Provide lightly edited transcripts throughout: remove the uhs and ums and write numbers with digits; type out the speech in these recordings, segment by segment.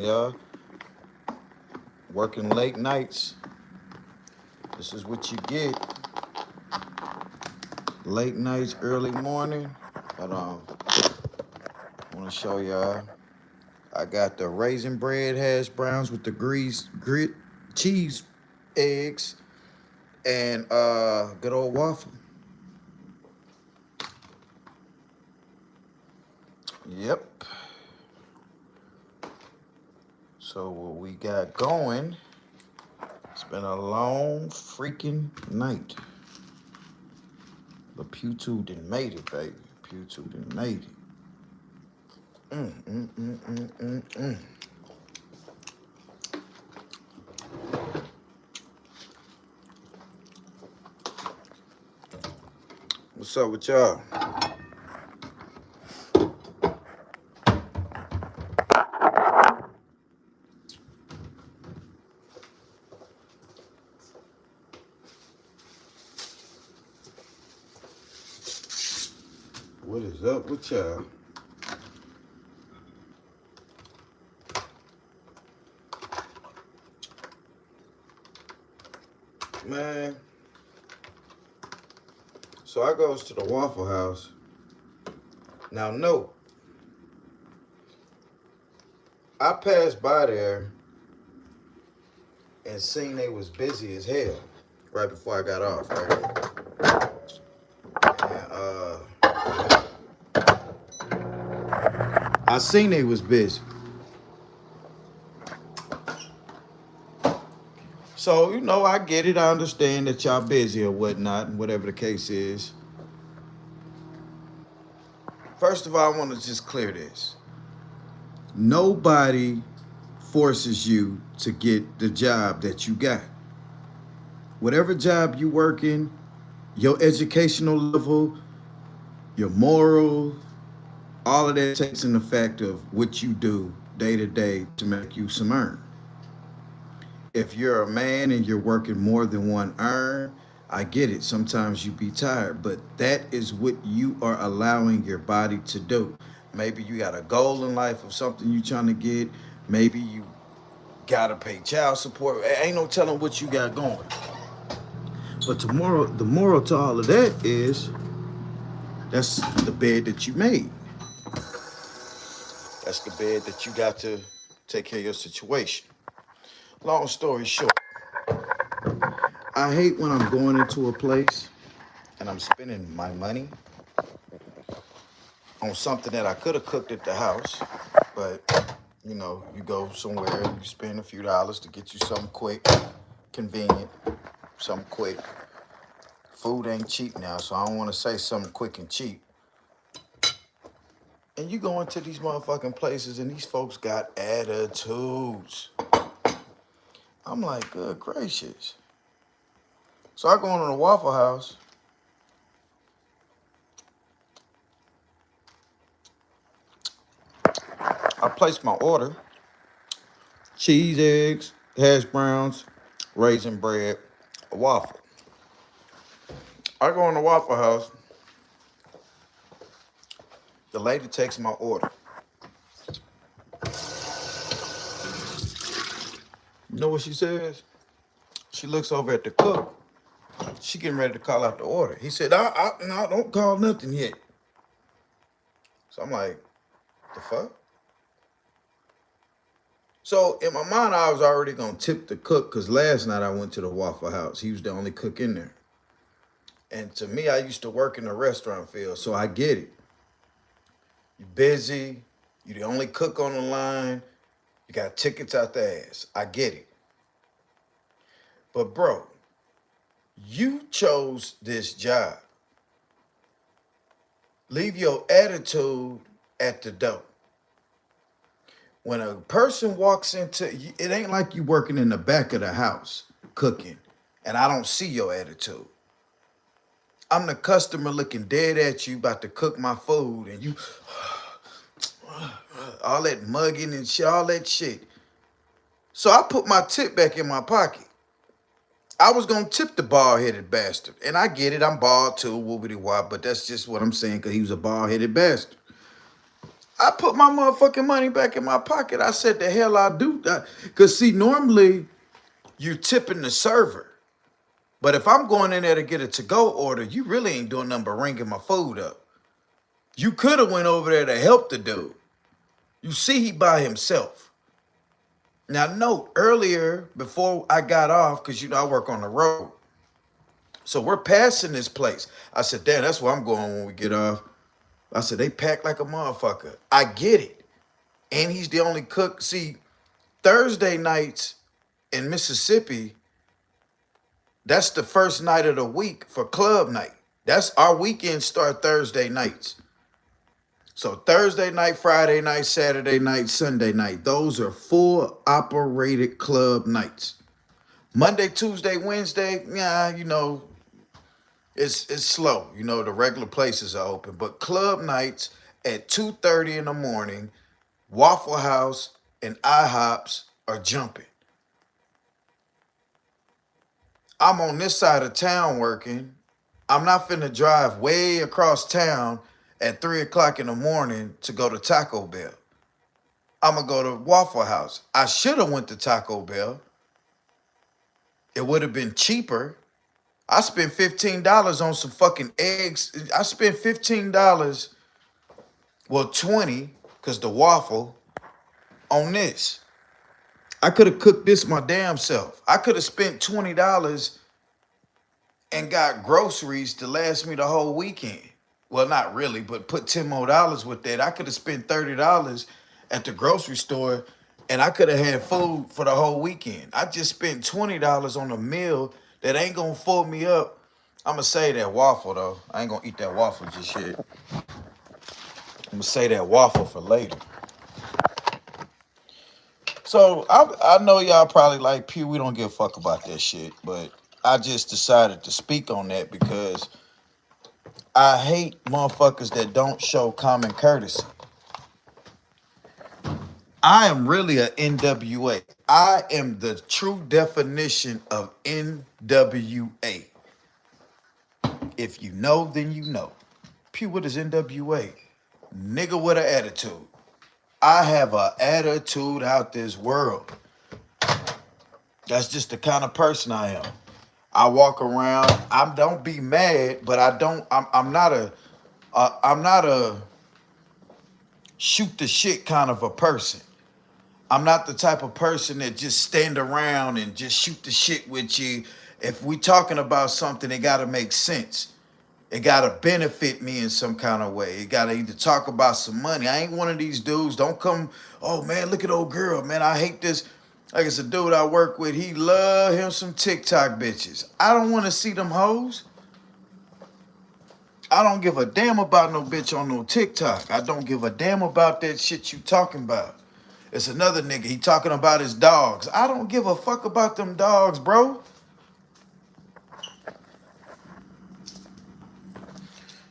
Yeah, working late nights. This is what you get. Late nights, early morning. But I want to show y'all. I got the raisin bread hash browns with the grit cheese eggs and good old waffle. Yep. So what we got going? It's been a long freaking night. But Pugh Tube done made it, baby. Pugh Tube done made it. Mm, mm, mm, mm, mm, mm. What's up with y'all? What is up with y'all? Man. So I goes to the Waffle House. Now note, I passed by there and seen they was busy as hell right before I got off, right? And I seen they was busy. So, you know, I get it. I understand that y'all busy or whatnot, and whatever the case is. First of all, I want to just clear this. Nobody forces you to get the job that you got. Whatever job you work in, your educational level, your moral, all of that takes in the fact of what you do day to day to make you some earn. If you're a man and you're working more than one earn, I get it. Sometimes you be tired, but that is what you are allowing your body to do. Maybe you got a goal in life of something you trying to get. Maybe you gotta pay child support. Ain't no telling what you got going. But tomorrow, the moral to all of that is that's the bed that you made. That's the bed that you got to take care of your situation. Long story short, I hate when I'm going into a place and I'm spending my money on something that I could have cooked at the house, but you know, you go somewhere and you spend a few dollars to get you something quick, convenient, something quick. Food ain't cheap now, so I don't want to say something quick and cheap. And you go into these motherfucking places and these folks got attitudes. I'm like, good gracious. So I go into the Waffle House. I place my order. Cheese, eggs, hash browns, raisin bread, a waffle. I go in the Waffle House. The lady takes my order. You know what she says? She looks over at the cook. She getting ready to call out the order. He said, no, don't call nothing yet. So I'm like, the fuck? So in my mind, I was already gonna tip the cook because last night I went to the Waffle House. He was the only cook in there. And to me, I used to work in the restaurant field, so I get it. You're busy. You're the only cook on the line. You got tickets out the ass. I get it. But bro, you chose this job. Leave your attitude at the door. When a person walks into, it ain't like you working in the back of the house cooking, and I don't see your attitude. I'm the customer looking dead at you, about to cook my food, and you, all that mugging and shit, all that shit. So I put my tip back in my pocket. I was gonna tip the bald-headed bastard, and I get it, I'm bald too, whoopity wop, but that's just what I'm saying, because he was a bald-headed bastard. I put my motherfucking money back in my pocket. I said, the hell I do that. Because see, normally you tipping the server. But if I'm going in there to get a to-go order, you really ain't doing nothing but ringing my food up. You could have went over there to help the dude. You see he by himself. Now, note, earlier, before I got off, because, you know, I work on the road. So we're passing this place. I said, damn, that's where I'm going when we get off. I said, they pack like a motherfucker. I get it. And he's the only cook. See, Thursday nights in Mississippi, that's the first night of the week for club night. That's our weekends start Thursday nights. So Thursday night, Friday night, Saturday night, Sunday night. Those are full operated club nights. Monday, Tuesday, Wednesday, yeah, you know, it's slow. You know, the regular places are open. But club nights at 2:30 in the morning, Waffle House and IHOPs are jumping. I'm on this side of town working. I'm not finna drive way across town at 3 o'clock in the morning to go to Taco Bell. I'm gonna go to Waffle House. I should have went to Taco Bell. It would have been cheaper. I spent $15 on some fucking eggs. I spent $15, well, 20, because the waffle, on this. I could have cooked this my damn self. I could have spent $20 and got groceries to last me the whole weekend. Well, not really, but put $10 more with that. I could have spent $30 at the grocery store and I could have had food for the whole weekend. I just spent $20 on a meal that ain't gonna fill me up. I'm gonna say that waffle though. I ain't gonna eat that waffle just yet. I'm gonna say that waffle for later. So I know y'all probably like, Pugh, we don't give a fuck about that shit, but I just decided to speak on that because I hate motherfuckers that don't show common courtesy. I am really a NWA. I am the true definition of NWA. If you know, then you know. Pugh, what is NWA? Nigga with an attitude. I have an attitude out this world. That's just the kind of person I am. I walk around. I don't be mad, but I'm not a shoot the shit kind of a person. I'm not the type of person that just stand around and just shoot the shit with you. If we talking about something, it got to make sense. It got to benefit me in some kind of way. It got to either talk about some money. I ain't one of these dudes. Don't come, oh, man, look at old girl. Man, I hate this. Like, it's a dude I work with. He love him some TikTok bitches. I don't want to see them hoes. I don't give a damn about no bitch on no TikTok. I don't give a damn about that shit you talking about. It's another nigga. He talking about his dogs. I don't give a fuck about them dogs, bro.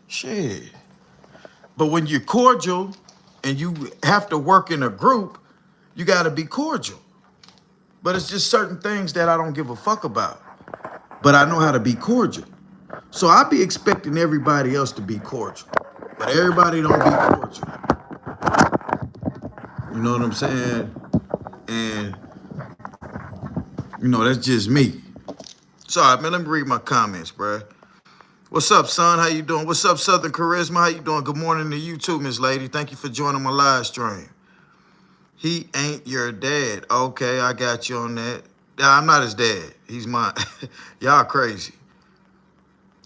Shit. But when you're cordial and you have to work in a group, you got to be cordial. But it's just certain things that I don't give a fuck about. But I know how to be cordial. So I be expecting everybody else to be cordial. But everybody don't be cordial. You know what I'm saying? And, you know, that's just me. Sorry, man, let me read my comments, bruh. What's up, son? How you doing? What's up, Southern Charisma? How you doing? Good morning to you too, Miss Lady. Thank you for joining my live stream. He ain't your dad. Okay, I got you on that. Yeah, I'm not his dad. He's mine. Y'all crazy.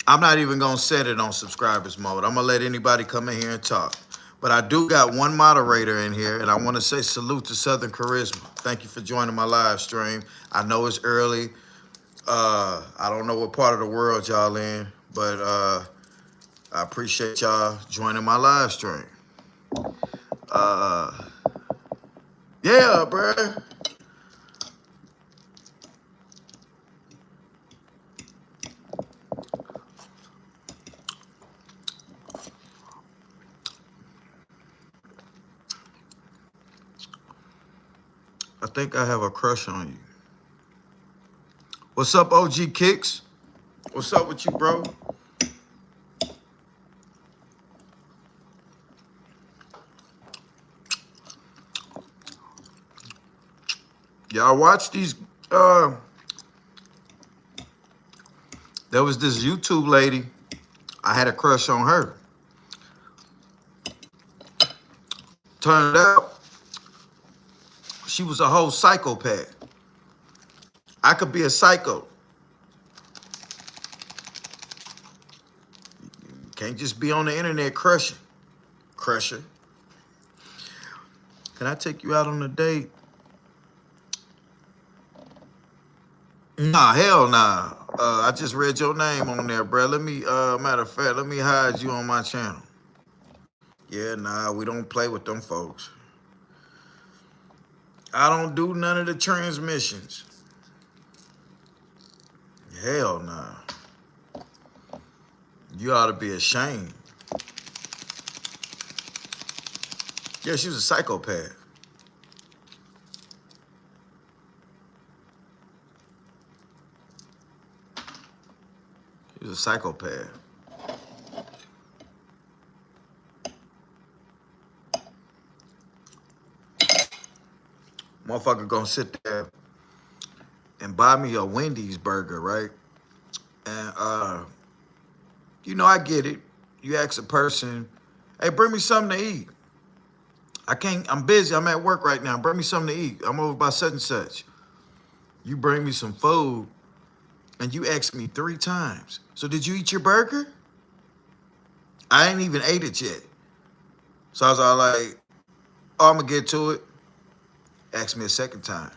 I'm not even going to set it on subscribers mode. I'm going to let anybody come in here and talk. But I do got one moderator in here, and I want to say salute to Southern Charisma. Thank you for joining my live stream. I know it's early. I don't know what part of the world y'all in, but I appreciate y'all joining my live stream. Yeah, bruh. I think I have a crush on you. What's up, OG Kicks? What's up with you, bro? Y'all watch these, there was this YouTube lady, I had a crush on her. Turned out, she was a whole psychopath. I could be a psycho. Can't just be on the internet crushing. Crusher. Can I take you out on a date? Nah, hell nah. I just read your name on there, bro. Let me, matter of fact, let me hide you on my channel. Yeah, nah, we don't play with them folks. I don't do none of the transmissions. Hell nah. You ought to be ashamed. Yeah, she was a psychopath. She was a psychopath. Motherfucker gonna sit there and buy me a Wendy's burger, right? And you know, I get it. You ask a person, hey, bring me something to eat. I can't, I'm busy, I'm at work right now. Bring me something to eat. I'm over by such and such. You bring me some food and you ask me 3 times. So did you eat your burger? I ain't even ate it yet. So I was all like, oh, I'm gonna get to it. Ask me a second time.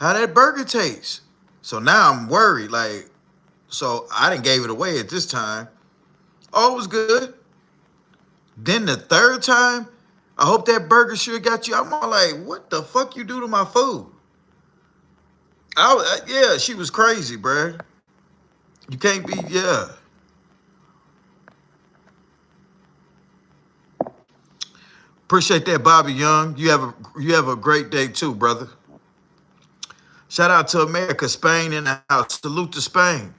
How that burger taste? So now I'm worried, like, so I didn't gave it away at this time. Oh, it was good. Then the 3rd time, I hope that burger sure got you. I'm all like, what the fuck you do to my food? Yeah, she was crazy, bruh. You can't be, yeah. Appreciate that, Bobby Young. You have a great day too, brother. Shout out to America, Spain in the house. Salute to Spain.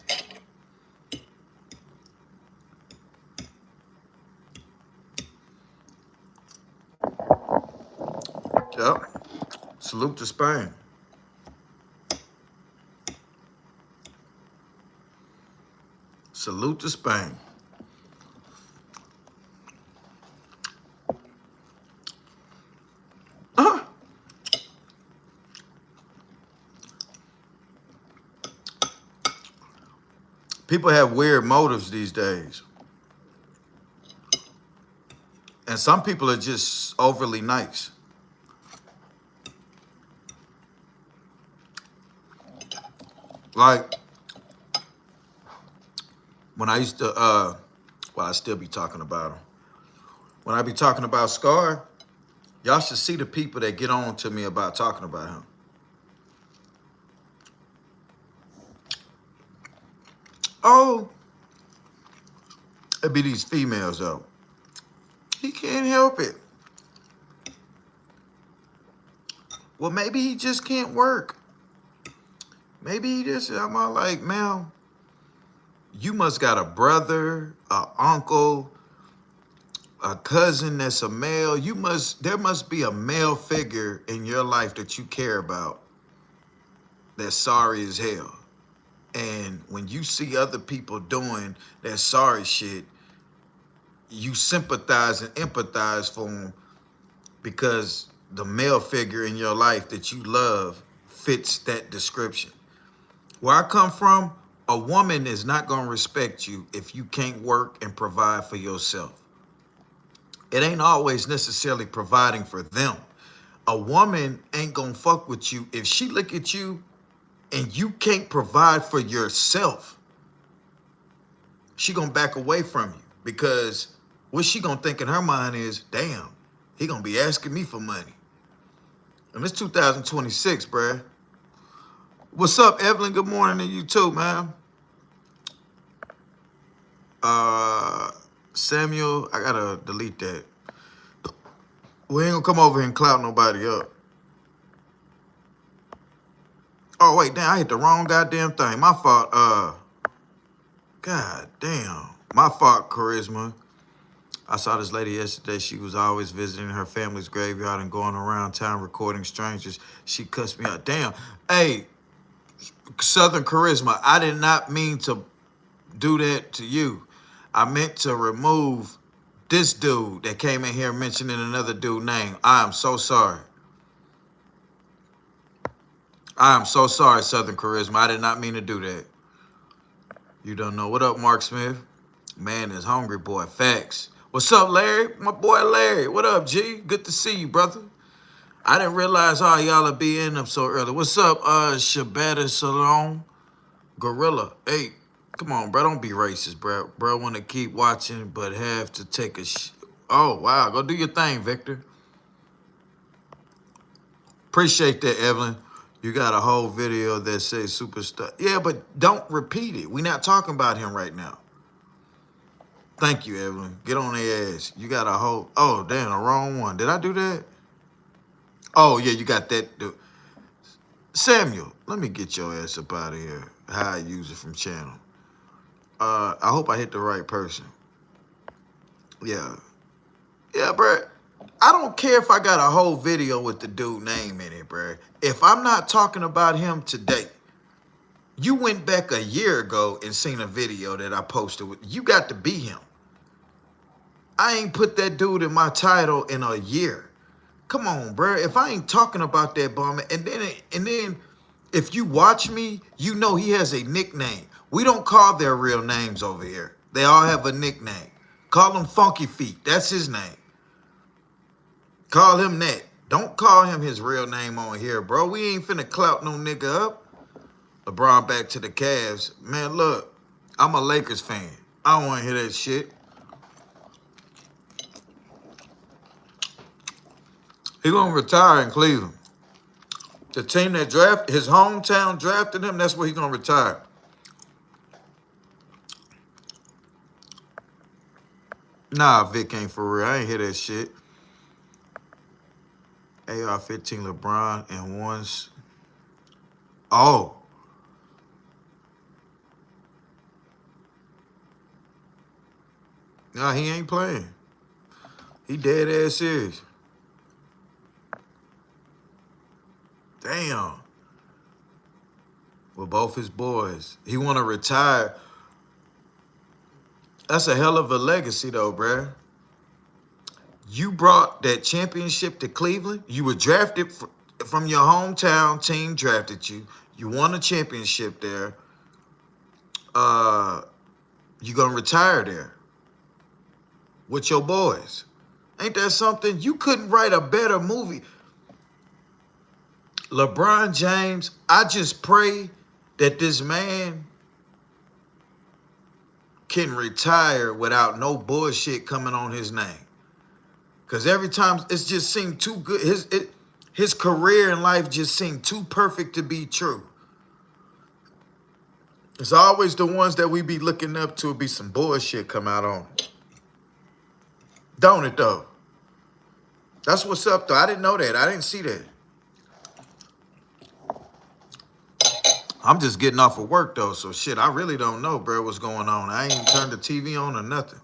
Yep. Salute to Spain. Salute to Spain. People have weird motives these days. And some people are just overly nice. Like, when I used to, well, I still be talking about him. When I be talking about Scar, y'all should see the people that get on to me about talking about him. Oh, it'd be these females though. He can't help it. Well, maybe he just can't work. Maybe he just, I'm all like, man, you must got a brother, a uncle, a cousin that's a male. There must be a male figure in your life that you care about that's sorry as hell. And when you see other people doing that sorry shit, you sympathize and empathize for them because the male figure in your life that you love fits that description. Where I come from, a woman is not going to respect you if you can't work and provide for yourself. It ain't always necessarily providing for them. A woman ain't going to fuck with you if she look at you and you can't provide for yourself. She going to back away from you because what she going to think in her mind is, damn, he going to be asking me for money. And it's 2026, bruh. What's up, Evelyn? Good morning to you too, man. Samuel, I gotta delete that. We ain't gonna come over here and clout nobody up. Oh, wait, damn, I hit the wrong goddamn thing. My fault, God damn. My fault, Charisma. I saw this lady yesterday. She was always visiting her family's graveyard and going around town recording strangers. She cussed me out. Damn. Hey, Southern Charisma, I did not mean to do that to you. I meant to remove this dude that came in here mentioning another dude's name. I am so sorry. I am so sorry, Southern Charisma. I did not mean to do that. You don't know. What up, Mark Smith? Man is hungry, boy. Facts. What's up, Larry? My boy Larry. What up, G? Good to see you, brother. I didn't realize how y'all would be in them so early. What's up, Shabata Salon? Gorilla. Hey, come on, bro. Don't be racist, bro. Bro want to keep watching, but have to take a Oh, wow. Go do your thing, Victor. Appreciate that, Evelyn. You got a whole video that says superstar. Yeah, but don't repeat it. We're not talking about him right now. Thank you, Evelyn. Get on their ass. You got a whole... Oh, damn, the wrong one. Did I do that? Oh, yeah, you got that. Dude. Samuel, let me get your ass up out of here. High user from channel. I hope I hit the right person. Yeah. Yeah, bro. I don't care if I got a whole video with the dude name in it, bro. If I'm not talking about him today, you went back a year ago and seen a video that I posted with. You got to be him. I ain't put that dude in my title in a year. Come on, bro. If I ain't talking about that bum, and then if you watch me, you know he has a nickname. We don't call their real names over here. They all have a nickname. Call him Funky Feet. That's his name. Call him that. Don't call him his real name on here, bro. We ain't finna clout no nigga up. LeBron back to the Cavs. Man, look, I'm a Lakers fan. I don't want to hear that shit. He gonna retire in Cleveland. The team that drafted, his hometown drafted him, that's where he gonna retire. Nah, Vic ain't for real. I ain't hear that shit. AR-15 LeBron and once. Oh. Nah, he ain't playing. He dead ass serious. Damn. With both his boys. He want to retire. That's a hell of a legacy, though, bruh. You brought that championship to Cleveland. You were drafted from your hometown team, drafted you. You won a championship there. You going to retire there with your boys. Ain't that something? You couldn't write a better movie. LeBron James, I just pray that this man can retire without no bullshit coming on his name. Because every time it's just seemed too good. His career in life just seemed too perfect to be true. It's always the ones that we be looking up to be some bullshit come out on. Don't it, though? That's what's up, though. I didn't know that. I didn't see that. I'm just getting off of work, though, so shit, I really don't know, bro, what's going on. I ain't even turned the TV on or nothing.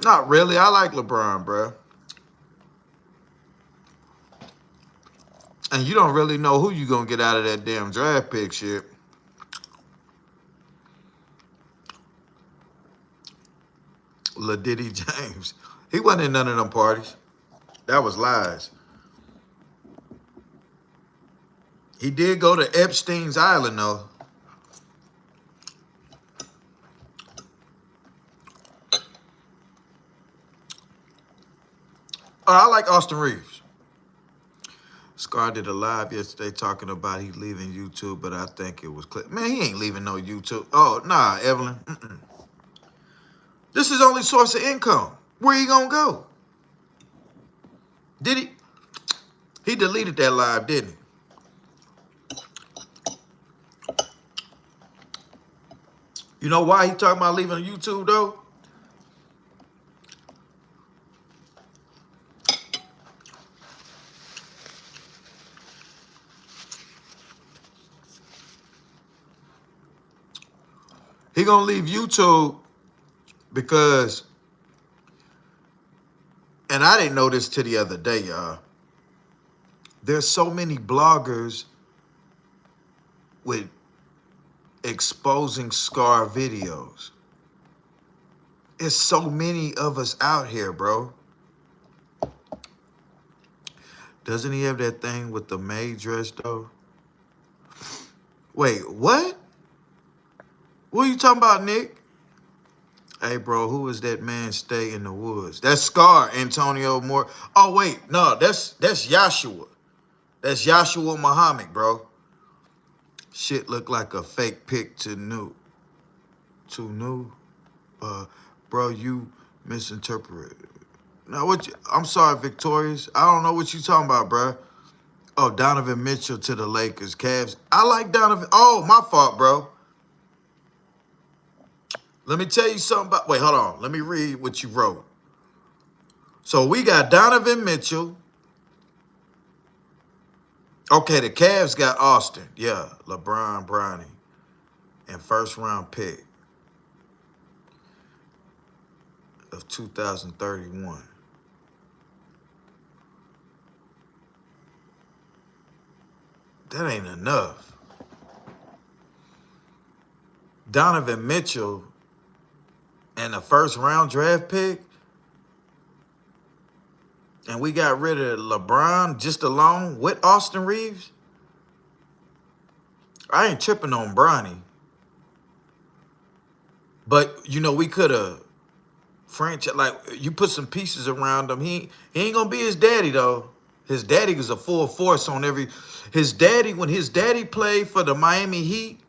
Not really. I like LeBron, bro. And you don't really know who you gonna get out of that damn draft pick shit. LaDiddy James. He wasn't in none of them parties. That was lies. He did go to Epstein's Island, though. Oh, I like Austin Reeves. Scar did a live yesterday talking about he leaving YouTube, but I think it was clear. Man, he ain't leaving no YouTube. Oh, nah, Evelyn. This is his only source of income. Where he gonna go? Did he? He deleted that live, didn't he? You know why he talking about leaving YouTube, though? He gonna leave YouTube because, and I didn't know this till the other day, y'all. There's so many bloggers with exposing scar videos. There's so many of us out here, bro. Doesn't he have that thing with the maid dress, though? Wait, what? What are you talking about, Nick? Hey, bro, who is that man stay in the woods? That's Scar, Antonio Moore. Oh, wait, no, that's Yahshua. That's Yahshua Muhammad, bro. Shit look like a fake pic to new. Too new? Bro, you misinterpreted. Now, I'm sorry, Victorious. I don't know what you talking about, bro. Oh, Donovan Mitchell to the Lakers, Cavs. I like Donovan. Oh, my fault, bro. Let me tell you something about, wait, hold on. Let me read what you wrote. So we got Donovan Mitchell. Okay, the Cavs got Austin. Yeah, LeBron, Bronny. And first round pick of 2031. That ain't enough. Donovan Mitchell and the first round draft pick. And we got rid of LeBron just alone with Austin Reeves. I ain't tripping on Bronny. But, you know, we could have franchise, like, you put some pieces around him. He ain't going to be his daddy, though. His daddy was a full force on every... His daddy, when his daddy played for the Miami Heat,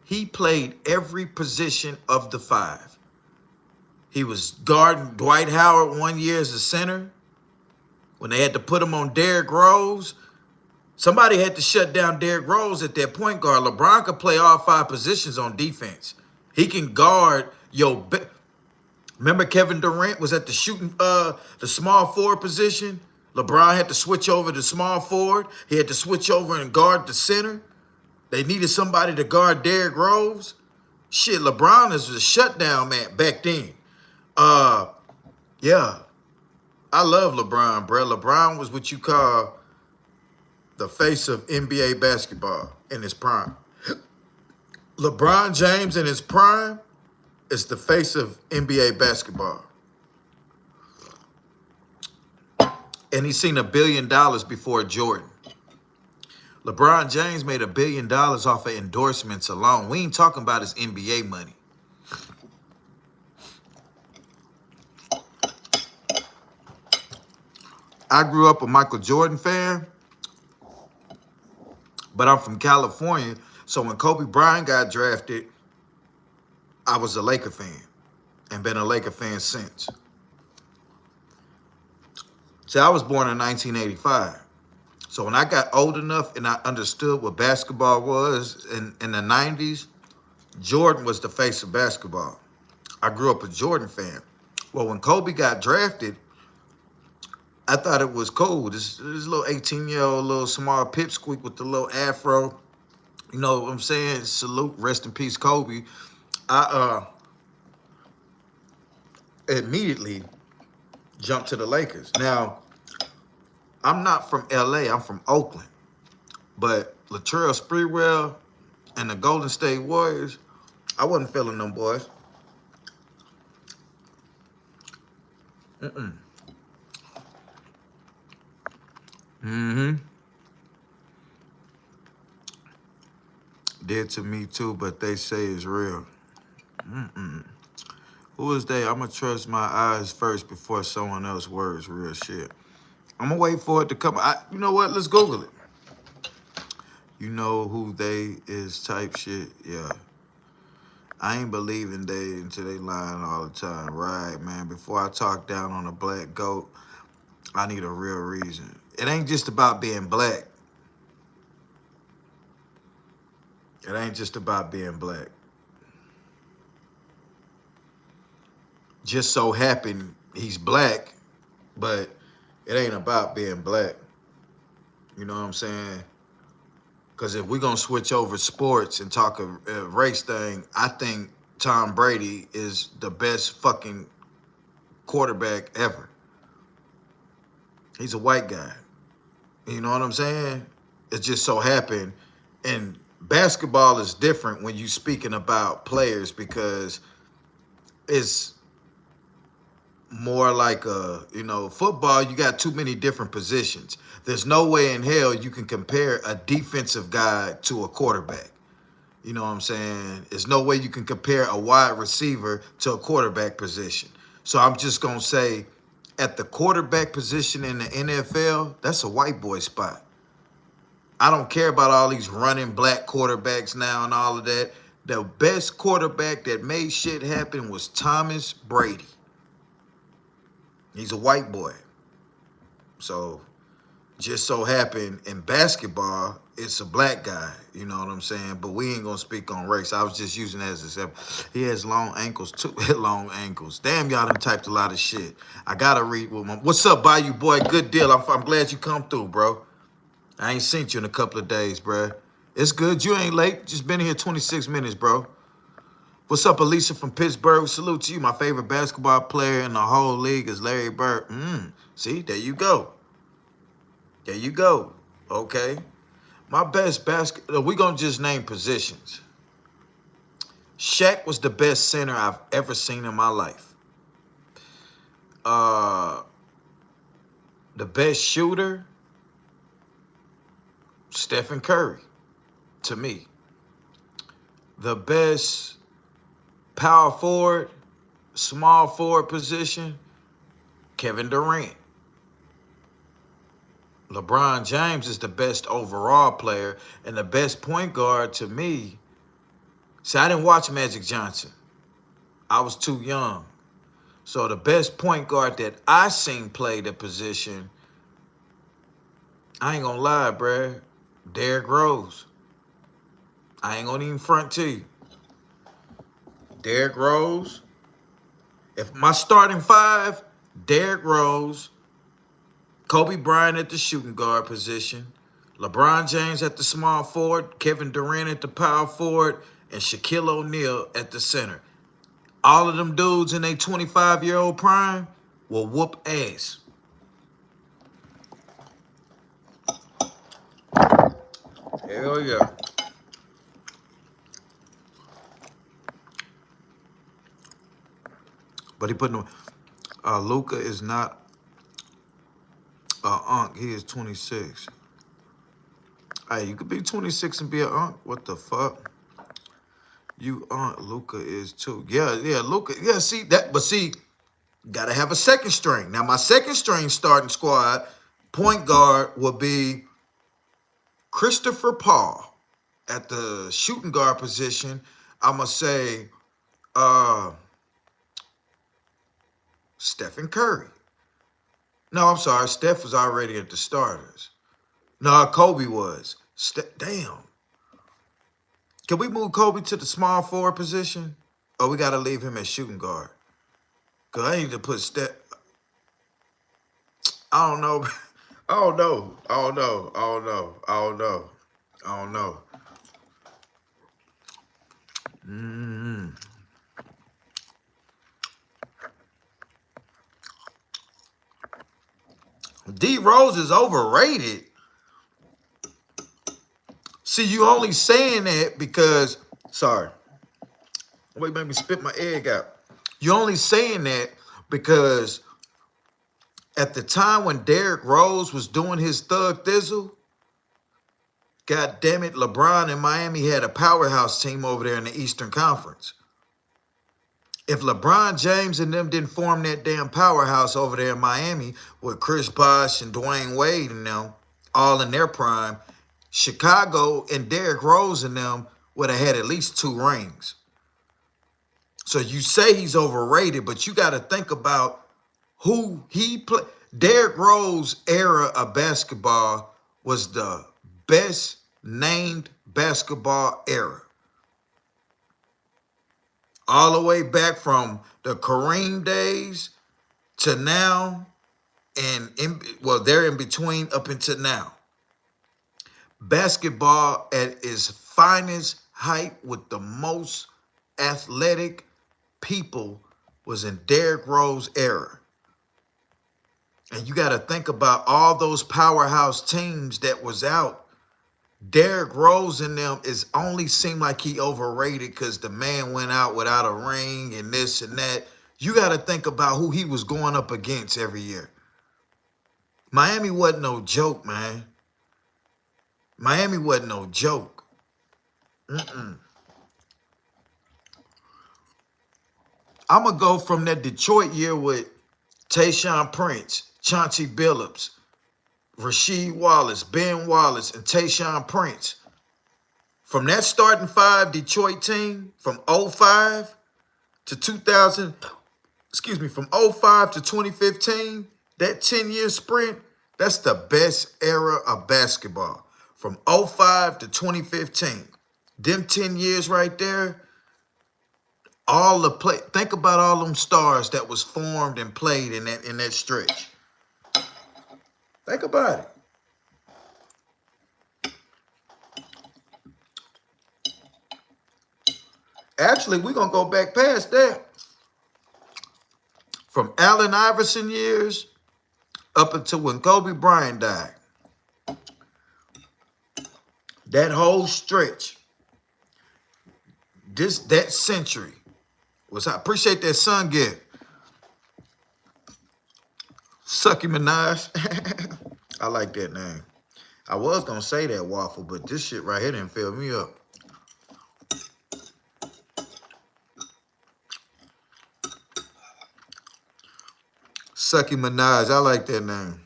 he played every position of the five. He was guarding Dwight Howard one year as a center. When they had to put him on Derrick Rose, somebody had to shut down Derrick Rose at that point guard. LeBron could play all five positions on defense. He can guard your... Remember Kevin Durant was at the shooting, the small forward position? LeBron had to switch over to small forward. He had to switch over and guard the center. They needed somebody to guard Derrick Rose. Shit, LeBron is a shutdown man back then. Yeah. I love LeBron, bro. LeBron was what you call the face of NBA basketball in his prime. LeBron James in his prime is the face of NBA basketball. And he's seen $1 billion before Jordan. LeBron James made $1 billion off of endorsements alone. We ain't talking about his NBA money. I grew up a Michael Jordan fan, but I'm from California. So when Kobe Bryant got drafted, I was a Laker fan and been a Laker fan since. See, I was born in 1985. So when I got old enough and I understood what basketball was in the 90s, Jordan was the face of basketball. I grew up a Jordan fan. Well, when Kobe got drafted, I thought it was cool. This little 18-year-old little small pipsqueak with the little afro. You know what I'm saying? Salute, rest in peace, Kobe. I immediately jumped to the Lakers. Now, I'm not from LA, I'm from Oakland. But Latrell Sprewell and the Golden State Warriors, I wasn't feeling them boys. Did to me too, but they say it's real. Who is they? I'm going to trust my eyes first before someone else's words. Real shit. I'm going to wait for it to come. You know what? Let's Google it. You know who they is type shit. Yeah. I ain't believing they until they lying all the time. Right, man. Before I talk down on a black goat, I need a real reason. It ain't just about being black. It ain't just about being black. Just so happen he's black, but it ain't about being black. You know what I'm saying? Because if we're going to switch over sports and talk a race thing, I think Tom Brady is the best fucking quarterback ever. He's a white guy. You know what I'm saying? It just so happened. And basketball is different when you're speaking about players because it's more like football, you got too many different positions. There's no way in hell you can compare a defensive guy to a quarterback. You know what I'm saying? There's no way you can compare a wide receiver to a quarterback position. So I'm just going to say at the quarterback position in the NFL, that's a white boy spot. I don't care about all these running black quarterbacks now and all of that. The best quarterback that made shit happen was Thomas Brady. He's a white boy. So just so happened in basketball, it's a black guy. You know what I'm saying? But we ain't going to speak on race. I was just using that as an example. He has long ankles, too. Long ankles. Damn, y'all done typed a lot of shit. I got to read with my... What's up, Bayou boy? Good deal. I'm glad you come through, bro. I ain't seen you in a couple of days, bro. It's good. You ain't late. Just been here 26 minutes, bro. What's up, Alicia from Pittsburgh? Salute to you. My favorite basketball player in the whole league is Larry Bird. See, there you go. There you go. Okay. My best basketball, we're going to just name positions. Shaq was the best center I've ever seen in my life. The best shooter, Stephen Curry, to me. The best power forward, small forward position, Kevin Durant. LeBron James is the best overall player, and the best point guard to me. See, I didn't watch Magic Johnson. I was too young. So the best point guard that I seen play the position, I ain't gonna lie, bruh, Derrick Rose. I ain't gonna even front to you. Derrick Rose. If my starting five, Derrick Rose, Kobe Bryant at the shooting guard position, LeBron James at the small forward, Kevin Durant at the power forward, and Shaquille O'Neal at the center. All of them dudes in their 25-year-old prime will whoop ass. Hell yeah. But he put no. Luka is not unk. He is 26. Hey, you could be 26 and be an unk. What the fuck? You Luka is too. Yeah, Luka. Yeah, see that. But see, gotta have a second string. Now my second string starting squad point guard will be Christopher Paul. At the shooting guard position, I'ma say Stephen Curry. No, I'm sorry. Steph was already at the starters. No, Kobe was. Damn. Can we move Kobe to the small forward position? Or we got to leave him at shooting guard? Because I need to put Steph. I don't know. I don't know. I don't know. I don't know. I don't know. I don't know. D Rose is overrated. See, you only saying that because, sorry. Wait, made me spit my egg out. You only saying that because at the time when Derrick Rose was doing his thug thizzle, God damn it, LeBron in Miami had a powerhouse team over there in the Eastern Conference. If LeBron James and them didn't form that damn powerhouse over there in Miami with Chris Bosh and Dwayne Wade and them all in their prime, Chicago and Derrick Rose and them would have had at least 2 rings. So you say he's overrated, but you got to think about who he played. Derrick Rose era of basketball was the best named basketball era. All the way back from the Kareem days to now, and they're in between up until now. Basketball at its finest height with the most athletic people was in Derrick Rose era. And you got to think about all those powerhouse teams that was out. Derrick Rose and them is only seemed like he overrated because the man went out without a ring and this and that. You got to think about who he was going up against every year. Miami wasn't no joke, man. Miami wasn't no joke. I'm going to go from that Detroit year with Tayshaun Prince, Chauncey Billups, Rasheed Wallace, Ben Wallace, and Tayshaun Prince. From that starting five Detroit team, from 05 to 2000, from 05 to 2015, that 10-year sprint, that's the best era of basketball. From 05 to 2015. Them 10 years right there, all the play. Think about all them stars that was formed and played in that stretch. Think about it. Actually, we're going to go back past that. From Allen Iverson years up until when Kobe Bryant died. That whole stretch, that century, I appreciate that sun gift. Sucky Minaj. I like that name. I was going to say that, Waffle, but this shit right here didn't fill me up. Sucky Minaj. I like that name.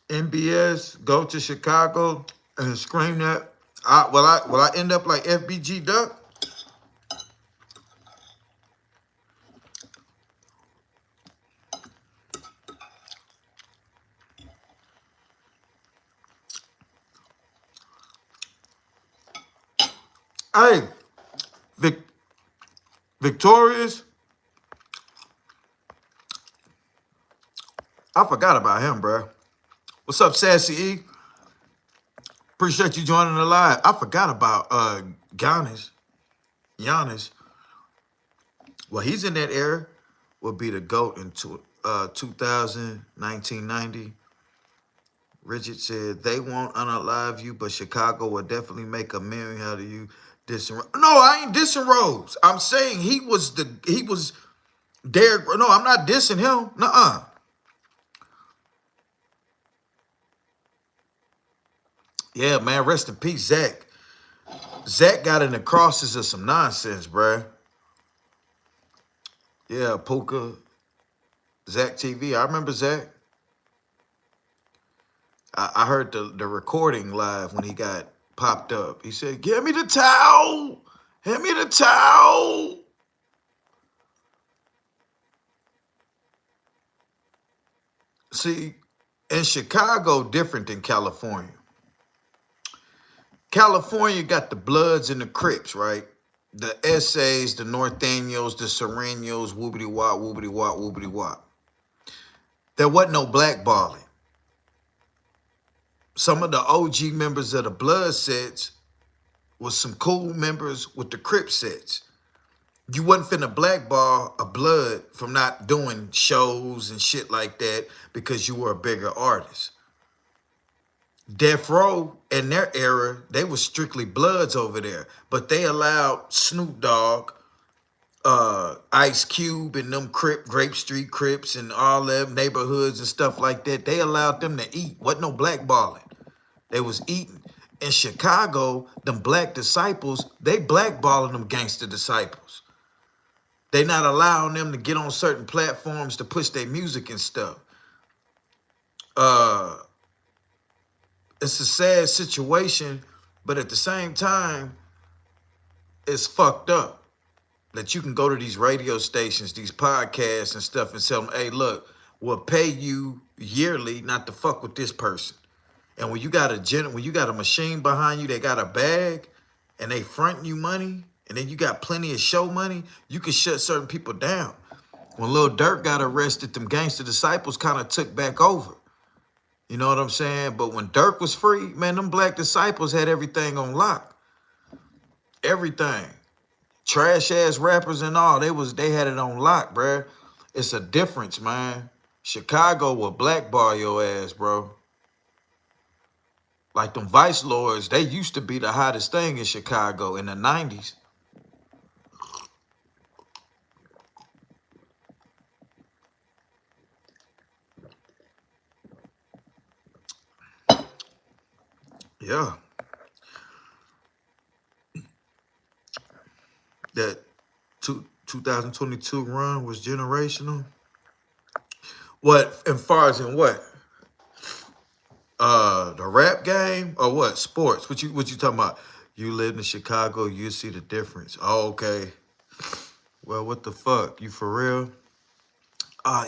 NBS, go to Chicago and scream that. Will I end up like FBG Duck? Hey, Victorious. I forgot about him, bro. What's up, Sassy E? Appreciate you joining the live. I forgot about Giannis. Well, he's in that era. Will be the GOAT in 2000, 1990. Richard said, they won't unalive you, but Chicago will definitely make a million out of you. No, I ain't dissing Rose. I'm saying he was Derrick. No, I'm not dissing him. Nuh-uh. Yeah, man, rest in peace, Zach. Zach got in the crosses of some nonsense, bruh. Yeah, Puka, Zack TV. I remember Zach. I heard the recording live when he got popped up. He said, "Give me the towel. Hand me the towel." See, in Chicago, different than California. California got the Bloods and the Crips, right? The Essays, the Northaniels, the Serenials, whoopity-wop, whoopity-wop, whoopity-wop. There wasn't no blackballing. Some of the OG members of the Blood sets was some cool members with the Crip sets. You wasn't finna blackball a Blood from not doing shows and shit like that because you were a bigger artist. Death Row, in their era, they were strictly Bloods over there. But they allowed Snoop Dogg, Ice Cube, and them Grape Street Crips and all them neighborhoods and stuff like that. They allowed them to eat. Wasn't no blackballing. They was eating. In Chicago, them black disciples, they blackballing them gangster disciples. They not allowing them to get on certain platforms to push their music and stuff. It's a sad situation, but at the same time, it's fucked up that you can go to these radio stations, these podcasts and stuff and tell them, hey, look, we'll pay you yearly not to fuck with this person. And when you got a machine behind you, they got a bag, and they fronting you money, and then you got plenty of show money, you can shut certain people down. When Lil Durk got arrested, them gangster disciples kind of took back over. You know what I'm saying? But when Durk was free, man, them black disciples had everything on lock. Everything. Trash ass rappers and all, they had it on lock, bruh. It's a difference, man. Chicago will blackball your ass, bro. Like them vice lords, they used to be the hottest thing in Chicago in the 90s. Yeah. That 2022 run was generational. What, as far as in what? The rap game or what? Sports. What you talking about? You live in Chicago, you see the difference. Oh, okay. Well, what the fuck? You for real?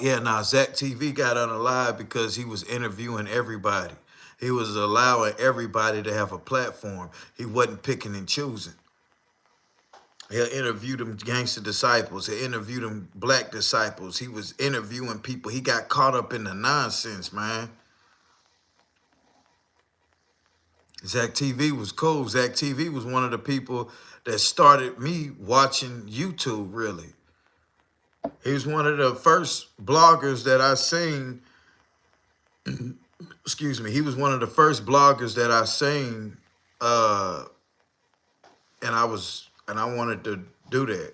Yeah, nah, Zack TV got unalive because he was interviewing everybody. He was allowing everybody to have a platform. He wasn't picking and choosing. He'll interview them gangster disciples. He'll interview them black disciples. He was interviewing people. He got caught up in the nonsense, man. Zack TV was cool. Zack TV was one of the people that started me watching YouTube, really. He was one of the first bloggers that I seen. Excuse me. He was one of the first bloggers that I seen, and I wanted to do that.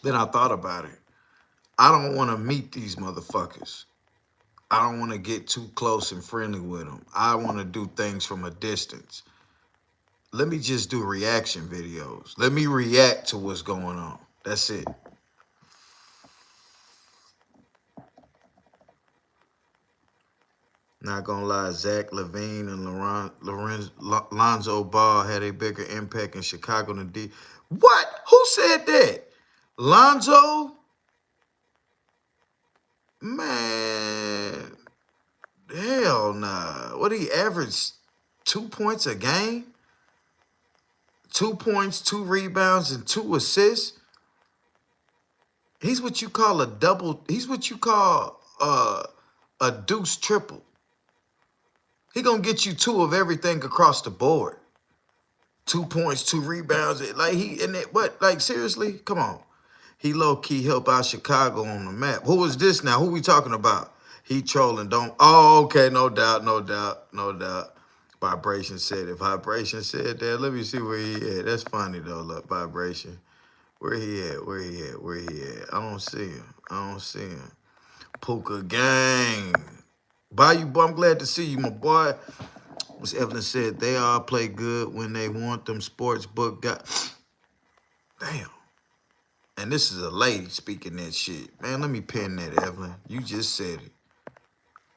Then I thought about it. I don't want to meet these motherfuckers. I don't want to get too close and friendly with them. I want to do things from a distance. Let me just do reaction videos. Let me react to what's going on. That's it. Not gonna lie, Zach LaVine and Lonzo Ball had a bigger impact in Chicago than D. What? Who said that? Lonzo? Man, hell nah. What, he averaged 2 points a game? 2 points, 2 rebounds, and 2 assists? He's what you call a double. He's what you call a deuce triple. He gonna get you 2 of everything across the board. 2 points, 2 rebounds. Like he and it, what? Like seriously? Come on. He low-key helped out Chicago on the map. Who is this now? Who we talking about? He trolling, don't. Oh, okay, no doubt, no doubt, no doubt. Vibration said it. Vibration said that. Let me see where he at. That's funny though, look, Vibration. Where he at? Where he at? Where he at? I don't see him. I don't see him. Puka gang. Bye, you boy. I'm glad to see you, my boy. As Evelyn said, they all play good when they want them sports book guys. Damn. And this is a lady speaking that shit. Man, let me pin that, Evelyn. You just said it.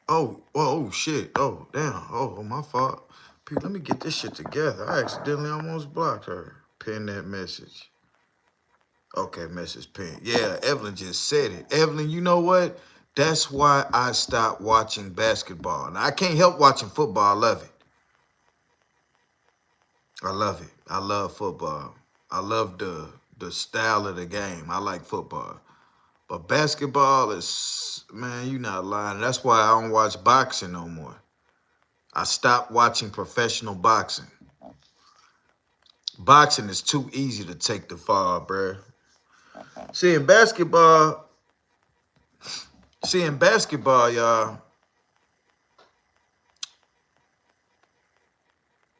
Oh, shit. Oh, damn. Oh, my fault. Pete, let me get this shit together. I accidentally almost blocked her. Pin that message. Okay, message pin. Yeah, Evelyn just said it. Evelyn, you know what? That's why I stopped watching basketball. Now, I can't help watching football. I love it. I love it. I love football. I love the style of the game. I like football. But basketball is, man, you not lying. That's why I don't watch boxing no more. I stopped watching professional boxing. Boxing is too easy to take the fall, bruh. Seeing basketball, y'all,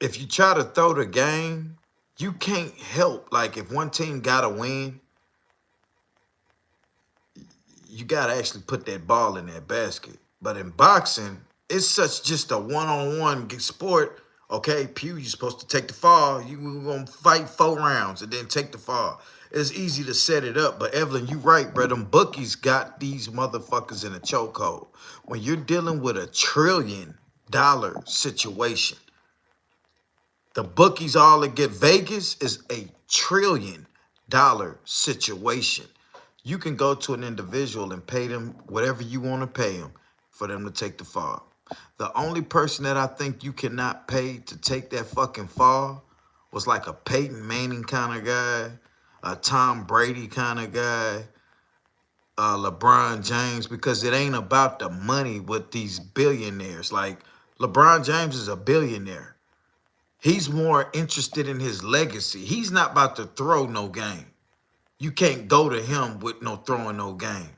if you try to throw the game, you can't help. Like, if one team got to win, you got to actually put that ball in that basket. But in boxing, it's such just a one-on-one sport. Okay, Pugh, you're supposed to take the fall. You're going to fight 4 rounds and then take the fall. It's easy to set it up. But, Evelyn, you right, bro. Them bookies got these motherfuckers in a chokehold. When you're dealing with $1 trillion situation, the bookies all that get Vegas is $1 trillion situation. You can go to an individual and pay them whatever you want to pay them for them to take the fall. The only person that I think you cannot pay to take that fucking fall was like a Peyton Manning kind of guy, a Tom Brady kind of guy, LeBron James, because it ain't about the money with these billionaires. Like, LeBron James is a billionaire. He's more interested in his legacy. He's not about to throw no game. You can't go to him with no throwing no game.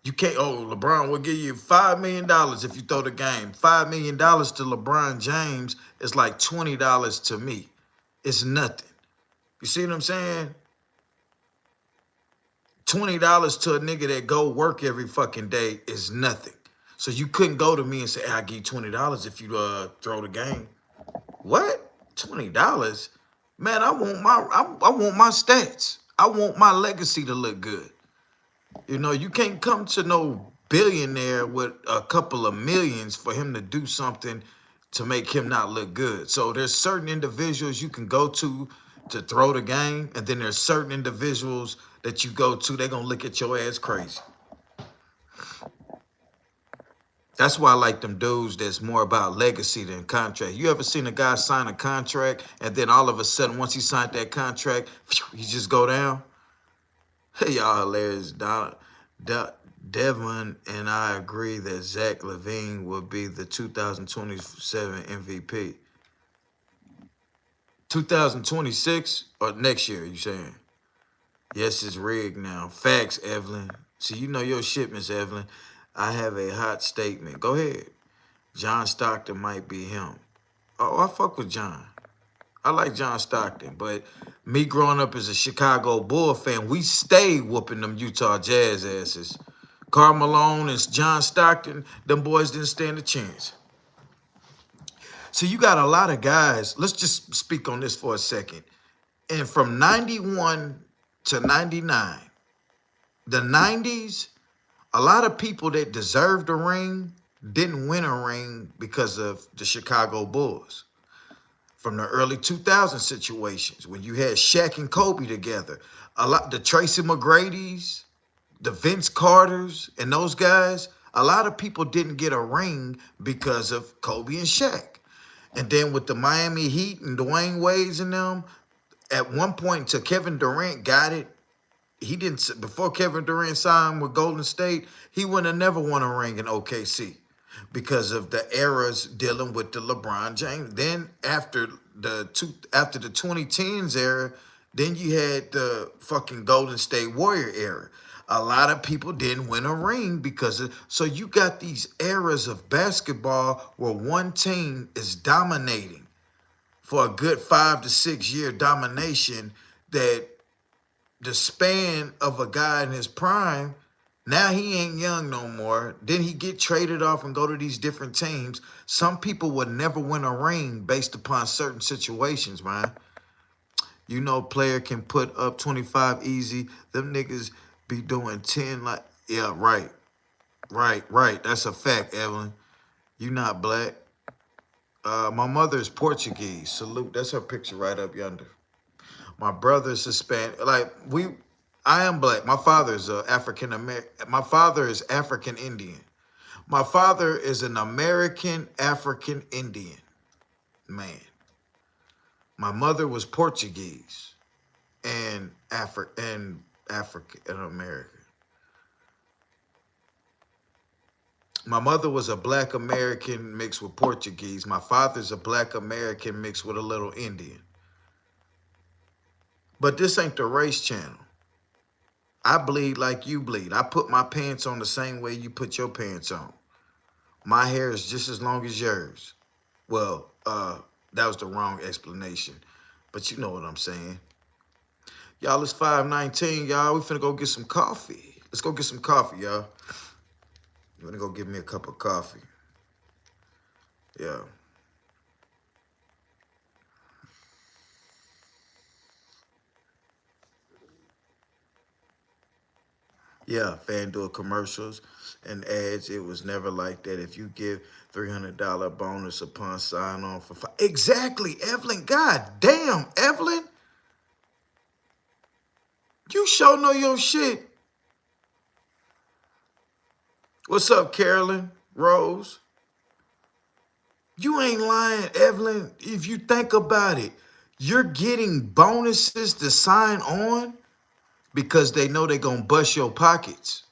You can't, oh, LeBron will give you $5 million if you throw the game. $5 million to LeBron James is like $20 to me. It's nothing. You see what I'm saying? $20 to a nigga that go work every fucking day is nothing. So you couldn't go to me and say, hey, I'll give you $20 if you throw the game. What? $20? Man, I want my stats. I want my legacy to look good. You know, you can't come to no billionaire with a couple of millions for him to do something to make him not look good. So there's certain individuals you can go to throw the game, and then there's certain individuals that you go to, they're gonna look at your ass crazy. That's why I like them dudes that's more about legacy than contract. You ever seen a guy sign a contract and then all of a sudden, once he signed that contract, he just go down? Hey, y'all hilarious. Devon and I agree that Zack Levine will be the 2027 MVP. 2026 or next year, you saying? Yes, it's rigged now. Facts, Evelyn. See, you know your shit, Miss Evelyn. I have a hot statement. Go ahead. John Stockton might be him. Oh, I fuck with John. I like John Stockton, but me growing up as a Chicago Bull fan, we stayed whooping them Utah Jazz asses. Karl Malone and John Stockton, them boys didn't stand a chance. So you got a lot of guys. Let's just speak on this for a second. And from 91 to 99, the 90s, a lot of people that deserved a ring didn't win a ring because of the Chicago Bulls. From the early 2000 situations, when you had Shaq and Kobe together, the Tracy McGrady's, the Vince Carters, and those guys, a lot of people didn't get a ring because of Kobe and Shaq. And then with the Miami Heat and Dwayne Wade's and them, at one point until Kevin Durant got it, he didn't, before Kevin Durant signed with Golden State, he would have never won a ring in OKC because of the eras dealing with the LeBron James. Then after the 2010s era, then you had the fucking Golden State Warrior era. A lot of people didn't win a ring because of, so you got these eras of basketball where one team is dominating for a good 5 to 6 year domination, that the span of a guy in his prime, now he ain't young no more. Then he get traded off and go to these different teams. Some people would never win a ring based upon certain situations, man. You know, player can put up 25 easy. Them niggas be doing 10 like, yeah, right. That's a fact, Evelyn. You not black. My mother is Portuguese. Salute. That's her picture right up yonder. My brother's Hispanic. I am black. My father is African American. My father is African Indian. My father is an American African Indian man. My mother was Portuguese and African American. My mother was a black American mixed with Portuguese. My father's a black American mixed with a little Indian. But this ain't the race channel. I bleed like you bleed. I put my pants on the same way you put your pants on. My hair is just as long as yours. Well, that was the wrong explanation, but you know what I'm saying. Y'all, it's 5:19, y'all. We finna go get some coffee. Let's go get some coffee, y'all. I'm gonna go get me a cup of coffee. Yeah. Yeah, FanDuel commercials and ads. It was never like that. If you give $300 bonus upon sign on for exactly, Evelyn. God damn, Evelyn. You sure know your shit. What's up, Carolyn Rose? You ain't lying, Evelyn. If you think about it, You're getting bonuses to sign on because they know they're going to bust your pockets.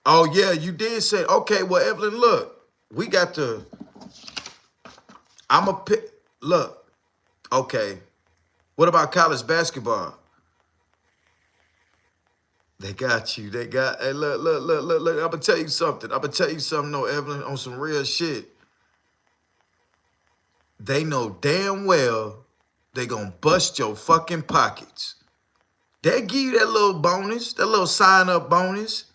Oh, yeah, you did say, okay, well, Evelyn, look, we got to, I'm a pick, look, okay, what about college basketball? They got you. They got, hey, look, I'm going to tell you something. I'm going to tell you something, no, Evelyn, on some real shit. They know damn well they going to bust your fucking pockets. They give you that little bonus, that little sign-up bonus.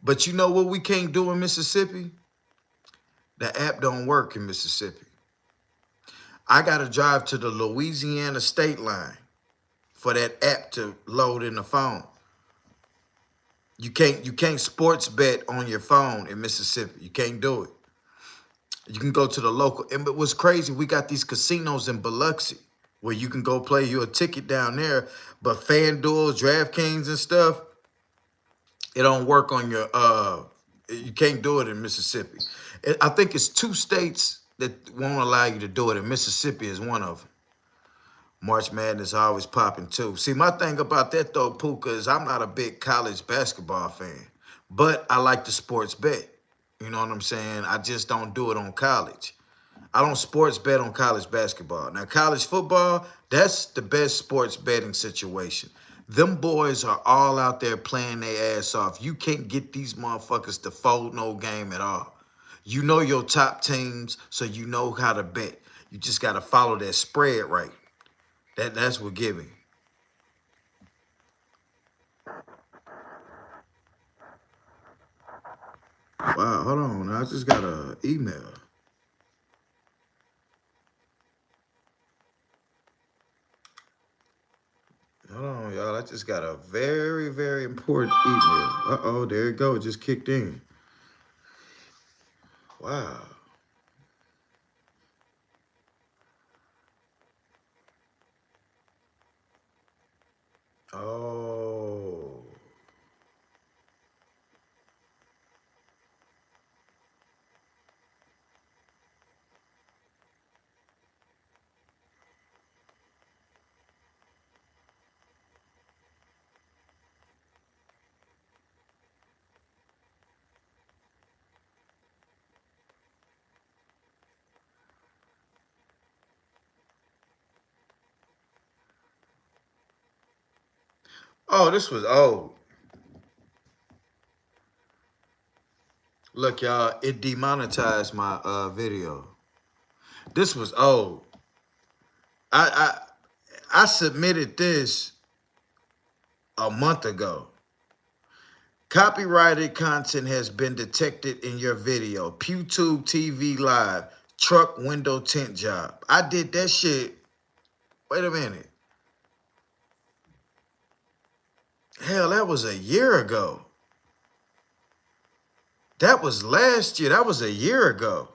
But you know what we can't do in Mississippi? The app don't work in Mississippi. I got to drive to the Louisiana state line for that app to load in the phone. You can't sports bet on your phone in Mississippi. You can't do it. You can go to the local. And but what's crazy, we got these casinos in Biloxi where you can go play you a ticket down there, but FanDuel, DraftKings and stuff, it don't work on your you can't do it in Mississippi. I think it's 2 states that won't allow you to do it, and Mississippi is one of them. March Madness always popping too. See, my thing about that though, Puka, is I'm not a big college basketball fan, but I like the sports bet. You know what I'm saying? I just don't do it on college. I don't sports bet on college basketball. Now, college football, that's the best sports betting situation. Them boys are all out there playing their ass off. You can't get these motherfuckers to fold no game at all. You know your top teams, so you know how to bet. You just got to follow that spread right. That's what give me. Wow, hold on. I just got an email. Hold on, y'all. I just got a very, very important email. Uh-oh, there it go. It just kicked in. Wow. Oh. Oh, this was old. Look, y'all, it demonetized my video. This was old. I submitted this a month ago. Copyrighted content has been detected in your video. Pugh Tube TV Live, truck window tint job. I did that shit. Wait a minute. Hell, that was a year ago. That was last year. That was a year ago.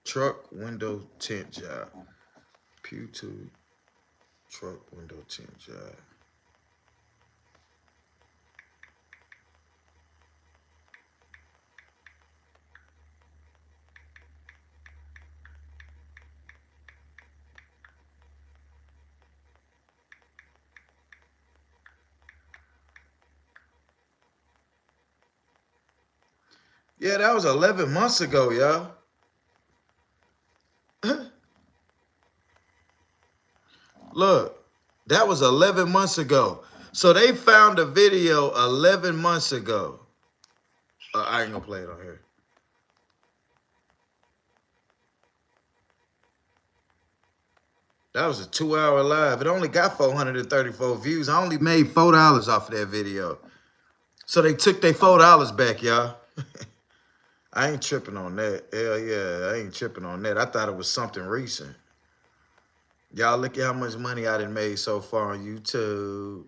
Truck window tint job. Pugh Tube truck window tint job. Yeah, that was 11 months ago, y'all. Look, that was 11 months ago. So they found a video 11 months ago. I ain't gonna play it on here. That was a 2-hour live. It only got 434 views. I only made $4 off of that video. So they took their $4 back, y'all. I ain't tripping on that. Hell yeah, I ain't tripping on that. I thought it was something recent. Y'all look at how much money I done made so far on YouTube.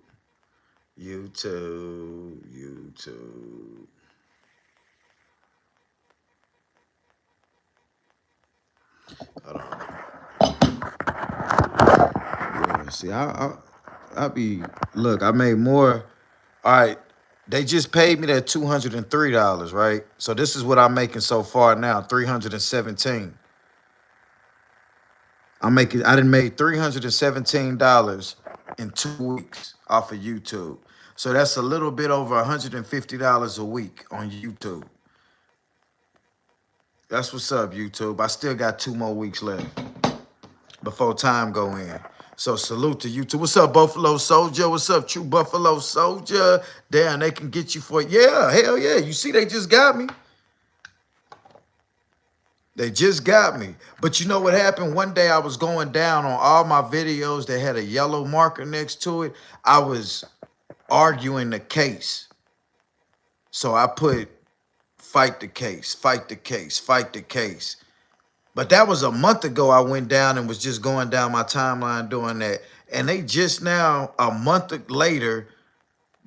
YouTube. Hold on. See, I be look. I made more. All right, they just paid me that $203, right? So this is what I'm making so far now, 317. I done made $317 in 2 weeks off of YouTube. So that's a little bit over $150 a week on YouTube. That's what's up, YouTube. I still got 2 more weeks left before time go in. So salute to YouTube. What's up, Buffalo Soldier? What's up, True Buffalo Soldier? Damn, they can get you for, yeah, hell yeah. You see, they just got me. They just got me. But you know what happened? One day I was going down on all my videos that had a yellow marker next to it. I was arguing the case. So I put fight the case, fight the case, fight the case. But that was a month ago I went down and was just going down my timeline doing that. And they just now, a month later,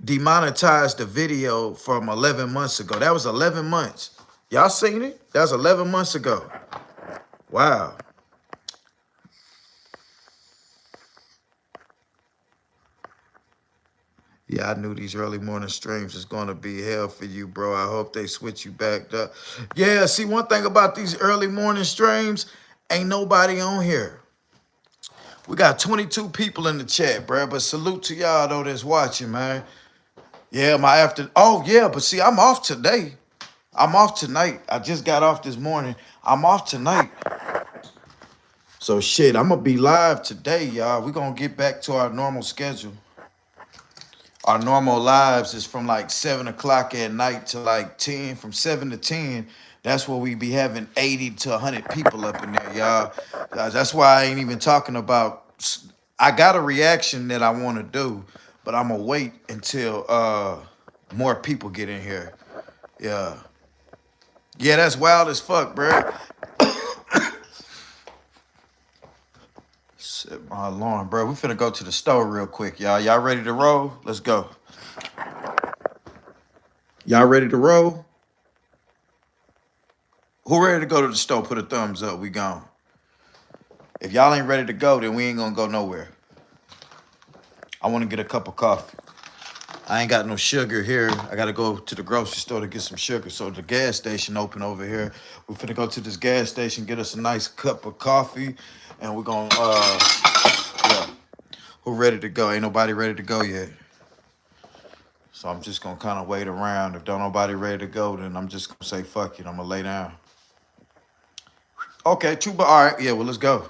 demonetized the video from 11 months ago. That was 11 months. Y'all seen it? That was 11 months ago. Wow. Yeah, I knew these early morning streams was going to be hell for you, bro. I hope they switch you back up. Yeah, see, one thing about these early morning streams, ain't nobody on here. We got 22 people in the chat, bro. But salute to y'all, though, that's watching, man. Yeah, oh, yeah, but see, I'm off today. I'm off tonight. I just got off this morning. I'm off tonight. So, shit, I'm going to be live today, y'all. We're going to get back to our normal schedule. Our normal lives is from like 7 o'clock at night to like 10. From 7 to 10, that's where we be having 80 to 100 people up in there, y'all. That's why I ain't even talking about... I got a reaction that I want to do, but I'm going to wait until more people get in here. Yeah. Yeah, that's wild as fuck, bro. Set my alarm, bro. We finna go to the store real quick, y'all. Y'all ready to roll? Let's go. Y'all ready to roll? Who ready to go to the store? Put a thumbs up. We gone. If y'all ain't ready to go, then we ain't gonna go nowhere. I want to get a cup of coffee. I ain't got no sugar here. I gotta go to the grocery store to get some sugar. So the gas station open over here. We finna go to this gas station, get us a nice cup of coffee, and we're gonna yeah. Who ready to go? Ain't nobody ready to go yet. So I'm just gonna kind of wait around. If don't nobody ready to go, then I'm just gonna say fuck it. I'm gonna lay down. Okay, Chuba. All right, yeah, well, let's go.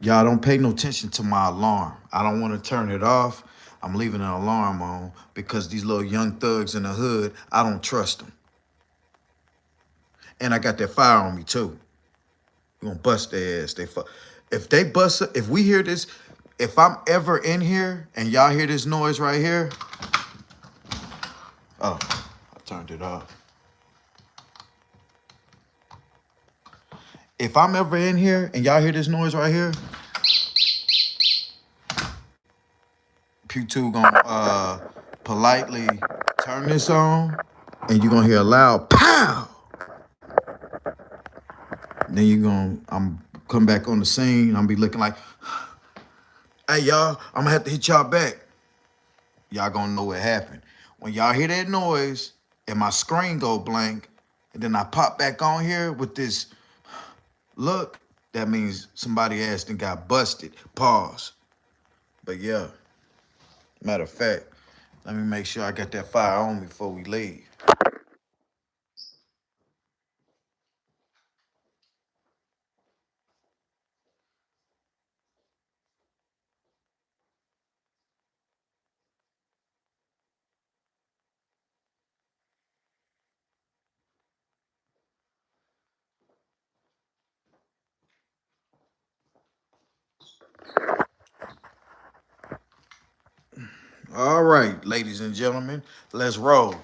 Y'all don't pay no attention to my alarm. I don't want to turn it off. I'm leaving an alarm on because these little young thugs in the hood, I don't trust them. And I got that fire on me too. We're gonna bust their ass. If we hear this, if I'm ever in here and y'all hear this noise right here, oh, I turned it off. If I'm ever in here and y'all hear this noise right here, Pugh Tube gonna politely turn this on, and you're gonna hear a loud pow. Then I'm come back on the scene. I'm be looking like, hey y'all, I'm gonna have to hit y'all back. Y'all gonna know what happened. When y'all hear that noise and my screen go blank, and then I pop back on here with this look, that means somebody ass done got busted. Pause. But yeah. Matter of fact, let me make sure I got that fire on me before we leave. All right, ladies and gentlemen, let's roll.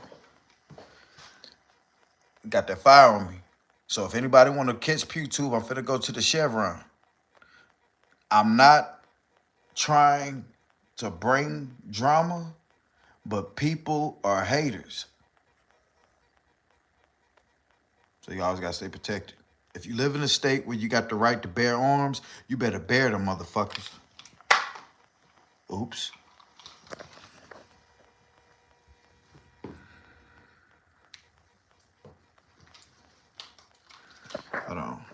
Got that fire on me. So if anybody want to catch Pugh Tube, I'm finna go to the Chevron. I'm not trying to bring drama, but people are haters. So you always gotta stay protected. If you live in a state where you got the right to bear arms, you better bear them motherfuckers. Oops. Hold on.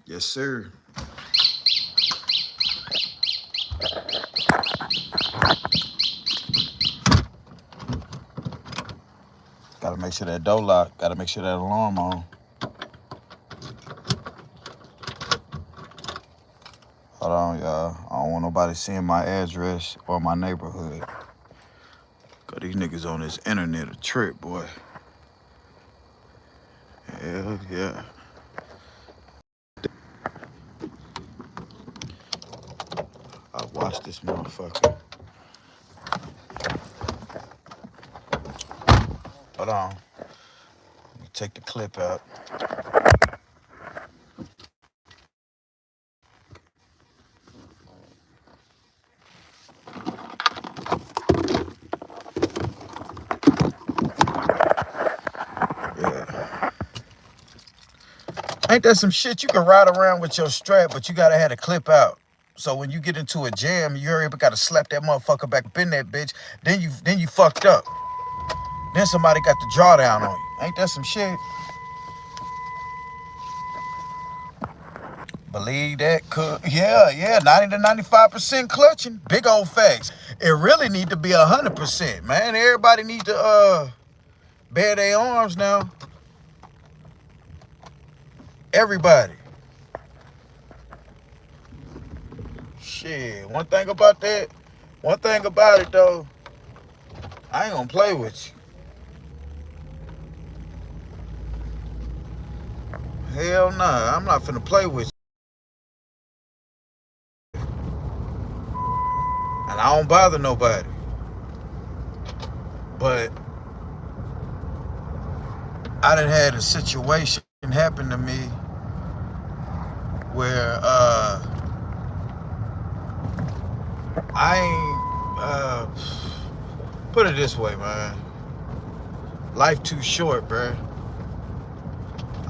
Yes, sir. Gotta make sure that door lock. Gotta make sure that alarm on. Hold on, y'all. I don't want nobody seeing my address or my neighborhood. Cause these niggas on this internet a trip, boy. Hell yeah. I watched this motherfucker. Hold on. Let me take the clip out. Yeah. Ain't that some shit? You can ride around with your strap, but you gotta have the clip out. So when you get into a jam, you already gotta slap that motherfucker back up in that bitch. Then you fucked up. Then somebody got the drawdown on you. Ain't that some shit? Believe that? Yeah, 90 to 95% clutching. Big old facts. It really need to be 100%, man. Everybody need to bear their arms now. Everybody. Shit. One thing about it though, I ain't gonna play with you. Hell nah, I'm not finna play with you. And I don't bother nobody. But I done had a situation happen to me where I ain't put it this way, man. Life too short, bruh.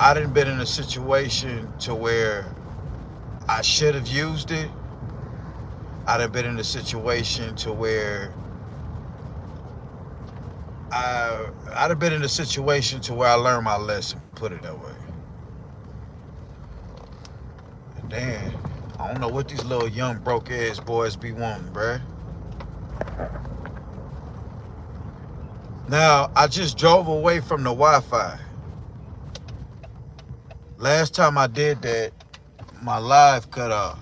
I done been in a situation to where I should have used it. I done been in a situation to where I done been in a situation to where I learned my lesson, put it that way. And damn, I don't know what these little young broke ass boys be wanting, bruh. Now, I just drove away from the Wi-Fi. Last time I did that, my live cut off.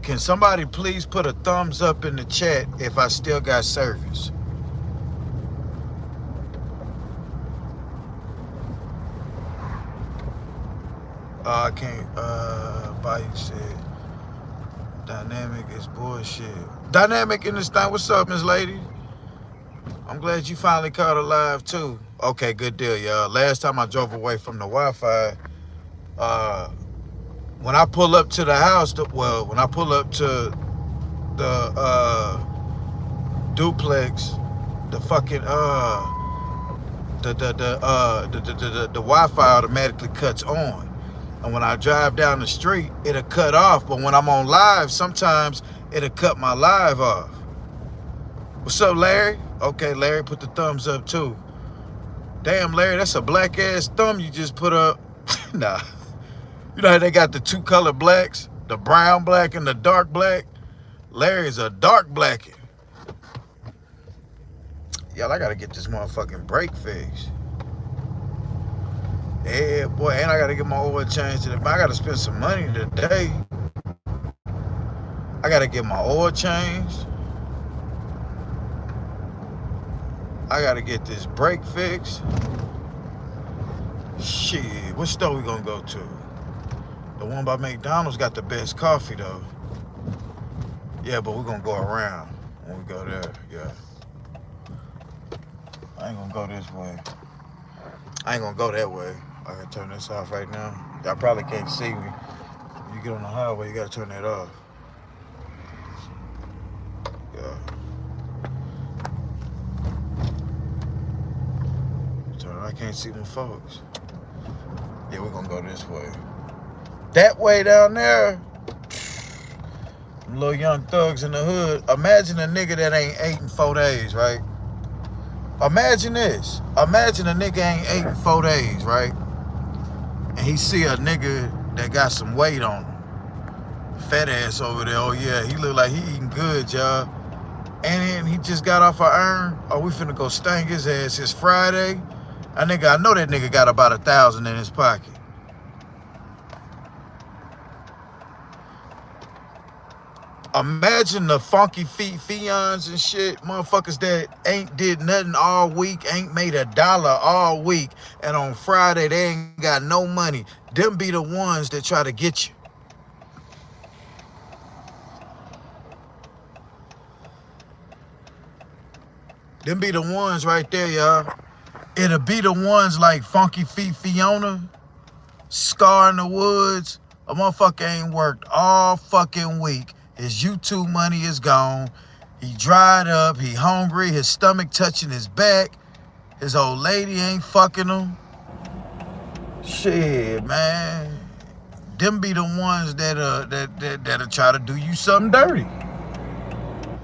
Can somebody please put a thumbs up in the chat if I still got service? I can't, Bike said, dynamic is bullshit. Dynamic in this thing, what's up, Miss Lady? I'm glad you finally caught it live too. Okay, good deal, y'all. Last time I drove away from the Wi-Fi, when I pull up to the house, when I pull up to the duplex, the fucking the Wi-Fi automatically cuts on. And when I drive down the street, it'll cut off. But when I'm on live, sometimes it'll cut my live off. What's up, Larry? Okay, Larry put the thumbs up too. Damn, Larry, that's a black ass thumb you just put up. Nah. You know how they got the two color blacks? The brown black and the dark black? Larry's a dark blackie. Y'all, I gotta get this motherfucking brake fixed. Yeah, boy, and I gotta get my oil changed today. I gotta spend some money today. I gotta get my oil changed. I gotta get this brake fixed. Shit, what store we gonna go to? The one by McDonald's got the best coffee though. Yeah, but we're gonna go around when we go there, yeah. I ain't gonna go this way. I ain't gonna go that way. I gotta turn this off right now. Y'all probably can't see me. When you get on the highway, you gotta turn that off. Yeah. I can't see them folks. Yeah, we're gonna go this way. That way down there, little young thugs in the hood. Imagine a nigga that ain't ate in 4 days, right? Imagine this. Imagine a nigga ain't ate in 4 days, right? And he see a nigga that got some weight on him. Fat ass over there. Oh yeah, he look like he eating good, y'all. And then he just got off a urn. Oh, we finna go stank his ass. It's Friday. I know that nigga got about 1,000 in his pocket. Imagine the funky feet fions and shit, motherfuckers that ain't did nothing all week, ain't made $1 all week, and on Friday they ain't got no money. Them be the ones that try to get you. Them be the ones right there, y'all. It'll be the ones like Funky Feet Fiona, Scar in the Woods. A motherfucker ain't worked all fucking week. His YouTube money is gone. He dried up. He hungry. His stomach touching his back. His old lady ain't fucking him. Shit, man. Them be the ones that'll try to do you something dirty.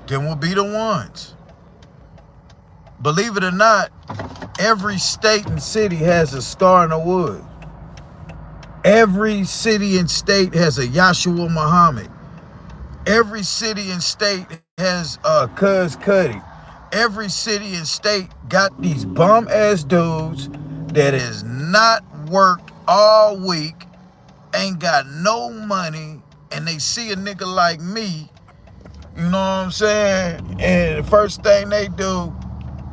Them will be the ones. Believe it or not, every state and city has a Scar in the Woods. Every city and state has a Yahshua Muhammad. Every city and state has Cuz Cuddy. Every city and state got these bum ass dudes that has not worked all week, ain't got no money, and they see a nigga like me, you know what I'm saying? And the first thing they do,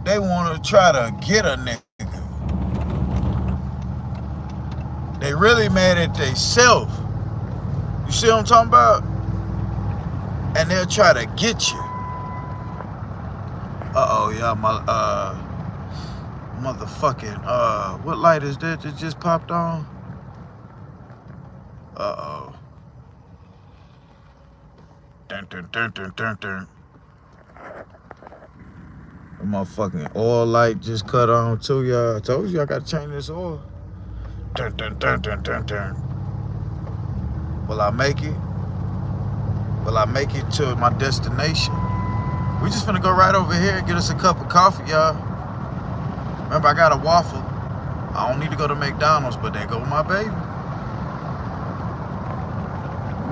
they want to try to get a nigga. They really mad at themselves. You see what I'm talking about? And they'll try to get you. Uh-oh, y'all, my motherfucking what light is that just popped on? Uh-oh. Dun dun dun dun dun dun. The motherfucking oil light just cut on too, y'all. I told you I gotta change this oil. Dun dun dun dun dun dun. Will I make it? Will I make it to my destination? We just finna go right over here and get us a cup of coffee, y'all. Remember, I got a waffle. I don't need to go to McDonald's, but there go my baby.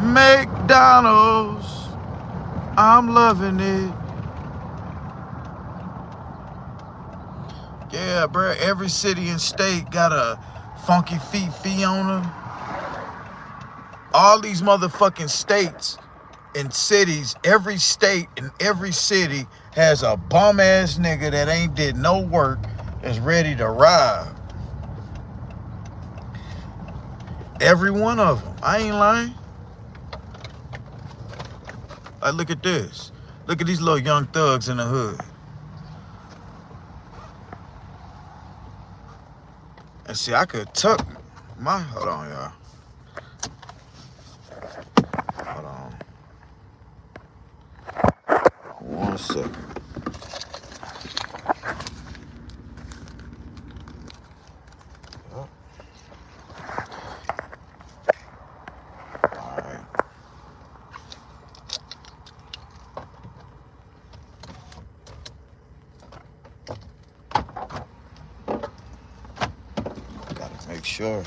McDonald's, I'm loving it. Yeah, bro, every city and state got a Funky Feet Fiona. All these motherfucking states and cities, every state and every city has a bum ass nigga that ain't did no work, is ready to ride. Every one of them. I ain't lying. Like, look at this. Look at these little young thugs in the hood. And see, I could tuck my, hold on, y'all. Hold on. 1 second. Alright. Gotta make sure.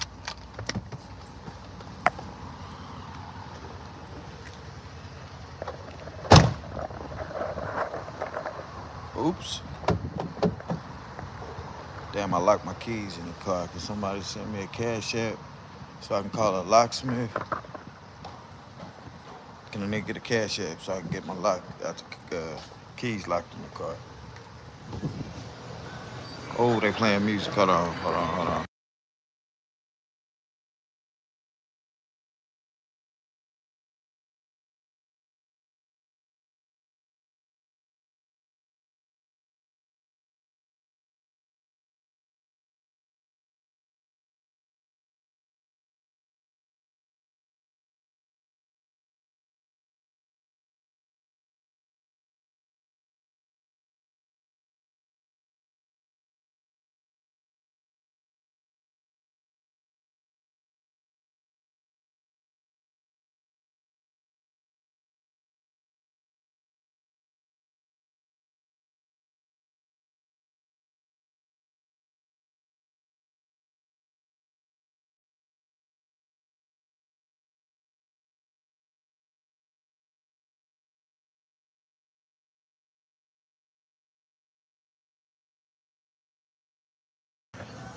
Oops. Damn, I locked my keys in the car. Can somebody send me a cash app so I can call a locksmith? Can a nigga get a cash app so I can get my keys locked in the car? Oh, they playing music. Hold on.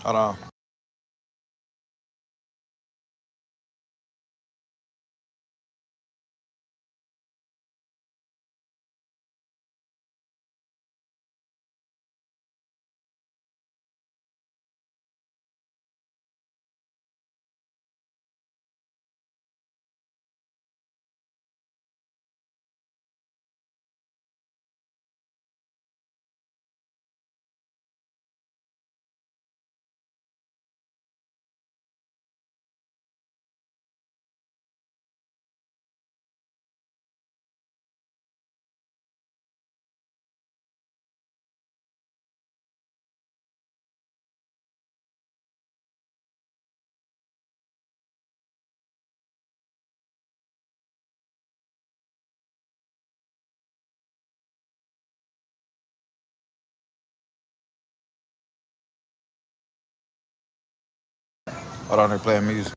Hold on. Hold on, they're playing music.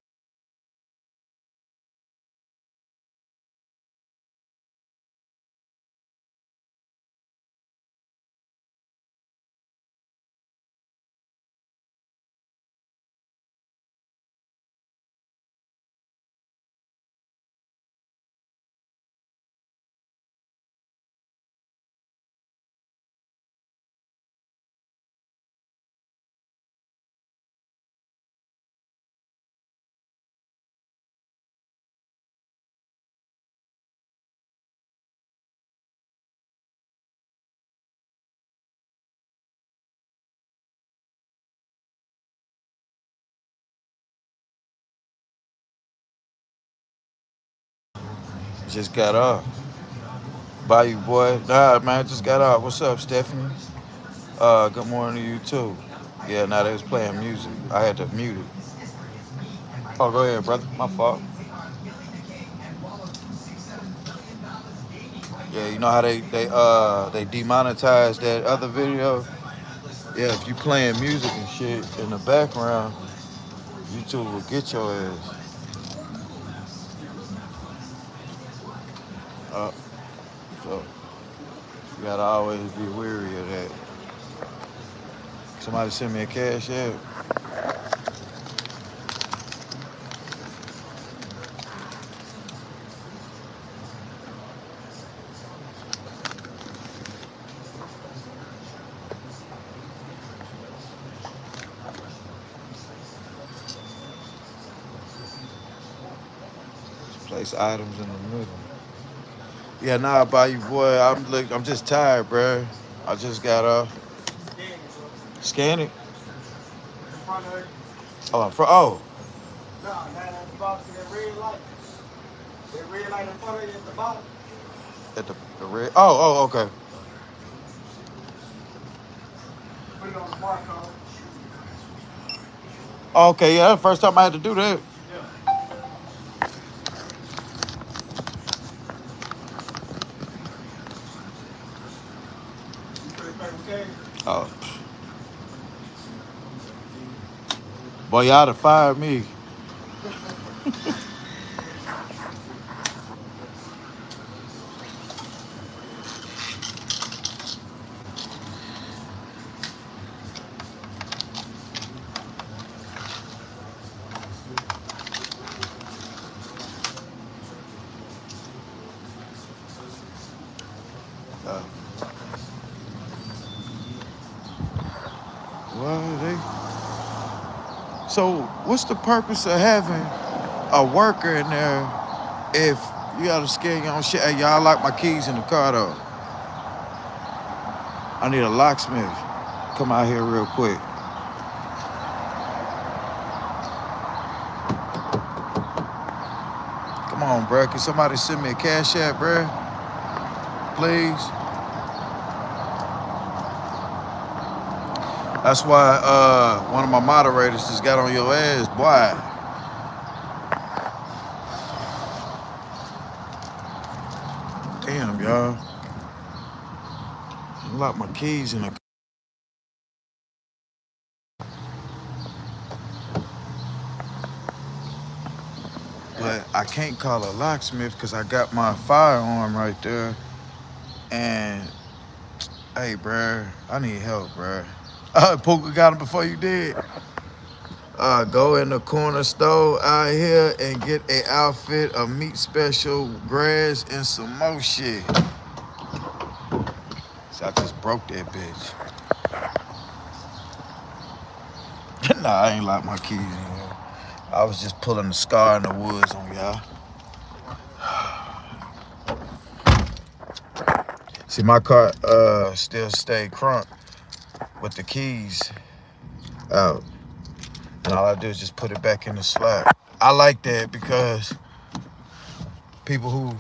Just got off. Bye, you boy. Nah, man, just got off. What's up, Stephanie? Good morning to you too. Yeah, now they was playing music. I had to mute it. Oh, go ahead, brother. My fault. Yeah, you know how they demonetized that other video? Yeah, if you playing music and shit in the background, YouTube will get your ass. So you gotta always be wary of that. Somebody send me a cash app. Place items in the middle. Yeah, nah, buy you, boy. I'm just tired, bro. I just got off. Scan it. Oh, oh. No, that's the box of that red light. That red light in front of you at the bottom. At the red. Oh, okay. Put it on the barcode. Okay, yeah, that's the first time I had to do that. Yeah. You put it back okay? Oh. Boy, y'all to fire me. So what's the purpose of having a worker in there if you gotta scan your own shit? Hey, y'all lock my keys in the car though. I need a locksmith. Come out here real quick. Come on, bro. Can somebody send me a cash app, bro? Please. That's why one of my moderators just got on your ass, boy. Damn, y'all. Lock my keys in the. But I can't call a locksmith because I got my firearm right there. And hey, bruh, I need help, bruh. Puka got him before you did. Go in the corner store out here and get a outfit, a meat special, grass, and some more shit. So I just broke that bitch. Nah, I ain't locked my keys in here. I was just pulling the scar in the woods on y'all. See, my car still stay crunk with the keys out. And all I do is just put it back in the slot. I like that because people who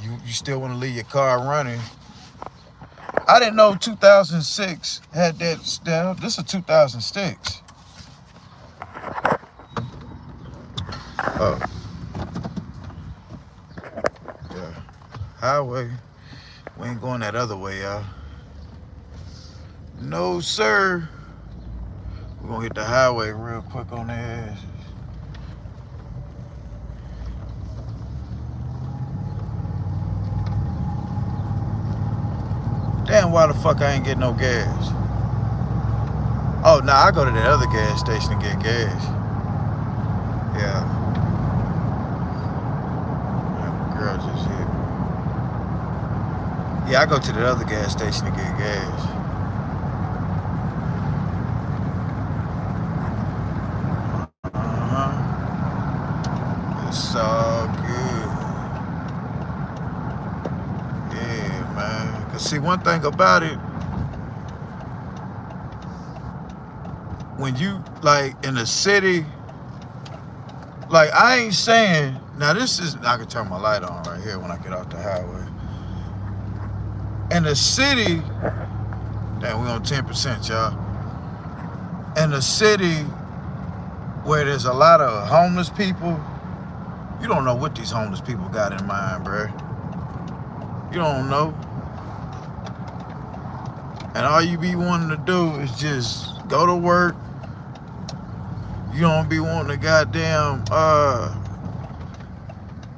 you still want to leave your car running. I didn't know 2006 had that still. This is 2006. Oh. Yeah. Highway. We ain't going that other way, y'all. No, sir. We're gonna hit the highway real quick on their asses. Damn, why the fuck I ain't getting no gas? Oh, nah, I go to the other gas station to get gas. Yeah. The girl just hit me. Yeah, I go to the other gas station to get gas. It's all good. Yeah, man. Cause see, one thing about it, when you like in the city, like I ain't saying, now this is, I can turn my light on right here when I get off the highway. In the city, damn, we on 10%, y'all. In the city where there's a lot of homeless people, you don't know what these homeless people got in mind, bruh. You don't know. And all you be wanting to do is just go to work. You don't be wanting to goddamn,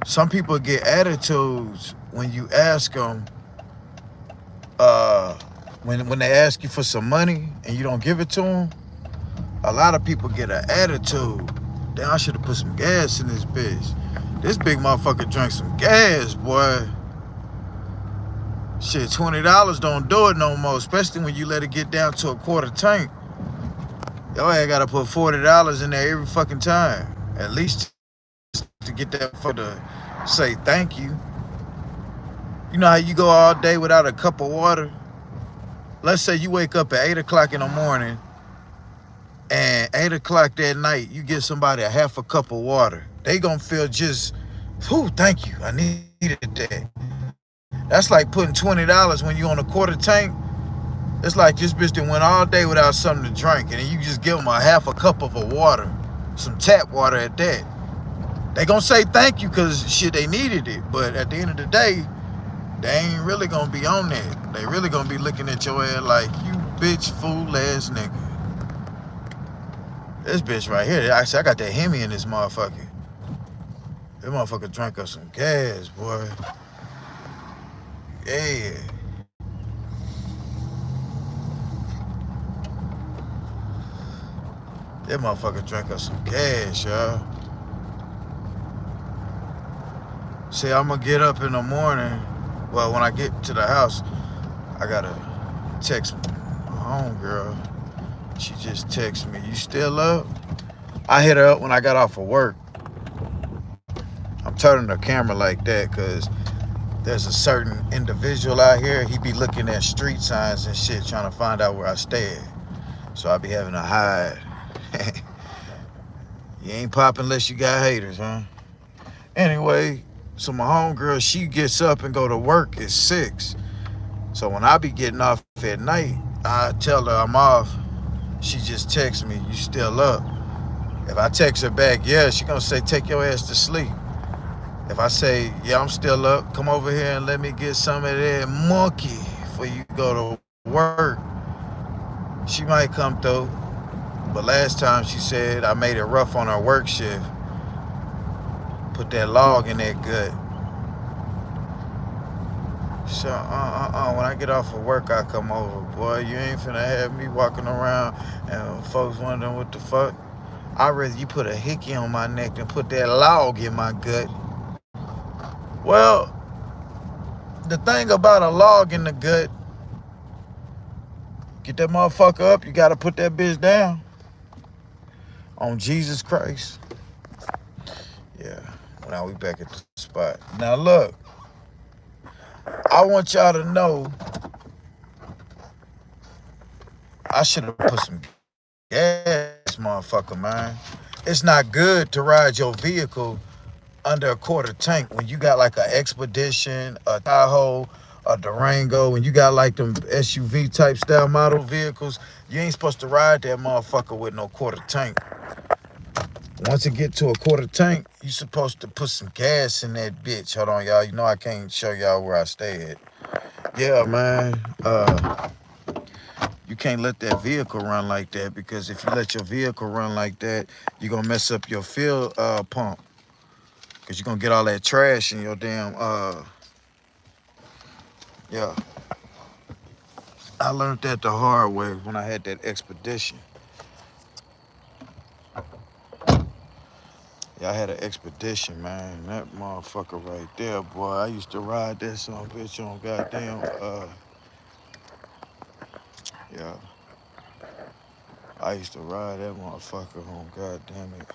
some people get attitudes when you ask them, when they ask you for some money and you don't give it to them. A lot of people get an attitude. Damn, I should have put some gas in this bitch. This big motherfucker drank some gas, boy. Shit, $20 don't do it no more, especially when you let it get down to a quarter tank. Yo, I gotta put $40 in there every fucking time. At least to get that for to say thank you. You know how you go all day without a cup of water? Let's say you wake up at 8 o'clock in the morning and 8 o'clock that night, you give somebody a half a cup of water. They gonna feel just, whew, thank you, I needed that. That's like putting $20 when you on a quarter tank. It's like this bitch that went all day without something to drink, and then you just give them a half a cup of a water, some tap water at that. They gonna say thank you because shit, they needed it. But at the end of the day, they ain't really gonna be on that. They really gonna be looking at your ass like, you bitch, fool ass nigga. This bitch right here, I got that Hemi in this motherfucker. This motherfucker drank us some gas, boy. Yeah. That motherfucker drank us some gas, y'all. See, I'm gonna get up in the morning. Well, when I get to the house, I gotta text my homegirl. She just texted me, you still up? I hit her up when I got off of work. I'm turning the camera like that because there's a certain individual out here, he be looking at street signs and shit, trying to find out where I stay at. So I be having to hide. You ain't popping unless you got haters, huh? Anyway, so my homegirl, she gets up and go to work at 6. So when I be getting off at night, I tell her I'm off. She just texts me, you still up? If I text her back, yeah, she gonna say, take your ass to sleep. If I say, yeah, I'm still up, come over here and let me get some of that monkey before you go to work, she might come through. But last time she said I made it rough on her work shift. Put that log in that gut. So, when I get off of work, I come over. Boy, you ain't finna have me walking around and folks wondering what the fuck. I'd rather you put a hickey on my neck than put that log in my gut. Well, the thing about a log in the gut, get that motherfucker up, you gotta put that bitch down. On Jesus Christ. Yeah, now we back at the spot. Now look, I want y'all to know I should have put some gas, motherfucker, man. It's not good to ride your vehicle under a quarter tank when you got like an Expedition, a Tahoe, a Durango, when you got like them SUV type style model vehicles. You ain't supposed to ride that motherfucker with no quarter tank. Once it get to a quarter tank, you supposed to put some gas in that bitch. Hold on, y'all. You know I can't show y'all where I stay at. Yeah, man. You can't let that vehicle run like that, because if you let your vehicle run like that, you're gonna mess up your fuel pump. Cause you're gonna get all that trash in your damn yeah. I learned that the hard way when I had that Expedition. Yeah, I had an Expedition, man. That motherfucker right there, boy. I used to ride that son bitch on goddamn yeah. I used to ride that motherfucker on goddamn it.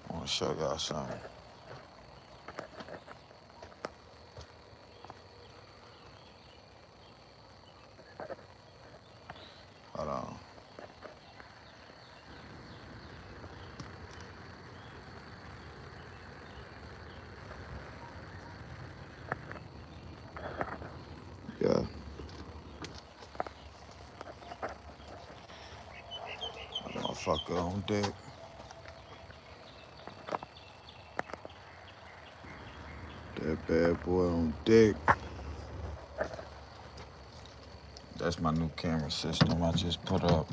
I wanna show y'all something. Hold on. Yeah. Motherfucker on deck. That bad boy on deck. That's my new camera system I just put up.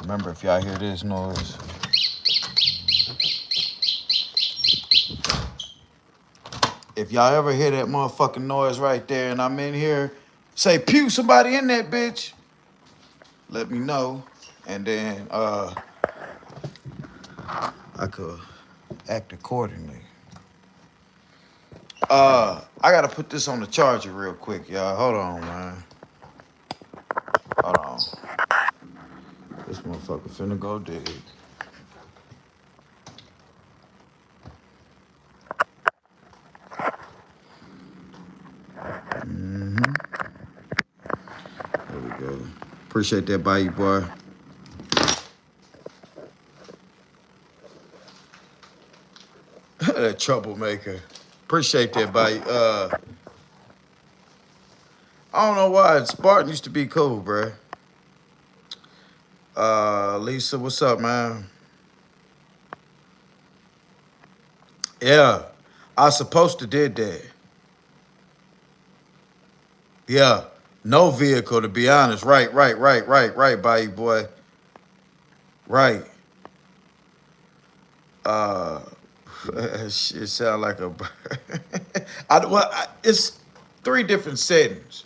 Remember, if y'all hear this noise, if y'all ever hear that motherfucking noise right there and I'm in here, say, pew, somebody in that bitch. Let me know. And then I could act accordingly. I gotta put this on the charger real quick, y'all. Hold on, man. Hold on. This motherfucker finna go dig. There we go. Appreciate that, bye, boy. That troublemaker. Appreciate that, bye. I don't know why. Spartan used to be cool, bruh. Lisa, what's up, man? Yeah, I supposed to did that. Yeah, no vehicle, to be honest. Right, bye, boy. Right. Shit sound like a. It's 3 different settings.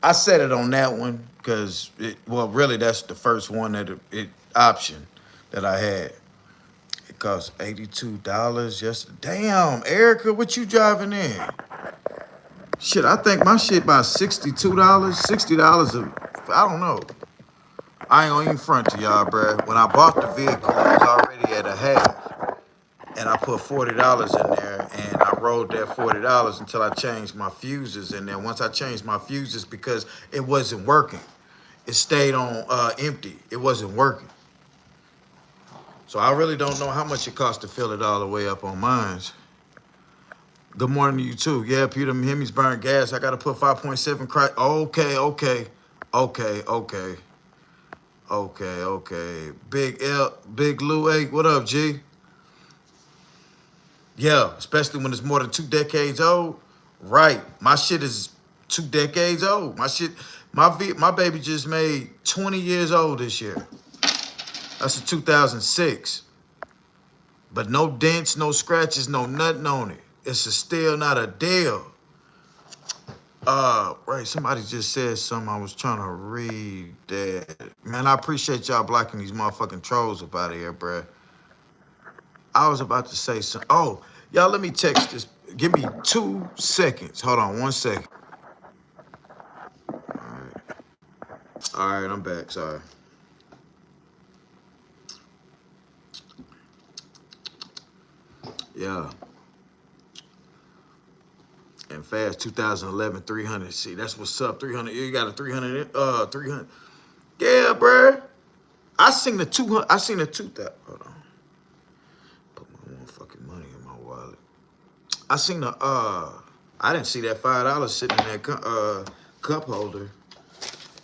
I set it on that one because really that's the first one that it option that I had. It cost $82 yesterday. Damn, Erica, what you driving in? Shit, I think my shit about $62, $60. I don't know. I ain't gonna even front to y'all, bruh. When I bought the vehicle, it was already at a half. And I put $40 in there, and I rolled that $40 until I changed my fuses. And then once I changed my fuses, because it wasn't working, it stayed on empty. It wasn't working. So I really don't know how much it costs to fill it all the way up on mine. Good morning to you too. Yeah, Peter, them Hemis burn gas. I gotta put 5.7 crack. Okay. Big Lou 8, what up, G? Yeah, especially when it's more than 2 decades old. Right. My shit is 2 decades old. My baby just made 20 years old this year. That's a 2006. But no dents, no scratches, no nothing on it. It's a still not a deal. Right, somebody just said something. I was trying to read that. Man, I appreciate y'all blocking these motherfucking trolls up out of here, bruh. I was about to say something. Oh, y'all, let me text this. Give me 2 seconds. Hold on 1 second. All right, I'm back. Sorry. Yeah. And fast 2011 300. See, that's what's up. 300. You got a 300. 300. Yeah, bruh. I seen the 200. I seen the 2000. Hold on. Put my motherfucking money in my wallet. I seen the I didn't see that $5 sitting in that cup holder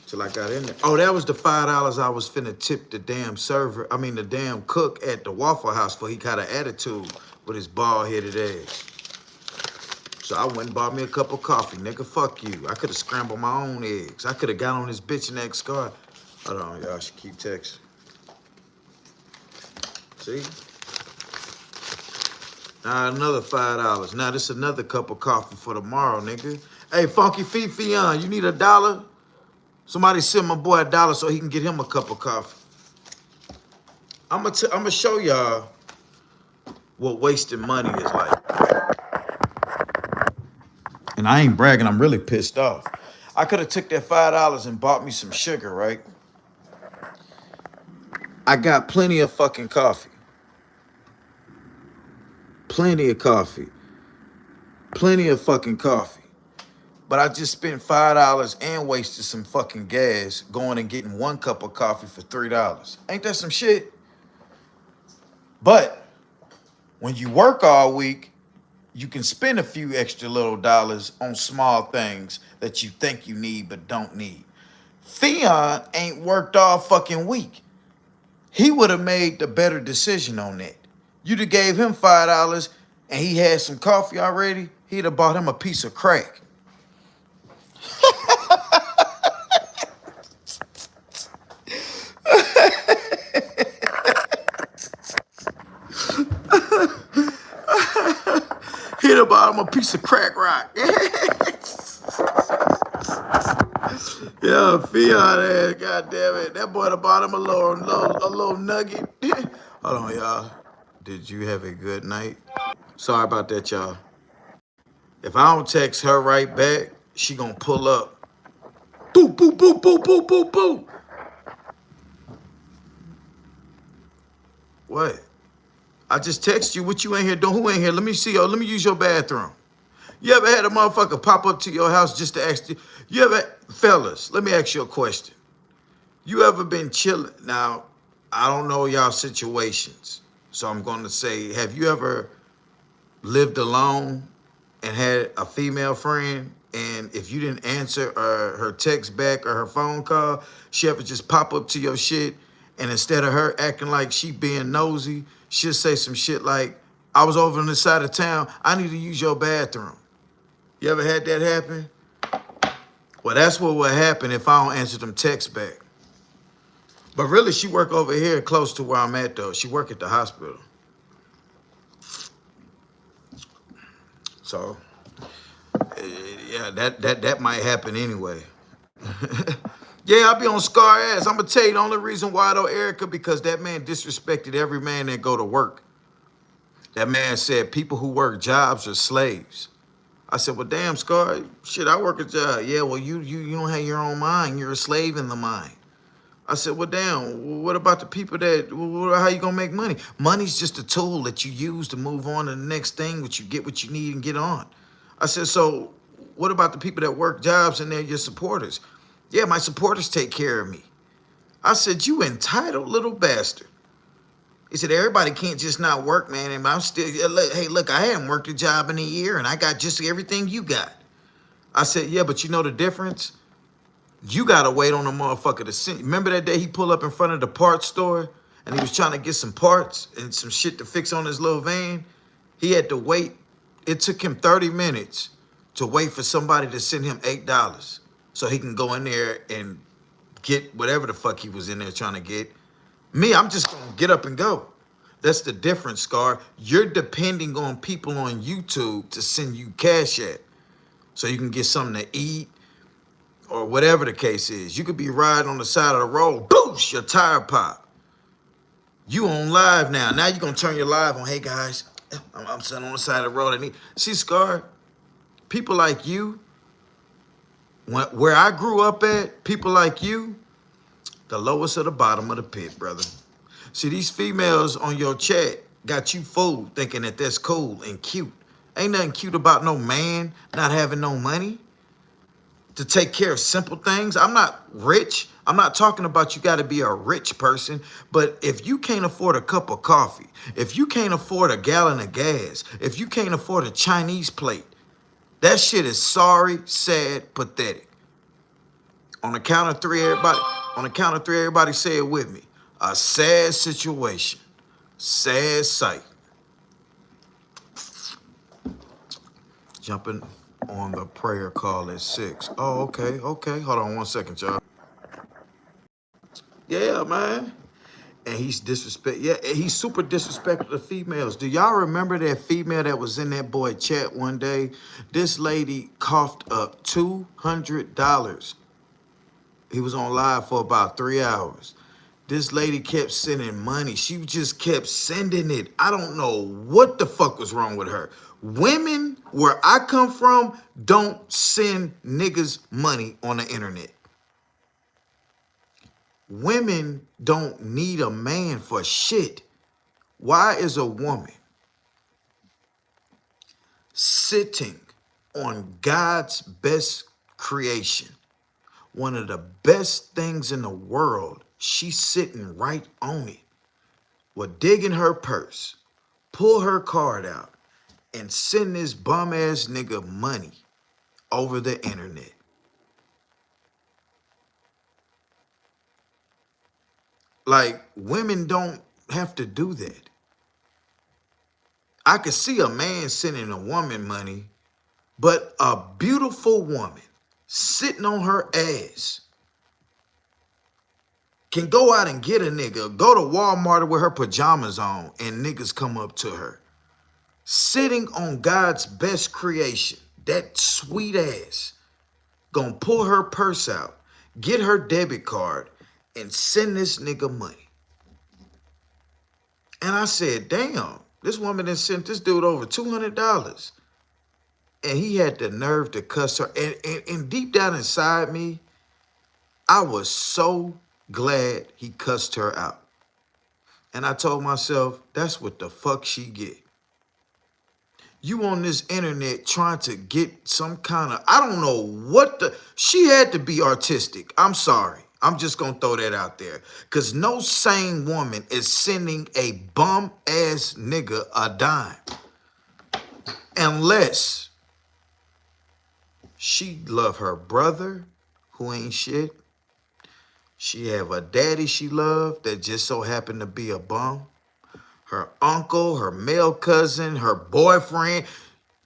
till I got in there. Oh, that was the $5 I was finna tip the damn server. I mean the damn cook at the Waffle House for he got an attitude with his bald-headed ass. So I went and bought me a cup of coffee. Nigga, fuck you. I could have scrambled my own eggs. I could have got on this bitch in that scar. Hold on, y'all should keep texting. See? Now another $5. Now this another cup of coffee for tomorrow, nigga. Hey, Funky Fifion, you need $1? Somebody send my boy $1 so he can get him a cup of coffee. I'm gonna show y'all what wasting money is like. And I ain't bragging, I'm really pissed off. I could have took that $5 and bought me some sugar, right? I got plenty of fucking coffee. Plenty of coffee. Plenty of fucking coffee. But I just spent $5 and wasted some fucking gas going and getting 1 cup of coffee for $3. Ain't that some shit? But when you work all week, you can spend a few extra little dollars on small things that you think you need but don't need. Theon ain't worked all fucking week. He would have made the better decision on that. You'd have gave him $5 and he had some coffee already, he'd have bought him a piece of crack. He'd have bought him a piece of crack rock. Yeah, Fion ass, goddamn it. That boy done bought him a little nugget. Hold on, y'all. Did you have a good night? Sorry about that, y'all. If I don't text her right back, she gonna pull up. Boop, boop, boop, boop, boop, boop, boop. What? I just text you what you ain't here doing. Who ain't here? Let me see. Let me use your bathroom. You ever had a motherfucker pop up to your house just to ask you ever, fellas, let me ask you a question. You ever been chilling? Now, I don't know y'all situations, so I'm going to say, have you ever lived alone and had a female friend, and if you didn't answer her text back or her phone call, she ever just pop up to your shit, and instead of her acting like she being nosy, she'll say some shit like, I was over on this side of town, I need to use your bathroom. You ever had that happen? Well, that's what would happen if I don't answer them texts back. But really, she work over here close to where I'm at, though. She work at the hospital. So, yeah, that might happen anyway. Yeah, I be on Scar ass. I'm going to tell you the only reason why, though, Erica, because that man disrespected every man that go to work. That man said people who work jobs are slaves. I said, well, damn, Scar, shit, I work a job. Yeah, well, you don't have your own mind. You're a slave in the mind. I said, well, damn, what about the people that, how you going to make money? Money's just a tool that you use to move on to the next thing, which you get what you need and get on. I said, so what about the people that work jobs and they're your supporters? Yeah, my supporters take care of me. I said, you entitled little bastard. He said, everybody can't just not work, man. And I'm still, hey, look, I hadn't worked a job in a year and I got just everything you got. I said, yeah, but you know the difference? You got to wait on a motherfucker to send. Remember that day he pulled up in front of the parts store and he was trying to get some parts and some shit to fix on his little van? He had to wait. It took him 30 minutes to wait for somebody to send him $8 so he can go in there and get whatever the fuck he was in there trying to get. Me, I'm just going to get up and go. That's the difference, Scar. You're depending on people on YouTube to send you cash app so you can get something to eat or whatever the case is. You could be riding on the side of the road, boosh, your tire pop. You on live now. Now you're going to turn your live on. Hey, guys, I'm sitting on the side of the road. See, Scar, people like you, where I grew up at, people like you, the lowest of the bottom of the pit, brother. See, these females on your chat got you fooled thinking that that's cool and cute. Ain't nothing cute about no man not having no money to take care of simple things. I'm not rich. I'm not talking about you got to be a rich person. But if you can't afford a cup of coffee, if you can't afford a gallon of gas, if you can't afford a Chinese plate, that shit is sorry, sad, pathetic. On the count of three, everybody say it with me. A sad situation. Sad sight. Jumping on the prayer call at 6. Oh, okay. Hold on 1 second, y'all. Yeah, man. And he's he's super disrespectful to females. Do y'all remember that female that was in that boy chat one day? This lady coughed up $200. He was on live for about 3 hours. This lady kept sending money. She just kept sending it. I don't know what the fuck was wrong with her. Women, where I come from, don't send niggas money on the internet. Women don't need a man for shit. Why is a woman sitting on God's best creation, one of the best things in the world, she's sitting right on it, will dig in her purse, pull her card out, and send this bum-ass nigga money over the internet? Like, women don't have to do that. I could see a man sending a woman money, but a beautiful woman sitting on her ass can go out and get a nigga, go to Walmart with her pajamas on, and niggas come up to her. Sitting on God's best creation, that sweet ass, gonna pull her purse out, get her debit card, and send this nigga money. And I said, damn, this woman done sent this dude over $200. And he had the nerve to cuss her. And deep down inside me, I was so glad he cussed her out. And I told myself, that's what the fuck she get. You on this internet trying to get some kind of, I don't know what she had to be artistic. I'm sorry. I'm just going to throw that out there. Because no sane woman is sending a bum-ass nigga a dime. Unless she love her brother, who ain't shit. She have a daddy she loved that just so happened to be a bum. Her uncle, her male cousin, her boyfriend.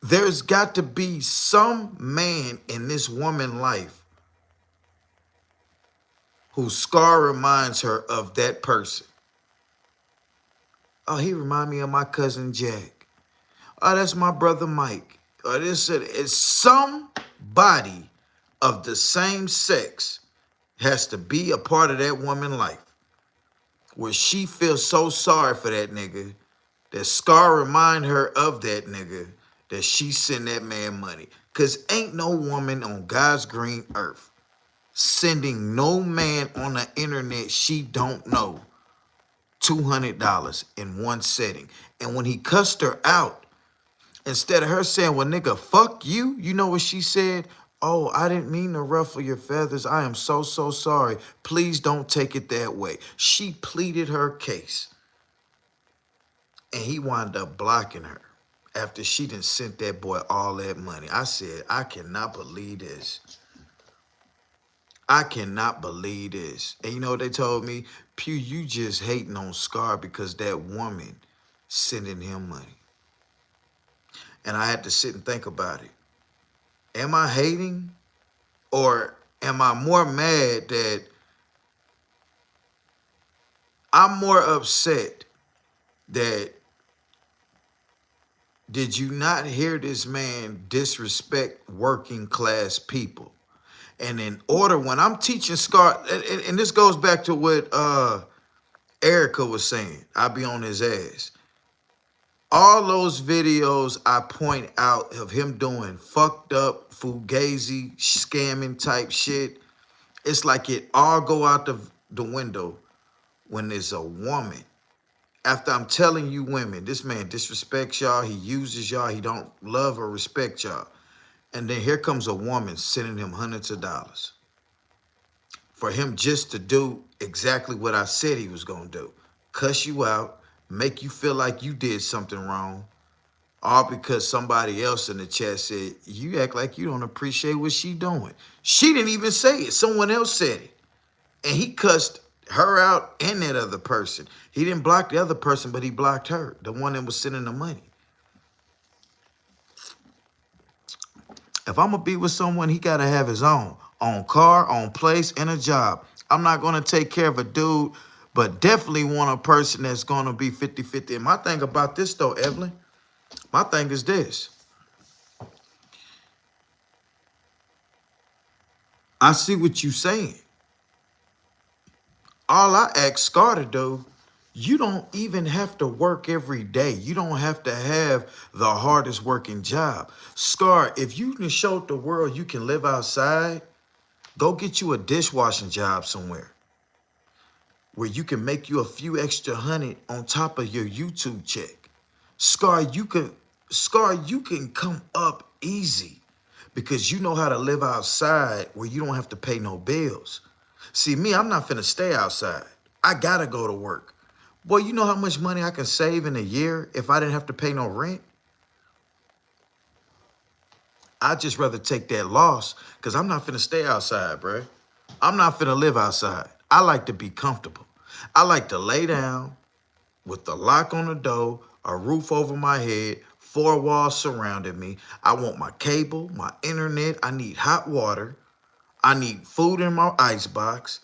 There's got to be some man in this woman's life whose scar reminds her of that person. Oh, he remind me of my cousin Jack. Oh, that's my brother Mike. Or this is somebody of the same sex has to be a part of that woman's life where she feels so sorry for that nigga that scar remind her of that nigga that she send that man money. Because ain't no woman on God's green earth sending no man on the internet she don't know $200 in one setting. And when he cussed her out, instead of her saying, well, nigga, fuck you, you know what she said? Oh, I didn't mean to ruffle your feathers. I am so sorry. Please don't take it that way. She pleaded her case. And he wound up blocking her after she done sent that boy all that money. I said, I cannot believe this. I cannot believe this. And you know what they told me? Pugh, you just hating on Scar because that woman sending him money. And I had to sit and think about it. Am I hating? Or am I more mad that I'm more upset that did you not hear this man disrespect working class people? And in order, when I'm teaching Scar, and this goes back to what Erica was saying, I be on his ass. All those videos I point out of him doing fucked up, fugazi, scamming type shit, it's like it all go out the window when there's a woman. After I'm telling you women, this man disrespects y'all, he uses y'all, he don't love or respect y'all. And then here comes a woman sending him hundreds of dollars for him just to do exactly what I said he was gonna do. Cuss you out, make you feel like you did something wrong, all because somebody else in the chat said, you act like you don't appreciate what she doing. She didn't even say it, someone else said it. And he cussed her out and that other person. He didn't block the other person, but he blocked her, the one that was sending the money. If I'm gonna be with someone, he gotta have his own car, own place, and a job. I'm not gonna take care of a dude, but definitely want a person that's gonna be 50-50. And my thing about this though, Evelyn, my thing is this. I see what you saying. All I ask Scar to do, you don't even have to work every day. You don't have to have the hardest working job. Scar, if you can show the world you can live outside, go get you a dishwashing job somewhere where you can make you a few extra hundred on top of your YouTube check. Scar, you can come up easy because you know how to live outside where you don't have to pay no bills. See, me, I'm not finna stay outside. I gotta go to work. Boy, you know how much money I can save in a year if I didn't have to pay no rent? I'd just rather take that loss because I'm not finna stay outside, bruh. I'm not finna live outside. I like to be comfortable. I like to lay down with the lock on the door, a roof over my head, 4 walls surrounding me. I want my cable, my internet. I need hot water. I need food in my icebox.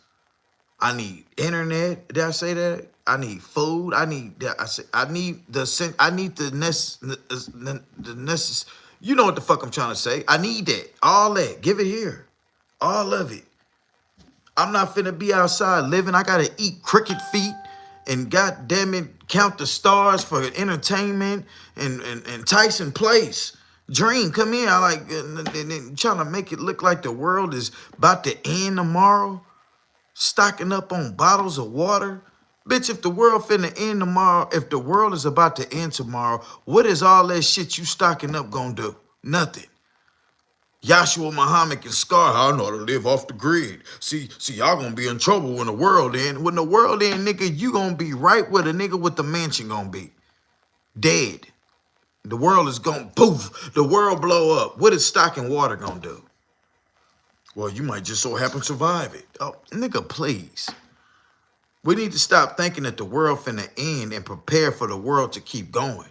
I need internet. Did I say that? I need food. I need the necessary. You know what the fuck I'm trying to say. I need that. All that. Give it here. All of it. I'm not finna be outside living. I gotta eat cricket feet and goddamn it, count the stars for entertainment and Tyson Place. Dream, come here. I like and trying to make it look like the world is about to end tomorrow. Stocking up on bottles of water. Bitch, if the world finna end tomorrow, if the world is about to end tomorrow, what is all that shit you stocking up gonna do? Nothing. Yahshua Muhammad and Scar, I know how to live off the grid. See, y'all gonna be in trouble when the world end. When the world end, nigga, you gonna be right where the nigga with the mansion gonna be. Dead. The world is gonna poof. The world blow up. What is stocking water gonna do? Well, you might just so happen to survive it. Oh, nigga, please. We need to stop thinking that the world finna end and prepare for the world to keep going.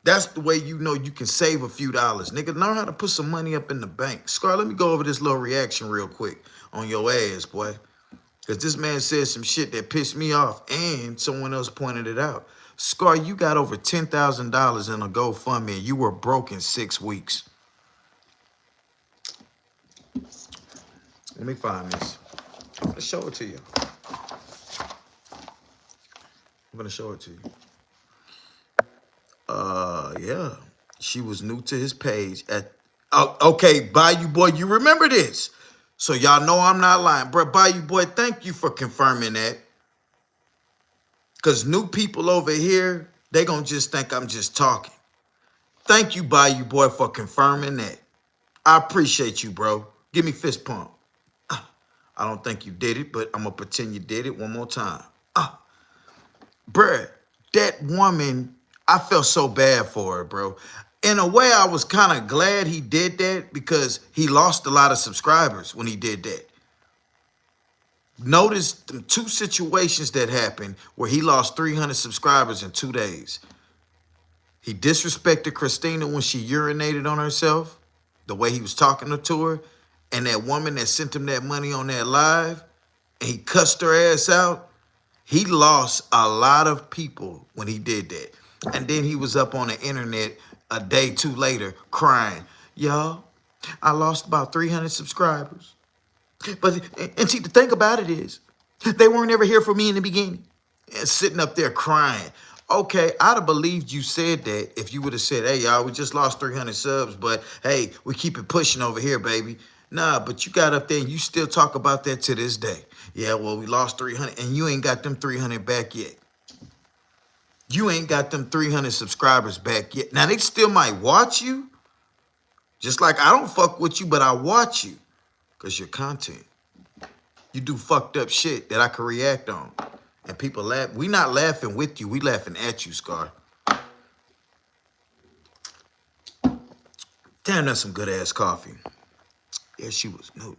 That's the way you know you can save a few dollars. Nigga, learn how to put some money up in the bank. Scar, let me go over this little reaction real quick on your ass, boy. Because this man said some shit that pissed me off and someone else pointed it out. Scar, you got over $10,000 in a GoFundMe and you were broke in 6 weeks. Let me find this. I'm going to show it to you. I'm going to show it to you. Yeah. She was new to his page at... Oh, okay, Bayou Boy, you remember this. So y'all know I'm not lying. Bro, Bayou Boy, thank you for confirming that. Because new people over here, they going to just think I'm just talking. Thank you, Bayou Boy, for confirming that. I appreciate you, bro. Give me fist pump. I don't think you did it, but I'm going to pretend you did it one more time. Bruh, that woman, I felt so bad for her, bro. In a way, I was kind of glad he did that because he lost a lot of subscribers when he did that. Notice the 2 situations that happened where he lost 300 subscribers in 2 days. He disrespected Christina when she urinated on herself, the way he was talking to her, and that woman that sent him that money on that live, and he cussed her ass out. He lost a lot of people when he did that. And then he was up on the internet a day, two later crying, y'all, I lost about 300 subscribers. But, and see, the thing about it is, they weren't ever here for me in the beginning. And sitting up there crying. Okay, I'd have believed you said that if you would have said, hey, y'all, we just lost 300 subs, but hey, we keep it pushing over here, baby. Nah, but you got up there and you still talk about that to this day. Yeah, well, we lost 300 and you ain't got them 300 back yet. You ain't got them 300 subscribers back yet. Now, they still might watch you. Just like I don't fuck with you, but I watch you because your content. You do fucked up shit that I can react on. And people laugh. We not laughing with you. We laughing at you, Scar. Damn, that's some good-ass coffee. Yeah, she was new.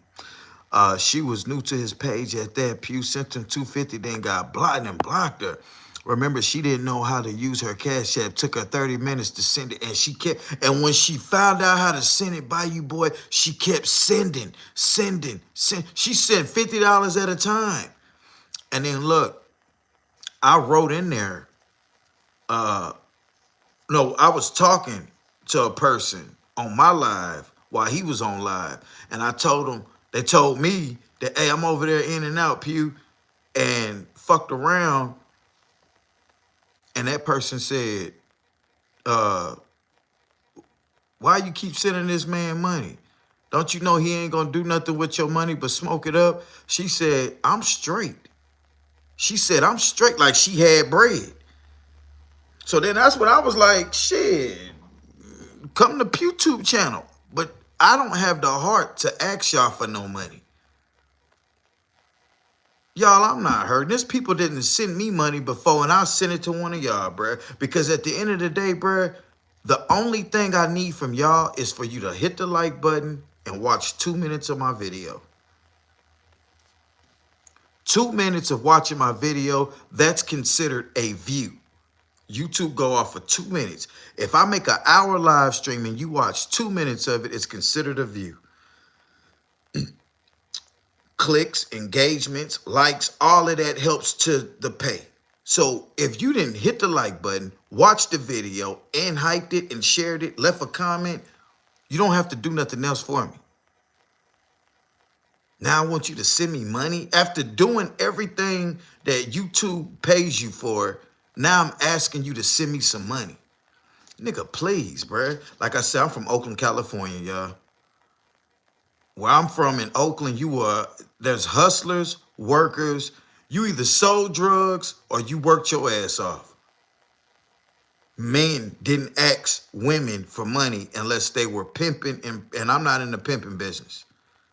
She was new to his page at that. Pugh sent him $250, then got blocked and blocked her. Remember, she didn't know how to use her Cash App. Took her 30 minutes to send it, and she kept. And when she found out how to send it by you, boy, she kept sending. She sent $50 at a time. And then look, I wrote in there. No, I was talking to a person on my live while he was on live, and I told him. They told me that, hey, I'm over there in and out, Pugh, and fucked around. And that person said, why you keep sending this man money? Don't you know he ain't gonna do nothing with your money but smoke it up? She said, I'm straight. She said, I'm straight, like she had bread. So then that's what I was like, shit, come to Pugh Tube channel. But I don't have the heart to ask y'all for no money. Y'all, I'm not hurting. This people didn't send me money before, and I'll send it to one of y'all, bruh. Because at the end of the day, bruh, the only thing I need from y'all is for you to hit the like button and watch 2 minutes of my video. 2 minutes of watching my video, that's considered a view. YouTube go off for 2 minutes. If I make an hour live stream and you watch 2 minutes of it, it's considered a view. Clicks, engagements, likes, all of that helps to the pay. So if you didn't hit the like button, watch the video, and hyped it and shared it, left a comment, you don't have to do nothing else for me. Now I want you to send me money. After doing everything that YouTube pays you for, now I'm asking you to send me some money. Nigga, please, bruh. Like I said, I'm from Oakland, California, y'all. Where I'm from in Oakland, there's hustlers, workers. You either sold drugs or you worked your ass off. Men didn't ask women for money unless they were pimping, and I'm not in the pimping business.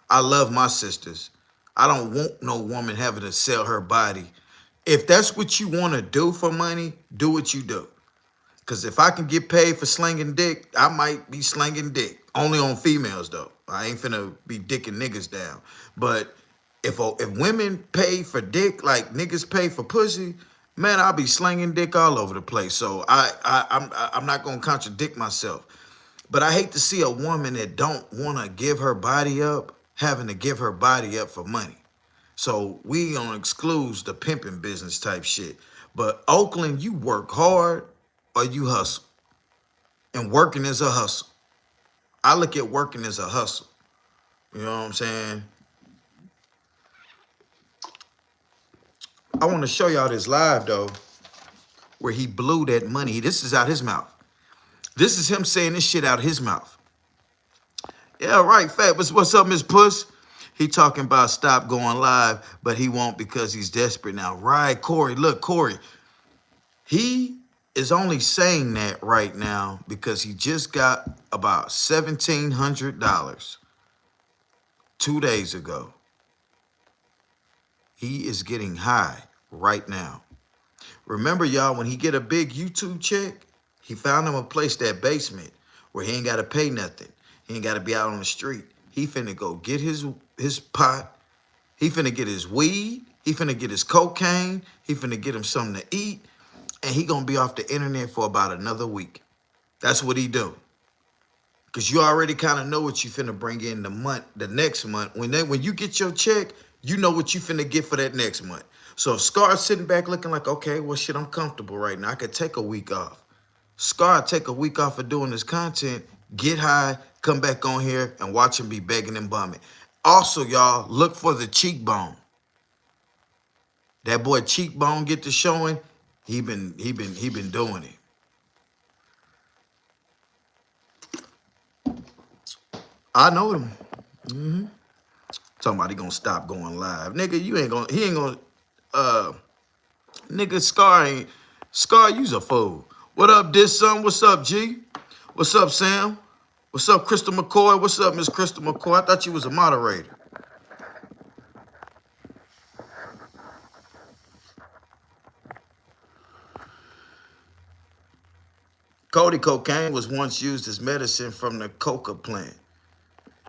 I love my sisters. I don't want no woman having to sell her body. If that's what you want to do for money, do what you do. Because if I can get paid for slinging dick, I might be slinging dick. Only on females, though. I ain't finna be dicking niggas down. But if women pay for dick like niggas pay for pussy, man, I'll be slinging dick all over the place. So I'm not going to contradict myself. But I hate to see a woman that don't want to give her body up having to give her body up for money. So we gonna exclude the pimping business type shit. But Oakland, you work hard or you hustle. And working is a hustle. I look at working as a hustle. You know what I'm saying? I want to show y'all this live, though, where he blew that money. This is out his mouth. This is him saying this shit out his mouth. Yeah, right, Fat. What's up, Miss Puss? He talking about stop going live, but he won't because he's desperate now. Right, Corey. Look, Corey. He is only saying that right now because he just got about $1,700 2 days ago. He is getting high right now. Remember, y'all, when he get a big YouTube check, he found him a place, that basement, where he ain't got to pay nothing. He ain't got to be out on the street. He finna go get his pot. He finna get his weed. He finna get his cocaine. He finna get him something to eat. And he gonna be off the internet for about another week. That's what he do. Because you already kind of know what you finna bring in the next month. When you get your check, You know what you finna get for that next month. So if Scar's sitting back looking like, okay, well, shit, I'm comfortable right now. I could take a week off. Scar take a week off of doing this content, get high, come back on here, and watch him be begging and bumming. Also, y'all, look for the cheekbone. That boy cheekbone get to showing. He been doing it. I know him. Talking about he gonna stop going live. Nigga, he ain't gonna, nigga, Scar, you's a fool. What up, this son? What's up, G? What's up, Sam? What's up, Crystal McCoy? What's up, Miss Crystal McCoy? I thought you was a moderator. Cody cocaine was once used as medicine from the coca plant.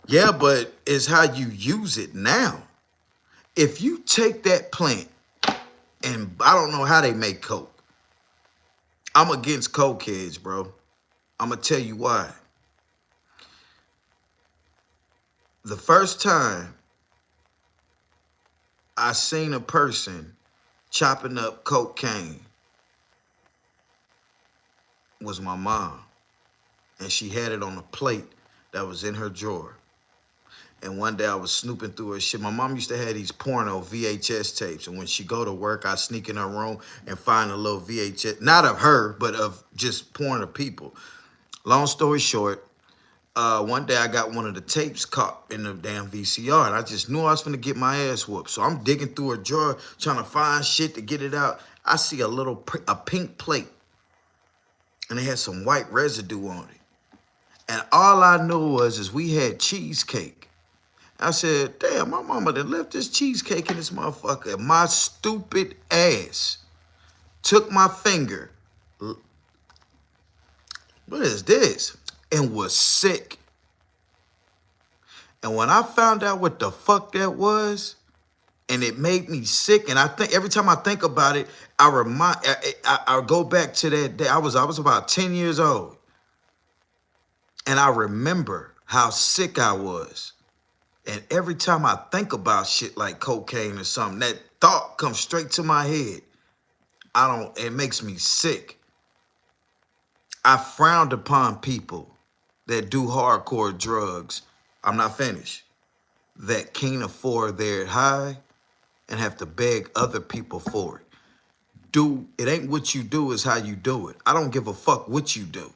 Yeah, but it's how you use it now. If you take that plant, and I don't know how they make coke. I'm against cokeheads, bro. I'm going to tell you why. The first time I seen a person chopping up cocaine was my mom. And she had it on a plate that was in her drawer. And one day I was snooping through her shit. My mom used to have these porno VHS tapes. And when she go to work, I sneak in her room and find a little VHS, not of her, but of just porn of people. Long story short, one day I got one of the tapes caught in the damn VCR. And I just knew I was finna get my ass whooped. So I'm digging through her drawer, trying to find shit to get it out. I see a pink plate. And it had some white residue on it. And all I knew is we had cheesecake. I said, damn, my mama done left this cheesecake in this motherfucker. And my stupid ass took my finger. What is this? And was sick. And when I found out what the fuck that was, and it made me sick, and I think every time I think about it, I go back to that day. I was about 10 years old. And I remember how sick I was. And every time I think about shit like cocaine or something, that thought comes straight to my head. It makes me sick. I frowned upon people that do hardcore drugs. I'm not finished. That can't afford their high and have to beg other people for it. It ain't what you do, it's how you do it. I don't give a fuck what you do.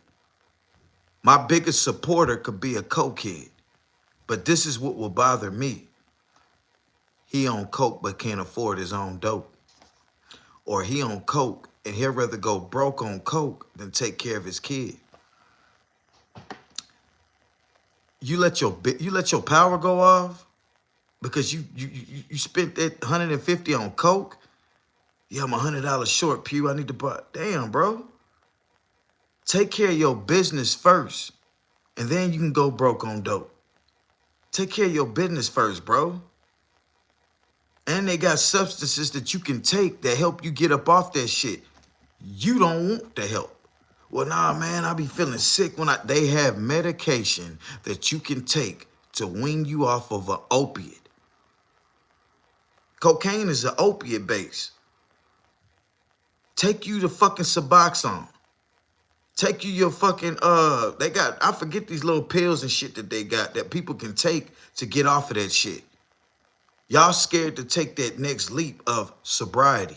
My biggest supporter could be a cokehead. But this is what will bother me. He on coke but can't afford his own dope. Or he on coke and he'll rather go broke on coke than take care of his kid. You let your power go off because you spent that $150 on coke. Yeah, I'm $100 short, Pugh. I need to buy. Damn, bro. Take care of your business first, and then you can go broke on dope. Take care of your business first, bro. And they got substances that you can take that help you get up off that shit. You don't want the help. Well, nah, man, I be feeling sick they have medication that you can take to wean you off of an opiate. Cocaine is an opiate base. Take you to fucking Suboxone. Take you your fucking, I forget these little pills and shit that they got that people can take to get off of that shit. Y'all scared to take that next leap of sobriety.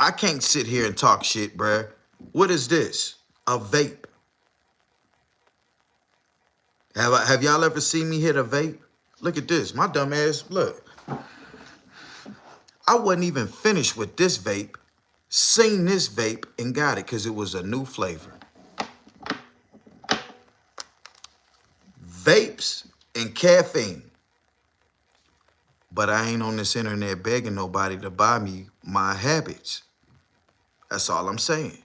I can't sit here and talk shit, bruh. What is this? A vape. Have y'all ever seen me hit a vape? Look at this, my dumb ass, look. I wasn't even finished with this vape. Seen this vape and got it because it was a new flavor. Vapes and caffeine. But I ain't on this internet begging nobody to buy me my habits. That's all I'm saying.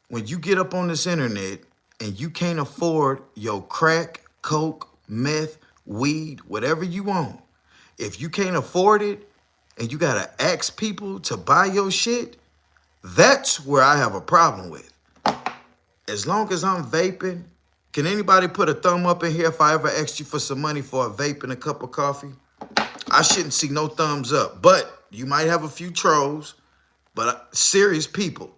When you get up on this internet and you can't afford your crack, coke, meth, weed, whatever you want, if you can't afford it, and you gotta ask people to buy your shit, that's where I have a problem with. As long as I'm vaping Can anybody put a thumb up in here if I ever asked you for some money for a vape and a cup of coffee? I shouldn't see no thumbs up, but you might have a few trolls, but serious people.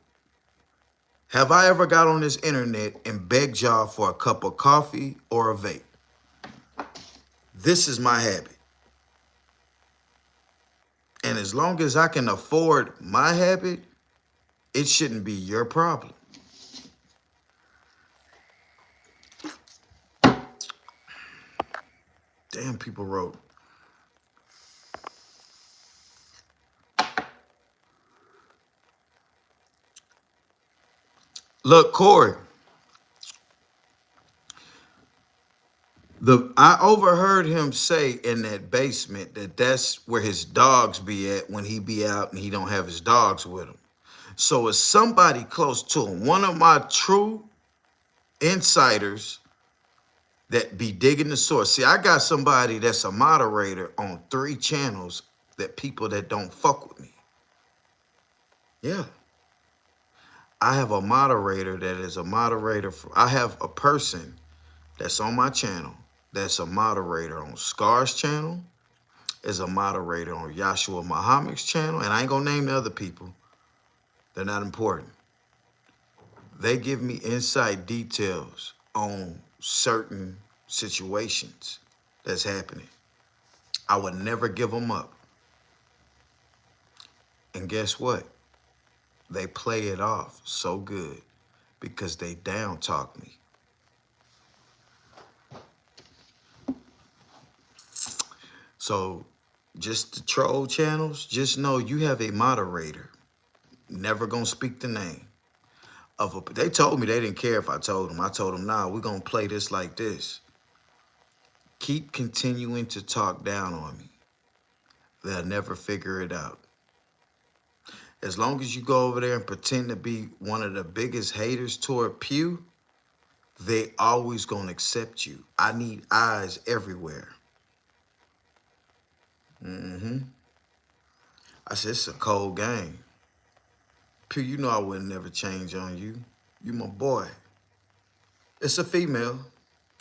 Have I ever got on this internet and begged y'all for a cup of coffee or a vape? This is my habit. And as long as I can afford my habit, it shouldn't be your problem. Damn, people wrote. Look, Corey. I overheard him say in that basement that that's where his dogs be at when he be out and he don't have his dogs with him. So it's somebody close to him. One of my true insiders that be digging the source. See, I got somebody that's a moderator on 3 channels that people that don't fuck with me. Yeah. I have a moderator that is a moderator I have a person that's on my channel that's a moderator on Scar's channel, is a moderator on Yahshua Muhammad's channel, and I ain't gonna name the other people. They're not important. They give me inside details on certain situations that's happening. I would never give them up. And guess what? They play it off so good because they down talk me. So just the troll channels, just know you have a moderator. Never gonna speak the name of a. They told me they didn't care if I told them. I told them, nah, we're gonna play this like this. Keep continuing to talk down on me. They'll never figure it out. As long as you go over there and pretend to be one of the biggest haters toward Pugh, they always gonna accept you. I need eyes everywhere. I said, it's a cold game. Pugh, you know I would never change on you. You my boy. It's a female.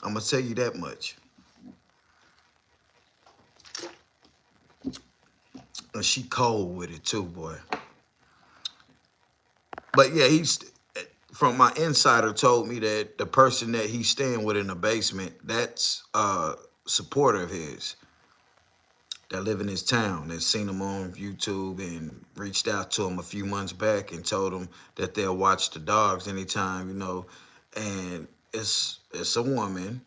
I'm gonna tell you that much. And she cold with it too, boy. But yeah, from my insider told me that the person that he's staying with in the basement, that's a supporter of his that live in his town, that seen him on YouTube and reached out to him a few months back and told him that they'll watch the dogs anytime, you know. And it's a woman,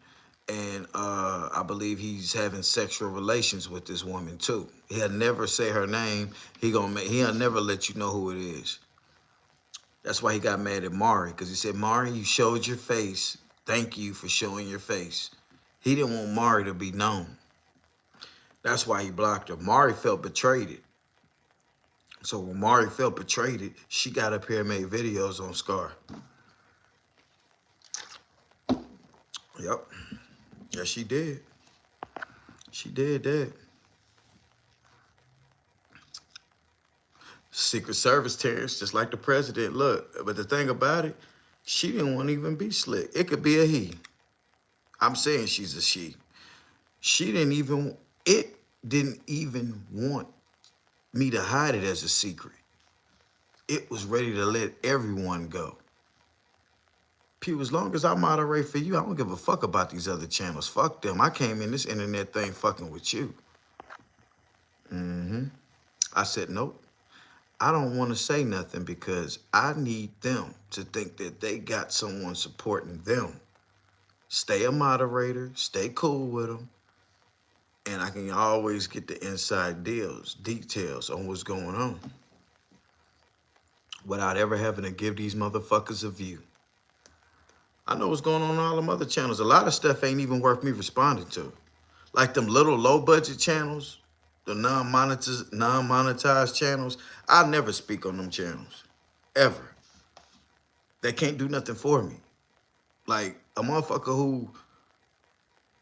and I believe he's having sexual relations with this woman too. He'll never say her name. He'll never let you know who it is. That's why he got mad at Mari, because he said, Mari, you showed your face. Thank you for showing your face. He didn't want Mari to be known. That's why he blocked her. Mari felt betrayed. So when Mari felt betrayed, she got up here and made videos on Scar. Yep. Yeah, she did. She did that. Secret Service terrorists, just like the president. Look, but the thing about it, she didn't want to even be slick. It could be a he. I'm saying she's a she. It didn't even want me to hide it as a secret. It was ready to let everyone go. Pew, as long as I moderate for you, I don't give a fuck about these other channels. Fuck them. I came in this internet thing fucking with you. I said, nope. I don't want to say nothing because I need them to think that they got someone supporting them. Stay a moderator, stay cool with them, and I can always get the inside details on what's going on without ever having to give these motherfuckers a view. I know what's going on all them other channels. A lot of stuff ain't even worth me responding to. Like them little low-budget channels, the non-monetized channels, I never speak on them channels, ever. They can't do nothing for me. Like a motherfucker who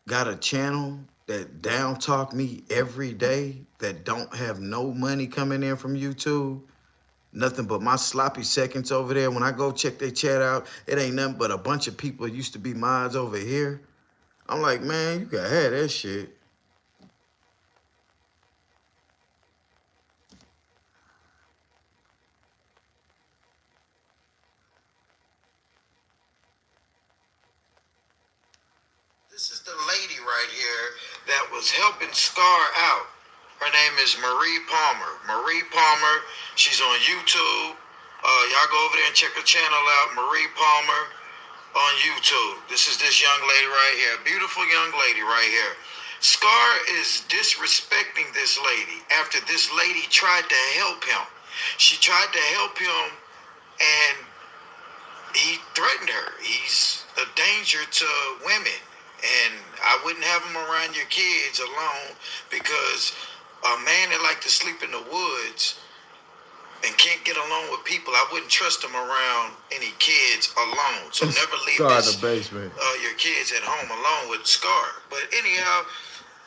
got a channel that down talk me every day, that don't have no money coming in from YouTube, nothing but my sloppy seconds over there. When I go check their chat out, it ain't nothing but a bunch of people that used to be mods over here. I'm like, man, you can have that shit. This is the lady right here that was helping Scar out. Her name is Marie Palmer. Marie Palmer, she's on YouTube. Y'all go over there and check her channel out, Marie Palmer on YouTube. This is this young lady right here, beautiful young lady right here. Scar is disrespecting this lady after this lady tried to help him. She tried to help him and he threatened her. He's a danger to women. And I wouldn't have him around your kids alone because a man that like to sleep in the woods and can't get along with people, I wouldn't trust him around any kids alone. So never leave Scar in the basement. Your kids at home alone with Scar. But anyhow,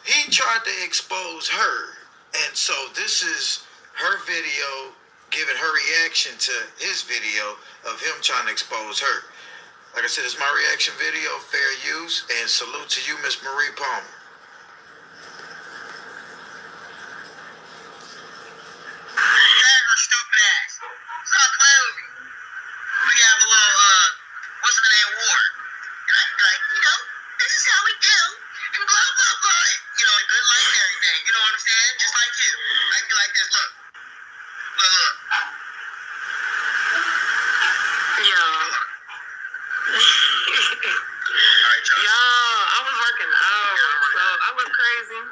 he tried to expose her. And so this is her video giving her reaction to his video of him trying to expose her. Like I said, it's my reaction video, fair use, and salute to you, Miss Marie Palmer. Stupid ass. Stop playing with me. We have a little, what's the name, war. And I be like, this is how we do. And blah, blah, blah. Good life and everything. You know what I'm saying? Just like you. I be like this, look. Look. Yeah. Yo, I was working out, so I was crazy,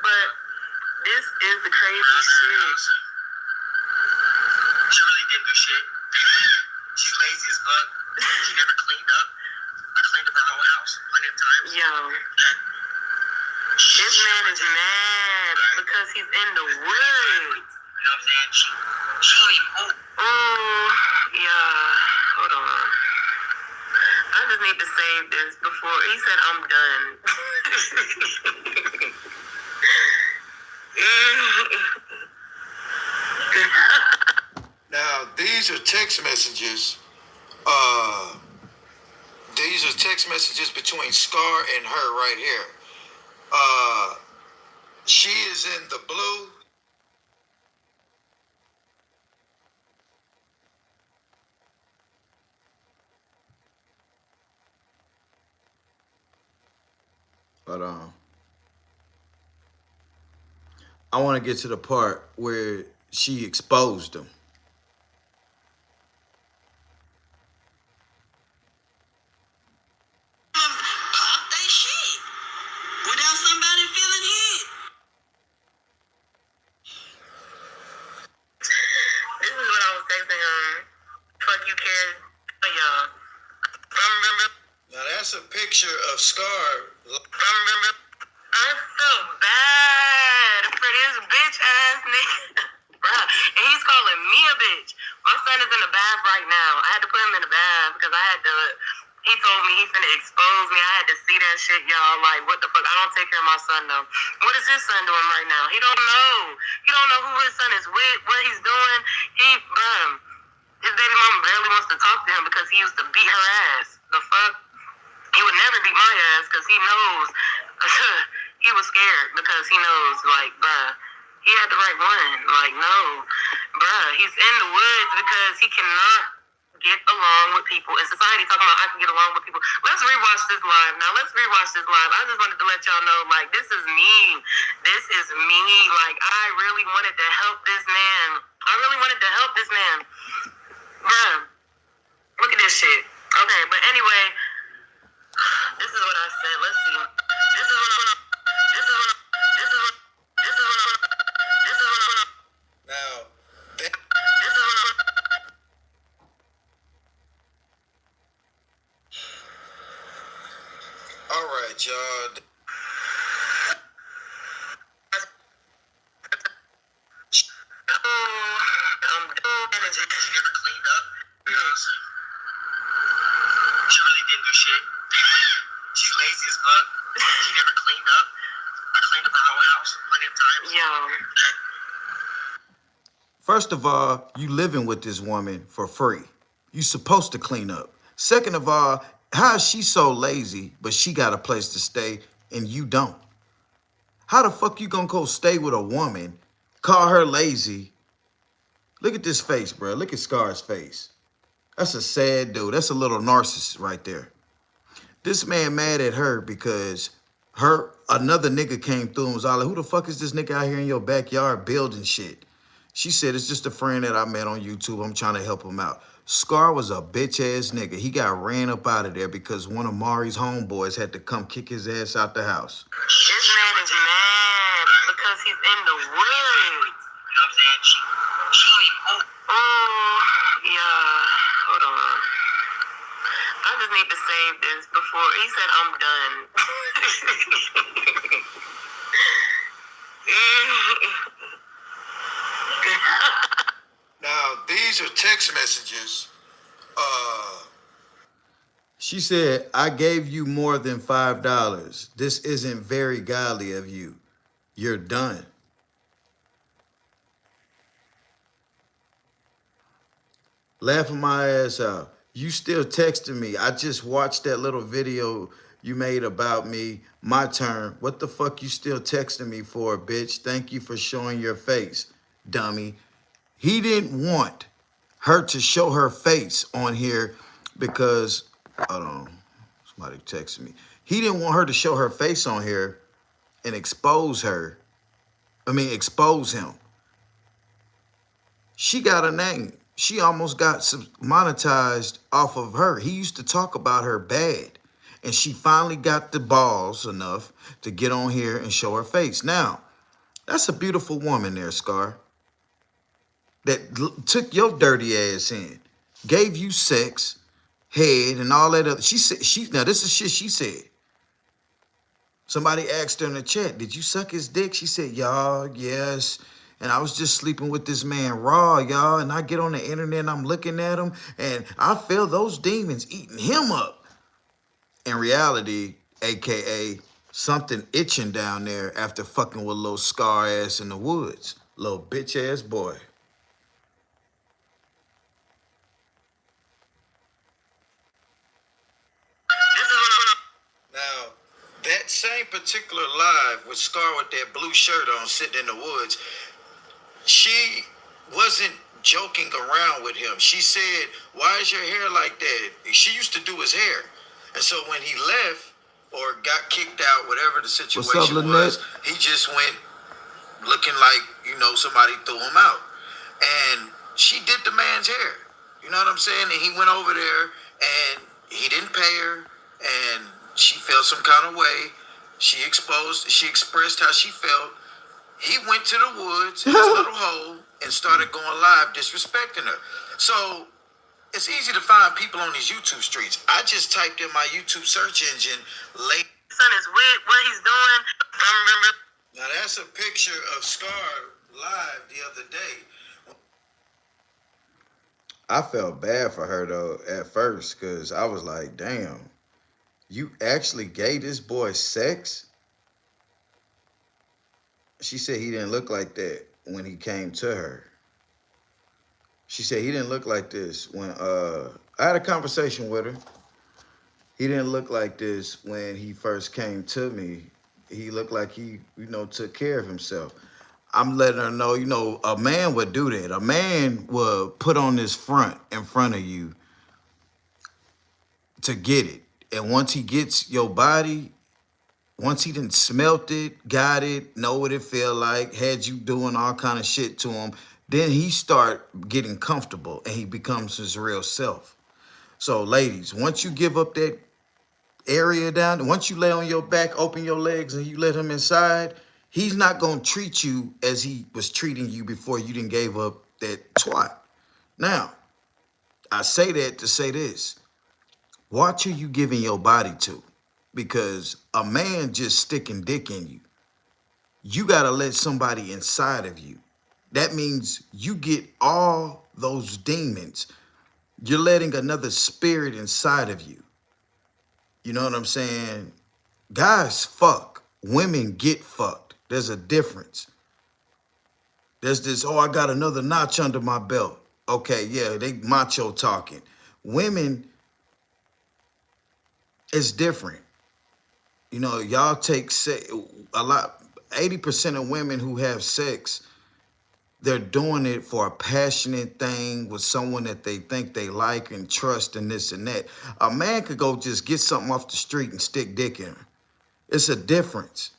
but this is the crazy shit. She really didn't do shit. She's lazy as fuck. She never cleaned up. I cleaned up her whole house plenty of times. Yo, this man is mad because he's in the woods. You know what I'm saying? She don't even move. Oh, yeah, hold on. I just need to save this before he said I'm done. Now, these are text messages. These are text messages between Scar and her right here. She is in the blue. But I want to get to the part where she exposed him. Pop they shit without somebody feeling hit. This is what I was texting him. Fuck you, kid. Y'all. Now that's a picture of Scar. I felt bad for this bitch ass nigga. Bruh. And he's calling me a bitch. My son is in the bath right now. I had to put him in the bath because he told me he finna expose me. I had to see that shit, y'all. Like, what the fuck? I don't take care of my son, though. What is his son doing right now? He don't know. He don't know who his son is with, what he's doing. His baby mama barely wants to talk to him because he used to beat her ass. The fuck? He would never beat my ass because he knows. He was scared because he knows, like, bruh, he had the right one. Like, no. Bruh, he's in the woods because he cannot get along with people in society. Talking about I can get along with people. Let's rewatch this live. Now, let's rewatch this live. I just wanted to let y'all know, like, this is me. This is me. Like, I really wanted to help this man. Bruh, look at this shit. Okay, but anyway, this is what I said. Let's see. This is what I'm gonna. Now, all right, y'all. I'm done. She never cleaned up. She really didn't do shit. She's lazy as fuck. She never cleaned up. I cleaned up her whole house plenty of times. Yo. First of all, you living with this woman for free. You supposed to clean up. Second of all, how is she so lazy, but she got a place to stay and you don't? How the fuck you gonna go stay with a woman, call her lazy? Look at this face, bro. Look at Scar's face. That's a sad dude. That's a little narcissist right there. This man mad at her because another nigga came through and was all like, who the fuck is this nigga out here in your backyard building shit? She said, it's just a friend that I met on YouTube. I'm trying to help him out. Scar was a bitch ass nigga. He got ran up out of there because one of Mari's homeboys had to come kick his ass out the house. This man is mad because he's in the woods. You know what I'm saying? Oh, yeah. Hold on. I just need to save this before he said I'm done. Now, these are text messages. She said, I gave you more than $5. This isn't very godly of you. You're done. Laughing my ass out. You still texting me. I just watched that little video you made about me. My turn. What the fuck you still texting me for, bitch? Thank you for showing your face, dummy. He didn't want her to show her face on here because, hold on, somebody texted me. He didn't want her to show her face on here and expose her. Expose him. She got a name. She almost got monetized off of her. He used to talk about her bad. And she finally got the balls enough to get on here and show her face. Now, that's a beautiful woman there, Scar. That took your dirty ass in. Gave you sex, head, and all that other. She said, now this is shit she said. Somebody asked her in the chat, did you suck his dick? She said, y'all, yes. And I was just sleeping with this man raw, y'all. And I get on the internet and I'm looking at him and I feel those demons eating him up. In reality, AKA something itching down there after fucking with little Scar ass in the woods. Little bitch ass boy. Now, that same particular live with Scar with that blue shirt on sitting in the woods, she wasn't joking around with him. She said, why is your hair like that? She used to do his hair. And so when he left or got kicked out, whatever the situation was, he just went looking like, somebody threw him out. And she did the man's hair. You know what I'm saying? And he went over there and he didn't pay her and she felt some kind of way. She expressed how she felt. He went to the woods in his little hole and started going live disrespecting her. So it's easy to find people on these YouTube streets. I just typed in my YouTube search engine, Son is with what he's doing. I remember. Now that's a picture of Scar live the other day. I felt bad for her though at first because I was like, damn, you actually gave this boy sex? She said he didn't look like that when he came to her. She said he didn't look like this when I had a conversation with her. He didn't look like this when he first came to me. He looked like he, took care of himself. I'm letting her know, a man would do that. A man would put on this front in front of you to get it. And once he gets your body, once he done smelt it, got it, know what it feel like, had you doing all kind of shit to him, then he start getting comfortable and he becomes his real self. So ladies, once you give up that area down, once you lay on your back, open your legs and you let him inside, he's not going to treat you as he was treating you before you didn't gave up that twat. Now, I say that to say this. Watch who you giving your body to. Because a man just sticking dick in you. You got to let somebody inside of you. That means you get all those demons. You're letting another spirit inside of you. You know what I'm saying? Guys fuck. Women get fucked. There's a difference. There's this, oh, I got another notch under my belt. Okay, yeah, they macho talking. Women, it's different. You know, y'all take a lot, 80% of women who have sex, they're doing it for a passionate thing with someone that they think they like and trust and this and that. A man could go just get something off the street and stick dick in her. It's a difference.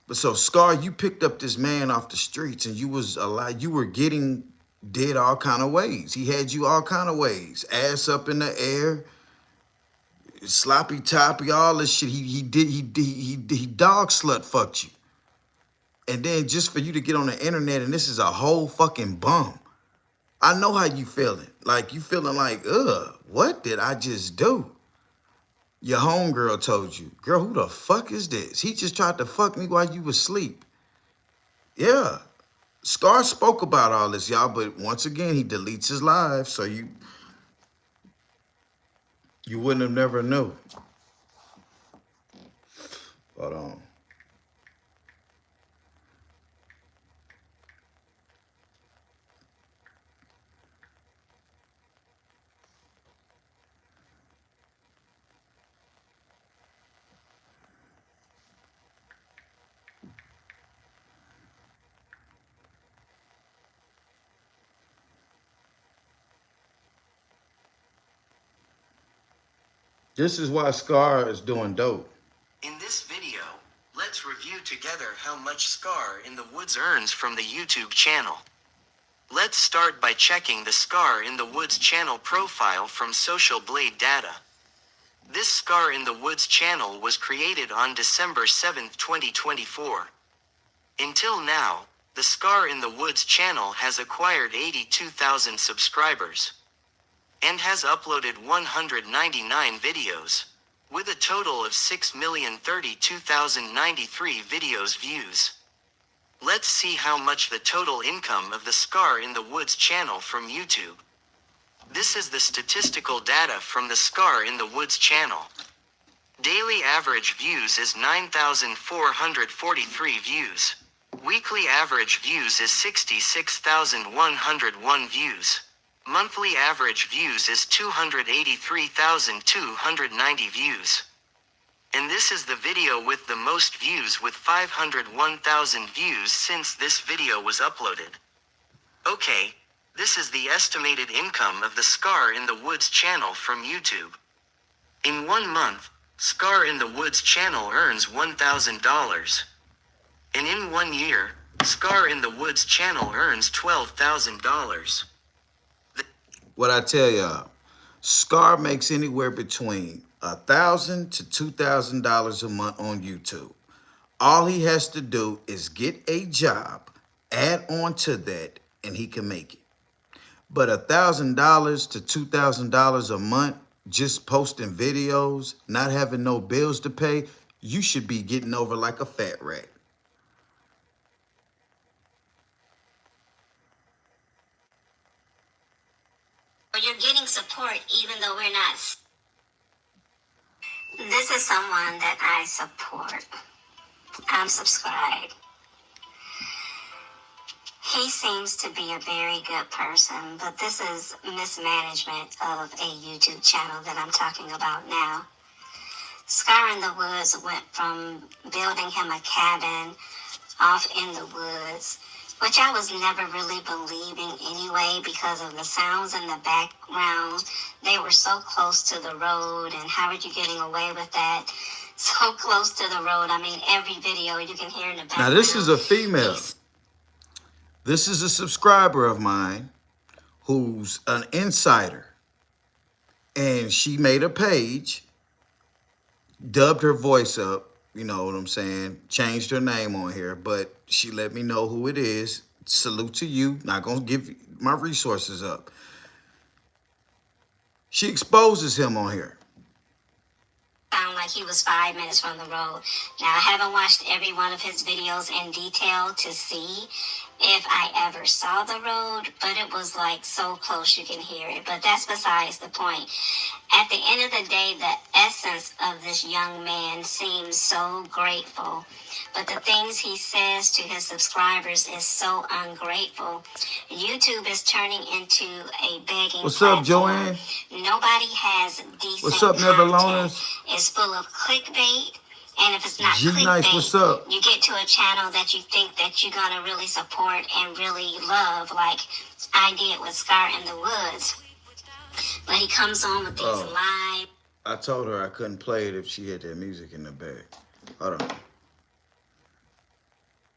But so, Scar, you picked up this man off the streets and you was alive. You were getting did all kind of ways. He had you all kind of ways. Ass up in the air, sloppy toppy, all this shit. He dog slut fucked you. And then just for you to get on the internet and this is a whole fucking bum. I know how you feeling. Like you feeling like, ugh, what did I just do? Your homegirl told you, girl, who the fuck is this? He just tried to fuck me while you was asleep. Yeah. Scar spoke about all this, y'all, but once again, he deletes his live, so you wouldn't have never knew. Hold on. This is why Scar is doing dope. In this video, let's review together how much Scar in the Woods earns from the YouTube channel. Let's start by checking the Scar in the Woods channel profile from Social Blade data. This Scar in the Woods channel was created on December 7, 2024. Until now, the Scar in the Woods channel has acquired 82,000 subscribers and has uploaded 199 videos, with a total of 6,032,093 videos views. Let's see how much the total income of the Scar in the Woods channel from YouTube. This is the statistical data from the Scar in the Woods channel. Daily average views is 9,443 views. Weekly average views is 66,101 views. Monthly average views is 283,290 views. And this is the video with the most views with 501,000 views since this video was uploaded. Okay, this is the estimated income of the Scar in the Woods channel from YouTube. In 1 month, Scar in the Woods channel earns $1,000. And in 1 year, Scar in the Woods channel earns $12,000. What I tell y'all, Scar makes anywhere between $1,000 to $2,000 a month on YouTube. All he has to do is get a job, add on to that, and he can make it. But $1,000 to $2,000 a month, just posting videos, not having no bills to pay, you should be getting over like a fat rat. You're getting support even though we're not. This is someone that I support. I'm subscribed. He seems to be a very good person, but this is mismanagement of a YouTube channel that I'm talking about now. Scar in the Woods went from building him a cabin off in the woods, which I was never really believing anyway because of the sounds in the background. They were so close to the road, and how are you getting away with that? So close to the road. I mean, every video you can hear in the background. Now, this is a female. This is a subscriber of mine who's an insider. And she made a page, dubbed her voice up, you know what I'm saying, changed her name on here, but she let me know who it is. Salute to you. Not going to give my resources up. She exposes him on here. Sound like he was 5 minutes from the road. Now, I haven't watched every one of his videos in detail to see if I ever saw the road, but it was like so close you can hear it. But that's besides the point. At the end of the day, the essence of this young man seems so grateful, but the things he says to his subscribers is so ungrateful. YouTube is turning into a begging What's up, platform. Joanne? Nobody has decent What's up, Never content. Loners? It's full of clickbait. And if it's not G-Nice, clickbait, what's up? you get to a channel that you think that you're gonna really support and really love, like I did with Scar in the Woods. But he comes on with these live. I told her I couldn't play it if she had that music in the back. Hold on.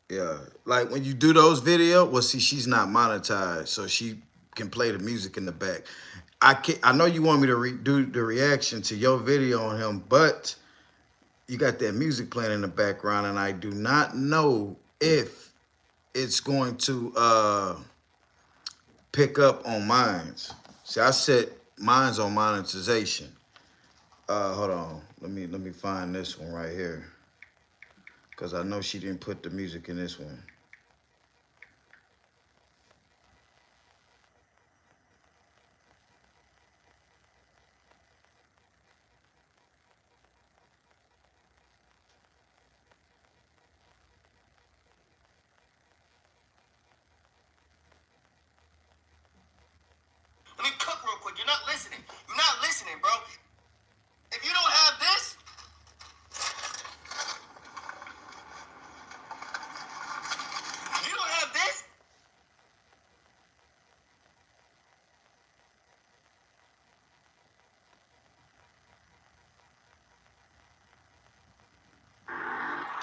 Yeah, like when you do those videos, well, see, she's not monetized, so she can play the music in the back. I know you want me to do the reaction to your video on him, but you got that music playing in the background, and I do not know if it's going to pick up on mines. See, I set mines on monetization. Hold on. Let me find this one right here, because I know she didn't put the music in this one. Let me cook real quick. You're not listening. You're not listening, bro. If you don't have this, if you don't have this,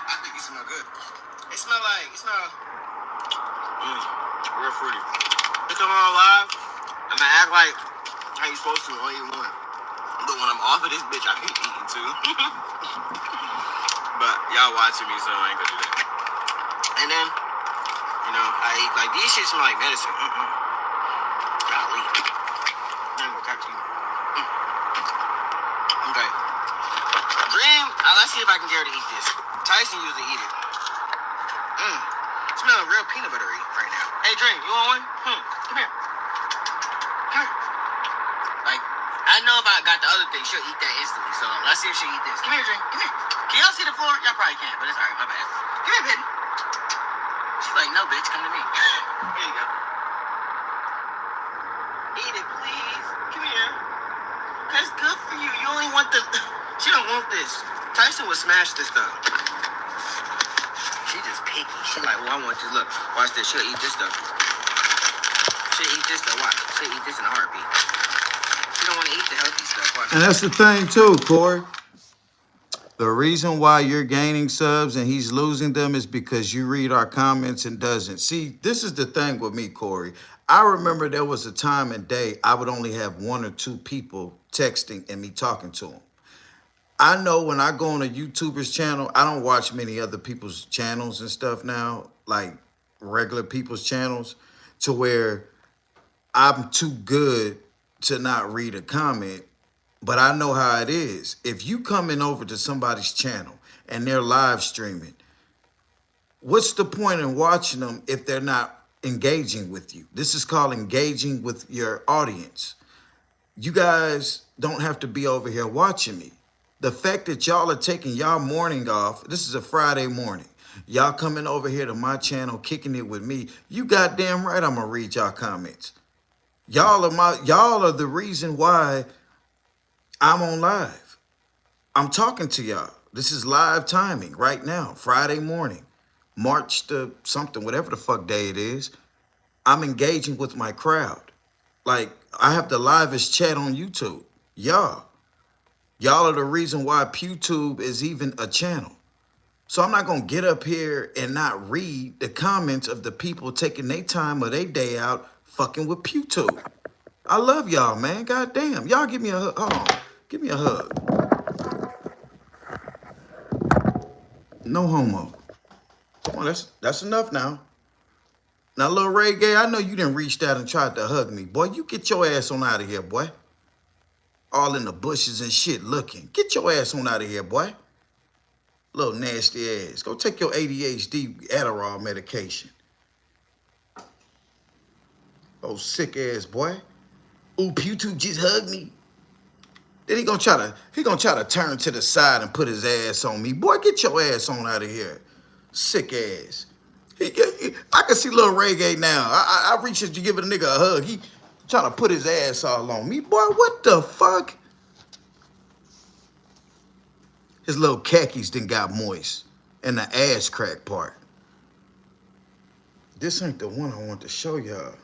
I think it smell good. It smell real fruity. It come on live, I'm gonna act like how you supposed to all you want. But when I'm off of this bitch, I be eating too. But y'all watching me, so I ain't gonna do that. And then, you know, I eat like these shit smell like medicine. Golly. I'm gonna catch you. Okay. Dream, let's see if I can get her to eat this. Tyson usually eat it. Smell real peanut buttery right now. Hey, Dream, you want one? Come here. Come here. Like, I know if I got the other thing, she'll eat that instantly. So let's see if she'll eat this. Come here, Dream. Come here. Can y'all see the floor? Y'all probably can't, but it's alright. My bad. Come here, baby. She's like, no, bitch, come to me. Here you go. Eat it, please. Come here. That's good for you. You only want the... She don't want this. Tyson would smash this stuff. She just picky. She like, well, I want this. Look, watch this. She'll eat this stuff. She'll eat this stuff. Watch. She'll eat this in a heartbeat. She don't want to eat the healthy stuff. Watch. And that's the thing too, Corey. The reason why you're gaining subs and he's losing them is because you read our comments and doesn't. See, this is the thing with me, Corey. I remember there was a time and day I would only have 1 or 2 people texting and me talking to them. I know when I go on a YouTuber's channel, I don't watch many other people's channels and stuff now, like regular people's channels, to where I'm too good to not read a comment. But I know how it is. If you coming over to somebody's channel and they're live streaming, what's the point in watching them if they're not engaging with you? This is called engaging with your audience. You guys don't have to be over here watching me. The fact that y'all are taking y'all morning off, this is a Friday morning. Y'all coming over here to my channel, kicking it with me. You goddamn right I'm gonna read y'all comments. Y'all are the reason why I'm on live. I'm talking to y'all. This is live timing right now, Friday morning, March the something, whatever the fuck day it is. I'm engaging with my crowd. Like, I have the livest chat on YouTube. Y'all are the reason why Pugh Tube is even a channel. So I'm not going to get up here and not read the comments of the people taking their time or their day out fucking with Pugh Tube. I love y'all, man. God damn. Y'all give me a hug. Hold on. Give me a hug. No homo. Come on, that's enough now. Now, little Ray Gay, I know you didn't reach out and tried to hug me. Boy, you get your ass on out of here, boy. All in the bushes and shit looking. Get your ass on out of here, boy. Little nasty ass. Go take your ADHD Adderall medication. Oh, sick ass boy. Ooh, Pugh Tube just hugged me. Then he gonna try to turn to the side and put his ass on me. Boy, get your ass on out of here. Sick ass. I can see little Reggae now. I reach out to give a nigga a hug. He trying to put his ass all on me. Boy, what the fuck? His little khakis done got moist. And the ass crack part. This ain't the one I want to show y'all.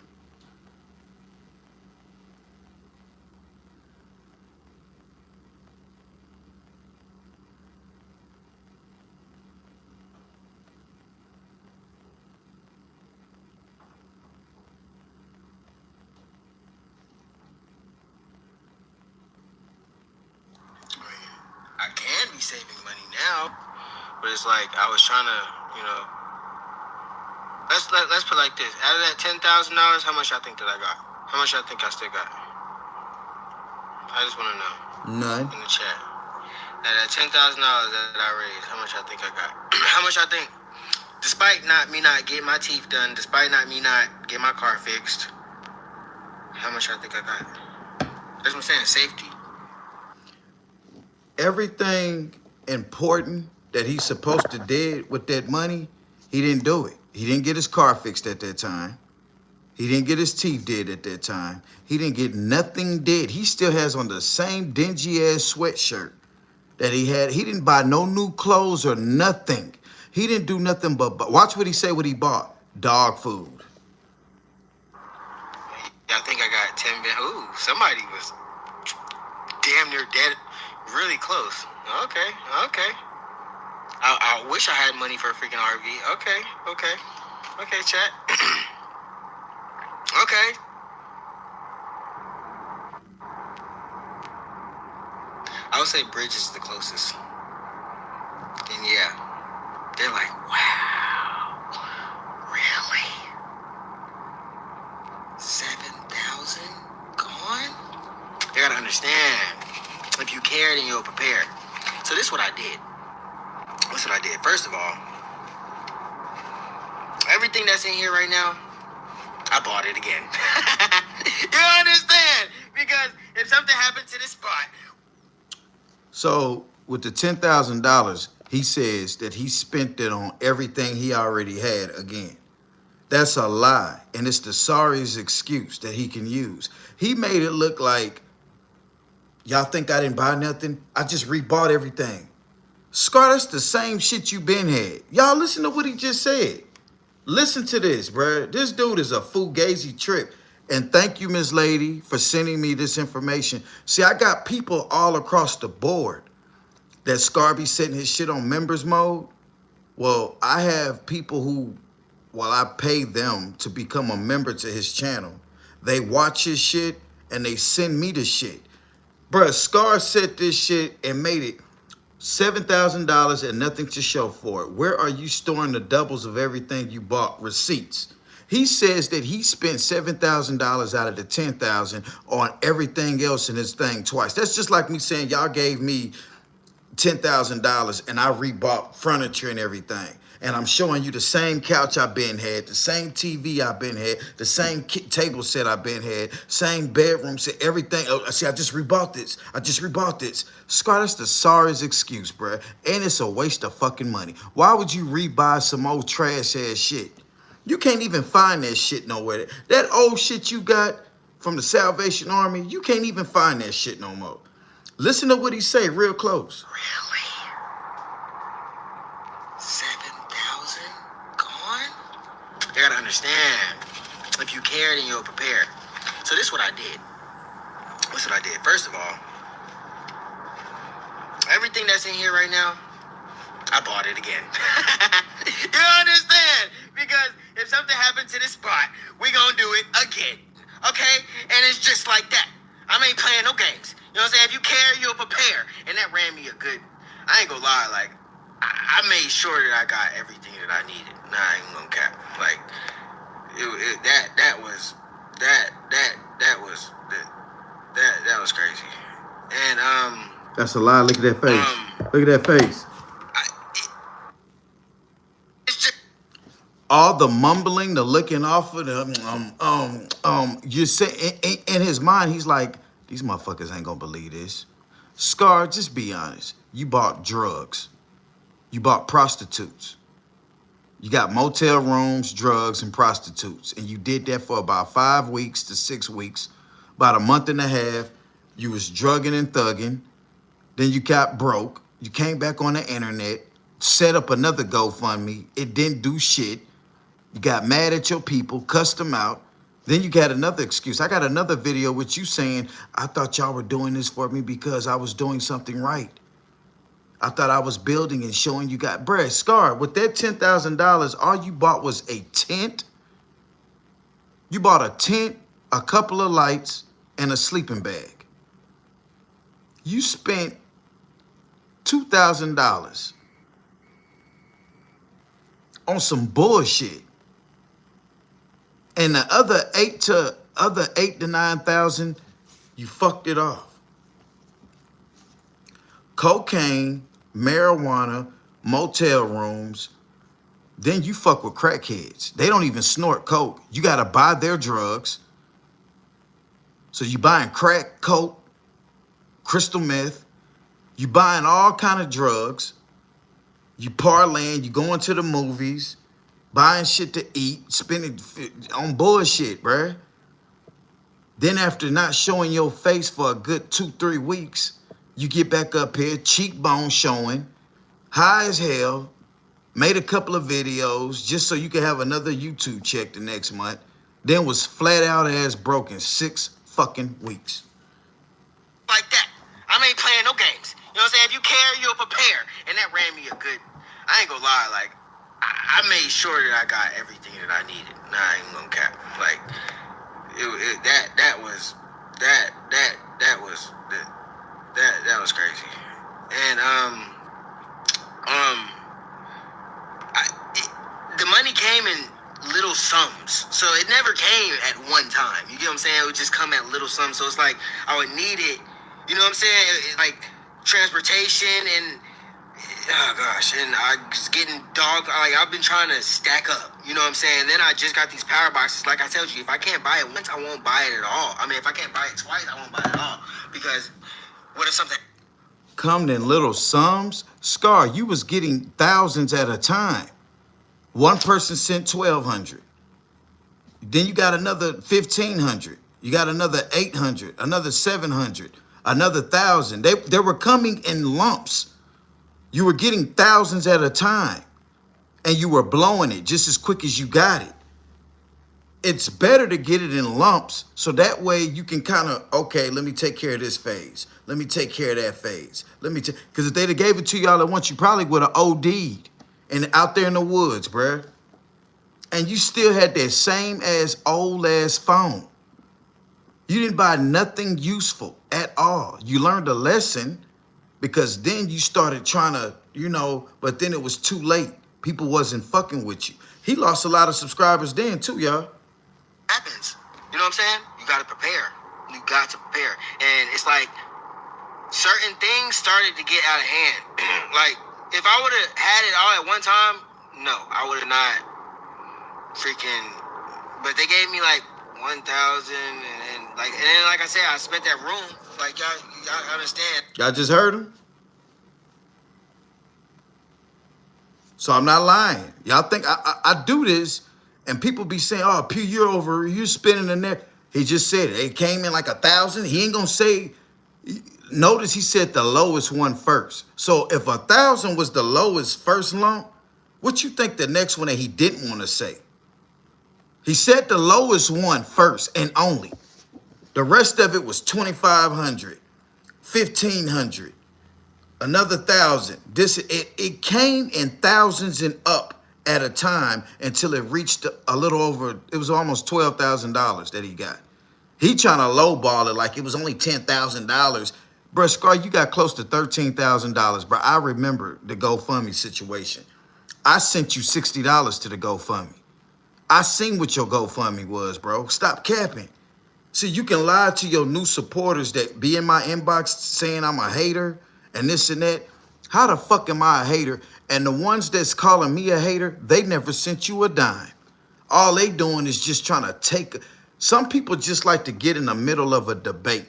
I can be saving money now, but it's like I was trying to, you know. Let's put it like this. Out of that $10,000, how much I think that I got? How much I think I still got? I just want to know. None. In the chat. Out of that $10,000 that I raised, how much I think I got? How much I think, despite me not getting my teeth done, despite me not getting my car fixed, how much I think I got? That's what I'm saying. Safety. Everything important that he's supposed to did with that money, he didn't do it. He didn't get his car fixed at that time. He didn't get his teeth did at that time. He didn't get nothing did. He still has on the same dingy ass sweatshirt that he had. He didn't buy no new clothes or nothing. He didn't do nothing but watch what he say what he bought. Dog food. I think I got 10 bit. Ooh, somebody was damn near dead, really close. Okay. I wish I had money for a freaking RV. Okay, chat. Okay. I would say Bridge is the closest. And yeah, they're like, wow, really? 7,000 gone? You gotta understand, if you care, then you'll prepare. So this is what I did. First of all, everything that's in here right now, I bought it again. You understand? Because if something happened to this spot. So with the $10,000, he says that he spent it on everything he already had again. That's a lie, and it's the sorriest excuse that he can use. He made it look like, y'all think I didn't buy nothing? I just rebought everything. Scar, that's the same shit you been had. Y'all listen to what he just said. Listen to this, bruh. This dude is a fugazi trip. And thank you, Miss Lady, for sending me this information. See, I got people all across the board that Scar be setting his shit on members mode. Well, I have people who, well, I pay them to become a member to his channel. They watch his shit and they send me the shit. Bruh, Scar set this shit and made it $7,000 and nothing to show for it. Where are you storing the doubles of everything you bought? Receipts. He says that he spent $7,000 out of the $10,000 on everything else in his thing twice. That's just like me saying y'all gave me $10,000 and I rebought furniture and everything. And I'm showing you the same couch I've been had, the same TV I've been had, the same table set I've been had, same bedroom set, everything. Oh, see, I just rebought this. Scar, that's the sorriest excuse, bruh. And it's a waste of fucking money. Why would you rebuy some old trash ass shit? You can't even find that shit nowhere. That old shit you got from the Salvation Army, you can't even find that shit no more. Listen to what he say real close. Really? 7,000 gone? You gotta understand, if you care, then you'll prepare. So this is what I did. First of all, everything that's in here right now, I bought it again. You understand? Because if something happened to this spot, we gonna do it again. Okay? And it's just like that. I ain't playing no games. You know what I'm saying? If you care, you'll prepare. And that ran me a good, I ain't gonna lie, like, I made sure that I got everything that I needed. Nah, I ain't gonna cap. Like, that was crazy. And, That's a lie. Look at that face. Look at that face. It's just, All the mumbling, the licking off of the, you say in his mind, he's like, these motherfuckers ain't gonna believe this. Scar, just be honest. You bought drugs. You bought prostitutes. You got motel rooms, drugs, and prostitutes. And you did that for about 5 weeks to 6 weeks. About a month and a half, you was drugging and thugging. Then you got broke. You came back on the internet, set up another GoFundMe. It didn't do shit. You got mad at your people, cussed them out. Then you got another excuse. I got another video with you saying, I thought y'all were doing this for me because I was doing something right. I thought I was building and showing you got bread. Scar, with that $10,000, all you bought was a tent. You bought a tent, a couple of lights, and a sleeping bag. You spent $2,000 on some bullshit. And the other eight to 9,000, you fucked it off. Cocaine, marijuana, motel rooms. Then you fuck with crackheads. They don't even snort coke. You gotta buy their drugs. So you buying crack, coke, crystal meth. You buying all kind of drugs. You parlaying, you going to the movies, buying shit to eat, spending on bullshit, bruh. Then after not showing your face for a good 2-3 weeks, you get back up here, cheekbone showing, high as hell, made a couple of videos just so you could have another YouTube check the next month, then was flat out ass broke in 6 fucking weeks. Like that. I ain't playing no games. You know what I'm saying? If you care, you'll prepare. And that ran me a good, I ain't gonna lie, like, I made sure that I got everything that I needed. Nah, I ain't gonna cap. Like, that was crazy. And, the money came in little sums. So it never came at one time. You get what I'm saying? It would just come at little sums. So it's like, I would need it, you know what I'm saying? Like, transportation and, oh gosh, and I was getting I've been trying to stack up, you know what I'm saying? Then I just got these power boxes. Like I told you, if I can't buy it once, I won't buy it at all. I mean, if I can't buy it twice, I won't buy it at all. Because what if something Come in little sums? Scar, you was getting thousands at a time. One person sent 1,200. Then you got another 1,500. You got another 800, another 700, another 1,000. They were coming in lumps. You were getting thousands at a time, and you were blowing it just as quick as you got it. It's better to get it in lumps, so that way you can kind of, okay, let me take care of this phase. Let me take care of that phase. Because if they'd have gave it to y'all at once, you probably would have OD'd and out there in the woods, bruh. And you still had that same ass old ass phone. You didn't buy nothing useful at all. You learned a lesson because then you started trying to, but then it was too late. People wasn't fucking with you. He lost a lot of subscribers then too, y'all. happens, you know what I'm saying? You got to prepare. You got to prepare. And it's like certain things started to get out of hand. Like, if I would have had it all at one time, no, I would have not freaking, but they gave me like 1,000 and then like I said, I spent that room. Like, y'all understand. Y'all just heard him? So I'm not lying. Y'all think I do this and people be saying, oh, Pugh, you're spinning in there. He just said it. It came in like 1,000. He ain't gonna say, notice he said the lowest one first. So if 1,000 was the lowest first lump, what you think the next one that he didn't want to say? He said the lowest one first and only. The rest of it was 2,500, 1,500, another 1,000. It came in thousands and up at a time until it reached a little over, it was almost $12,000 that he got. He trying to lowball it like it was only $10,000. Bro, Scar, you got close to $13,000, bro. I remember the GoFundMe situation. I sent you $60 to the GoFundMe. I seen what your GoFundMe was, bro. Stop capping. See, you can lie to your new supporters that be in my inbox saying I'm a hater and this and that. How the fuck am I a hater? And the ones that's calling me a hater, they never sent you a dime. All they doing is just trying to take. Some people just like to get in the middle of a debate.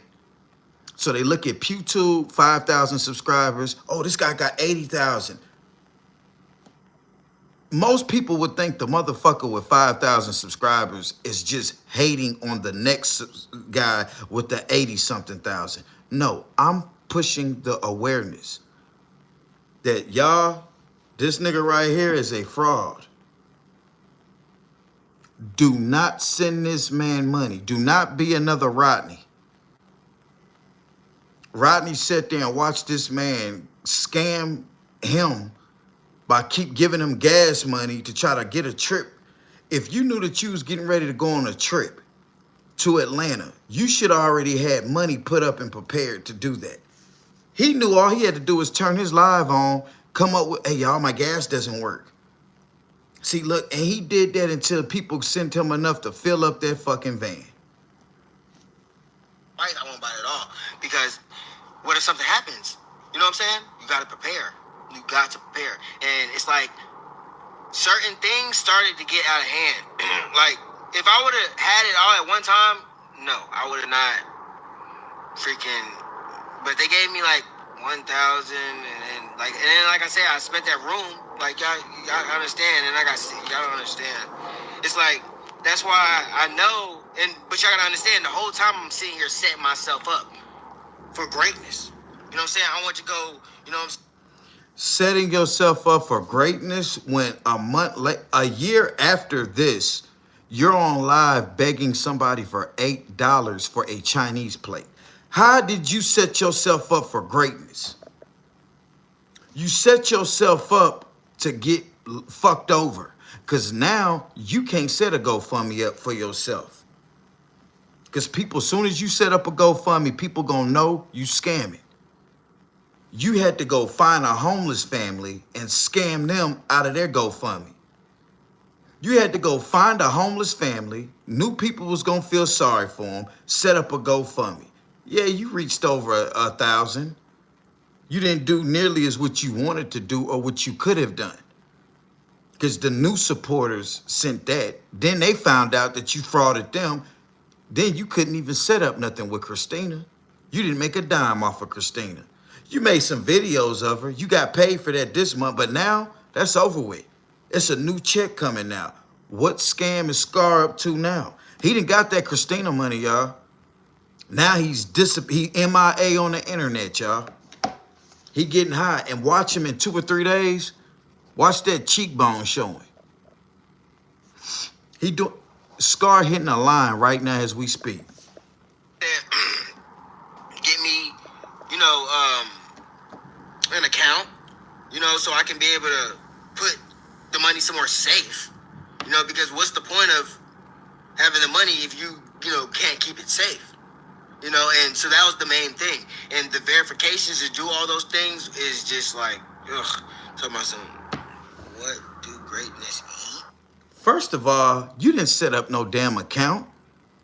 So they look at Pugh Tube, 5,000 subscribers. Oh, this guy got 80,000. Most people would think the motherfucker with 5,000 subscribers is just hating on the next guy with the 80-something thousand. No, I'm pushing the awareness that y'all, this nigga right here is a fraud. Do not send this man money. Do not be another Rodney. Rodney sat there and watched this man scam him by keep giving him gas money to try to get a trip. If you knew that you was getting ready to go on a trip to Atlanta, you should already had money put up and prepared to do that. He knew all he had to do was turn his live on, come up with, hey, y'all, my gas doesn't work. See, look, and he did that until people sent him enough to fill up that fucking van. Right, I won't buy it at all. Because what if something happens? You know what I'm saying? You got to prepare. You got to prepare. And it's like certain things started to get out of hand. Like, if I would have had it all at one time, no, I would have not freaking. But they gave me like 1,000 and then like I said, I spent that room. Like y'all understand, and y'all don't understand. It's like that's why I know, but y'all gotta understand. The whole time I'm sitting here setting myself up for greatness. You know what I'm saying? I want you to go. You know what I'm saying? Setting yourself up for greatness when a year after this, you're on live begging somebody for $8 for a Chinese plate. How did you set yourself up for greatness? You set yourself up to get fucked over, because now you can't set a GoFundMe up for yourself. Because people, as soon as you set up a GoFundMe, people gonna know you scamming. You had to go find a homeless family and scam them out of their GoFundMe. You had to go find a homeless family, knew people was gonna feel sorry for them, set up a GoFundMe. Yeah, you reached over 1,000. You didn't do nearly as what you wanted to do or what you could have done. Because the new supporters sent that. Then they found out that you frauded them. Then you couldn't even set up nothing with Christina. You didn't make a dime off of Christina. You made some videos of her. You got paid for that this month, but now that's over with. It's a new check coming now. What scam is Scar up to now? He done got that Christina money, y'all. Now he MIA on the internet, y'all. He getting high, and watch him in 2 or 3 days. Watch that cheekbone showing. Scar hitting a line right now as we speak. Get me, an account, so I can be able to put the money somewhere safe. Because what's the point of having the money if you can't keep it safe? And so that was the main thing. And the verifications to do all those things is just like, ugh. Talking about some, what do greatness eat? First of all, you didn't set up no damn account.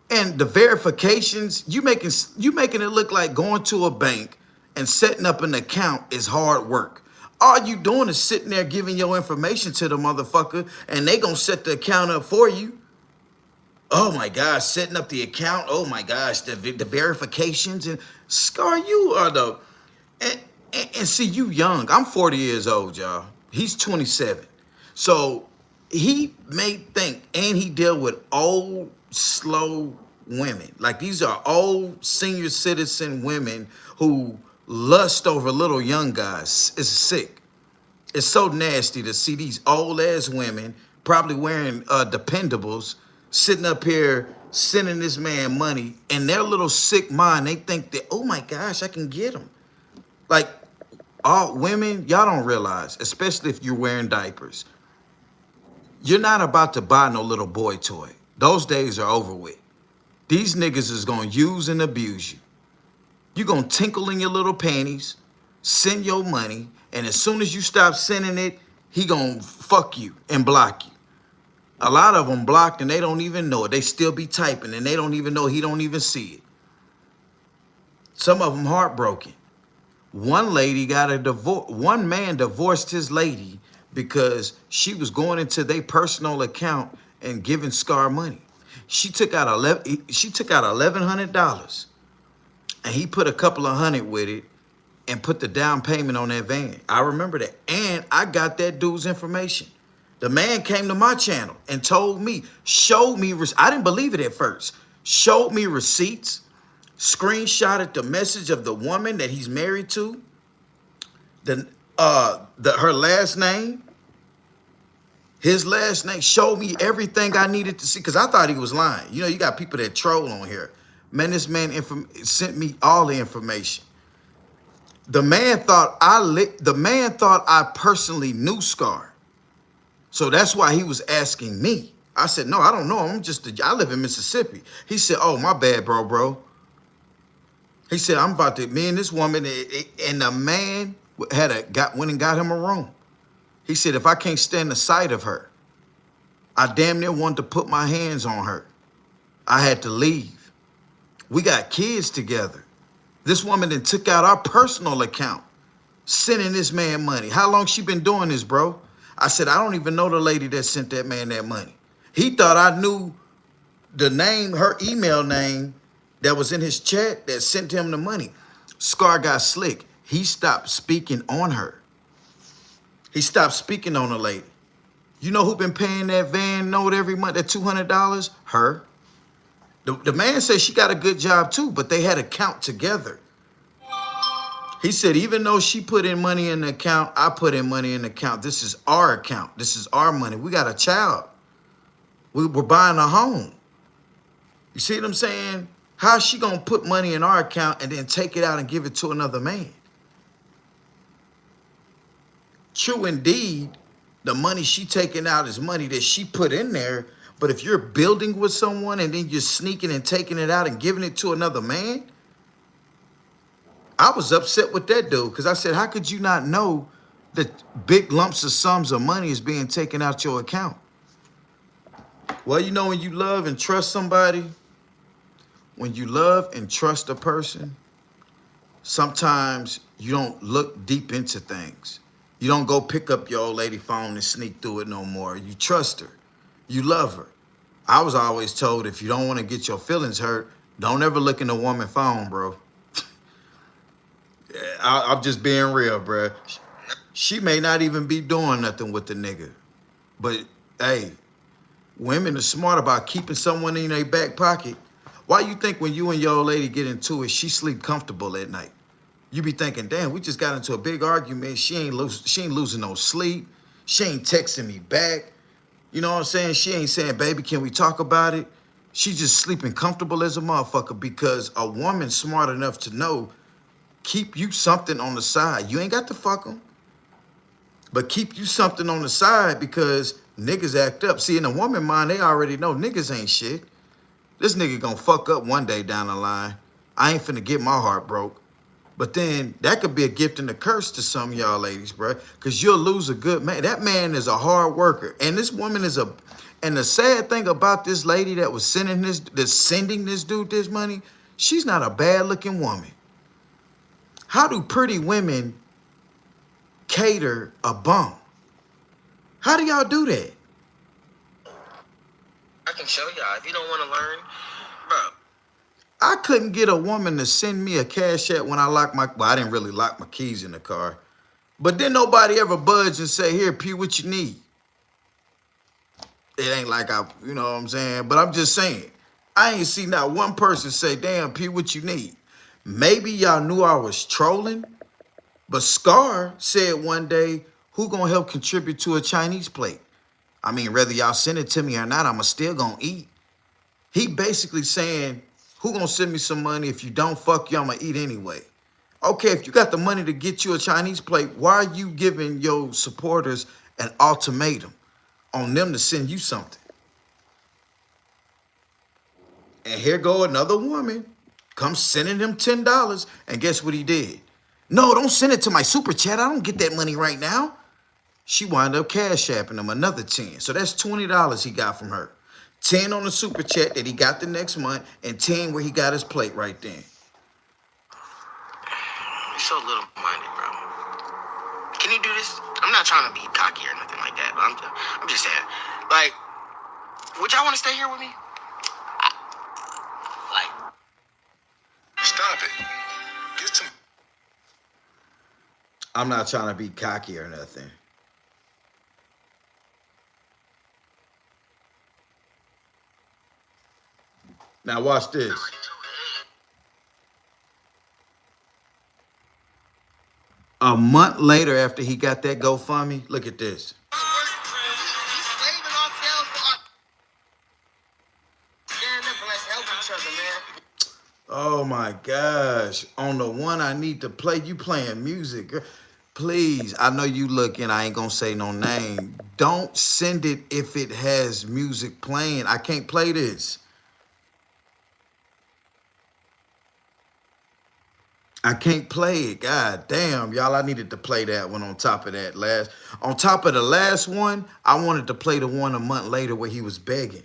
And the verifications, you making it look like going to a bank and setting up an account is hard work. All you doing is sitting there giving your information to the motherfucker, and they gonna set the account up for you. Oh my gosh, setting up the account. Oh my gosh, the verifications. And Scar, you are the... And see, you young. I'm 40 years old, y'all. He's 27. So he may think, and he deal with old, slow women. Like, these are old senior citizen women who lust over little young guys. It's sick. It's so nasty to see these old-ass women, probably wearing dependables, sitting up here sending this man money, and their little sick mind, they think that, oh my gosh, I can get him. Like, all women, y'all don't realize, especially if you're wearing diapers, you're not about to buy no little boy toy. Those days are over with. These niggas is gonna use and abuse you. You're gonna tinkle in your little panties, send your money, and as soon as you stop sending it, he gonna fuck you and block you. A lot of them blocked and they don't even know it. They still be typing and they don't even know he don't even see it. Some of them heartbroken. One lady got a divorce. One man divorced his lady because she was going into their personal account and giving Scar money. She took out $1,100, and he put a couple of hundred with it and put the down payment on that van. I remember that, and I got that dude's information. The man came to my channel and told me, showed me. I didn't believe it at first. Showed me receipts, screenshotted the message of the woman that he's married to, her last name, his last name, showed me everything I needed to see, because I thought he was lying. You know, you got people that troll on here. Man, this man sent me all the information. The man thought I personally knew Scar. So that's why he was asking me. I said, no, I don't know him. I live in Mississippi. He said, oh, my bad, bro. He said, me and this woman, and the man went and got him a room. He said, if I can't stand the sight of her, I damn near wanted to put my hands on her. I had to leave. We got kids together. This woman then took out our personal account, sending this man money. How long she been doing this, bro? I said, I don't even know the lady that sent that man that money. He thought I knew the name, her email name that was in his chat that sent him the money. Scar got slick. He stopped speaking on her. He stopped speaking on the lady. You know who been paying that van note every month, that $200? Her. The man said she got a good job too, but they had an account together. He said, even though she put in money in the account, I put in money in the account. This is our account. This is our money. We got a child. We're buying a home. You see what I'm saying? How's she going to put money in our account and then take it out and give it to another man? True indeed, the money she taking out is money that she put in there. But if you're building with someone and then you're sneaking and taking it out and giving it to another man, I was upset with that dude, because I said, how could you not know that big lumps of sums of money is being taken out your account? Well, you know, when you love and trust somebody, when you love and trust a person, sometimes you don't look deep into things. You don't go pick up your old lady phone and sneak through it no more. You trust her. You love her. I was always told, if you don't want to get your feelings hurt, don't ever look in a woman's phone, bro. I'm just being real, bro. She may not even be doing nothing with the nigga. But, hey, women are smart about keeping someone in their back pocket. Why you think when you and your old lady get into it, she sleep comfortable at night? You be thinking, damn, we just got into a big argument. She ain't losing no sleep. She ain't texting me back. You know what I'm saying? She ain't saying, baby, can we talk about it? She just sleeping comfortable as a motherfucker, because a woman's smart enough to know, keep you something on the side. You ain't got to fuck them, but keep you something on the side, because niggas act up. See, in a woman mind, they already know niggas ain't shit. This nigga gonna fuck up one day down the line. I ain't finna get my heart broke. But then that could be a gift and a curse to some of y'all ladies, bro, because you'll lose a good man. That man is a hard worker. And this woman is and the sad thing about this lady that was sending this dude this money, she's not a bad looking woman. How do pretty women cater a bum? How do y'all do that? I can show y'all if you don't want to learn, bro. I couldn't get a woman to send me a cash app when I locked I didn't really lock my keys in the car. But then nobody ever budged and say, here, P, what you need? It ain't like you know what I'm saying? But I'm just saying, I ain't seen not one person say, damn, P, what you need? Maybe y'all knew I was trolling, but Scar said one day, who gonna help contribute to a Chinese plate? I mean, whether y'all send it to me or not, I'm still gonna eat. He basically saying, who gonna send me some money? If you don't, fuck you, I'm gonna eat anyway. Okay, if you got the money to get you a Chinese plate, why are you giving your supporters an ultimatum on them to send you something? And here go another woman, come sending him $10, and guess what he did? No, don't send it to my super chat. I don't get that money right now. She wound up cash apping him another 10. So that's $20 he got from her. 10 on the super chat that he got the next month, and 10 where he got his plate right then. You're so little-minded, bro. Can you do this? I'm not trying to be cocky or nothing like that, but I'm just saying. Like, would y'all want to stay here with me? Like, Stop it. Get some. I'm not trying to be cocky or nothing. Now watch this. A month later after he got that GoFundMe, look at this. he's saving ourselves for our... Stand up and let's help each other, man. Oh my gosh. On the one I need to play, you playing music. Girl. Please, I know you looking, I ain't gonna say no name. Don't send it if it has music playing. I can't play this. I can't play it. God damn, y'all, I needed to play that one on top of that last. On top of the last one, I wanted to play the one a month later where he was begging.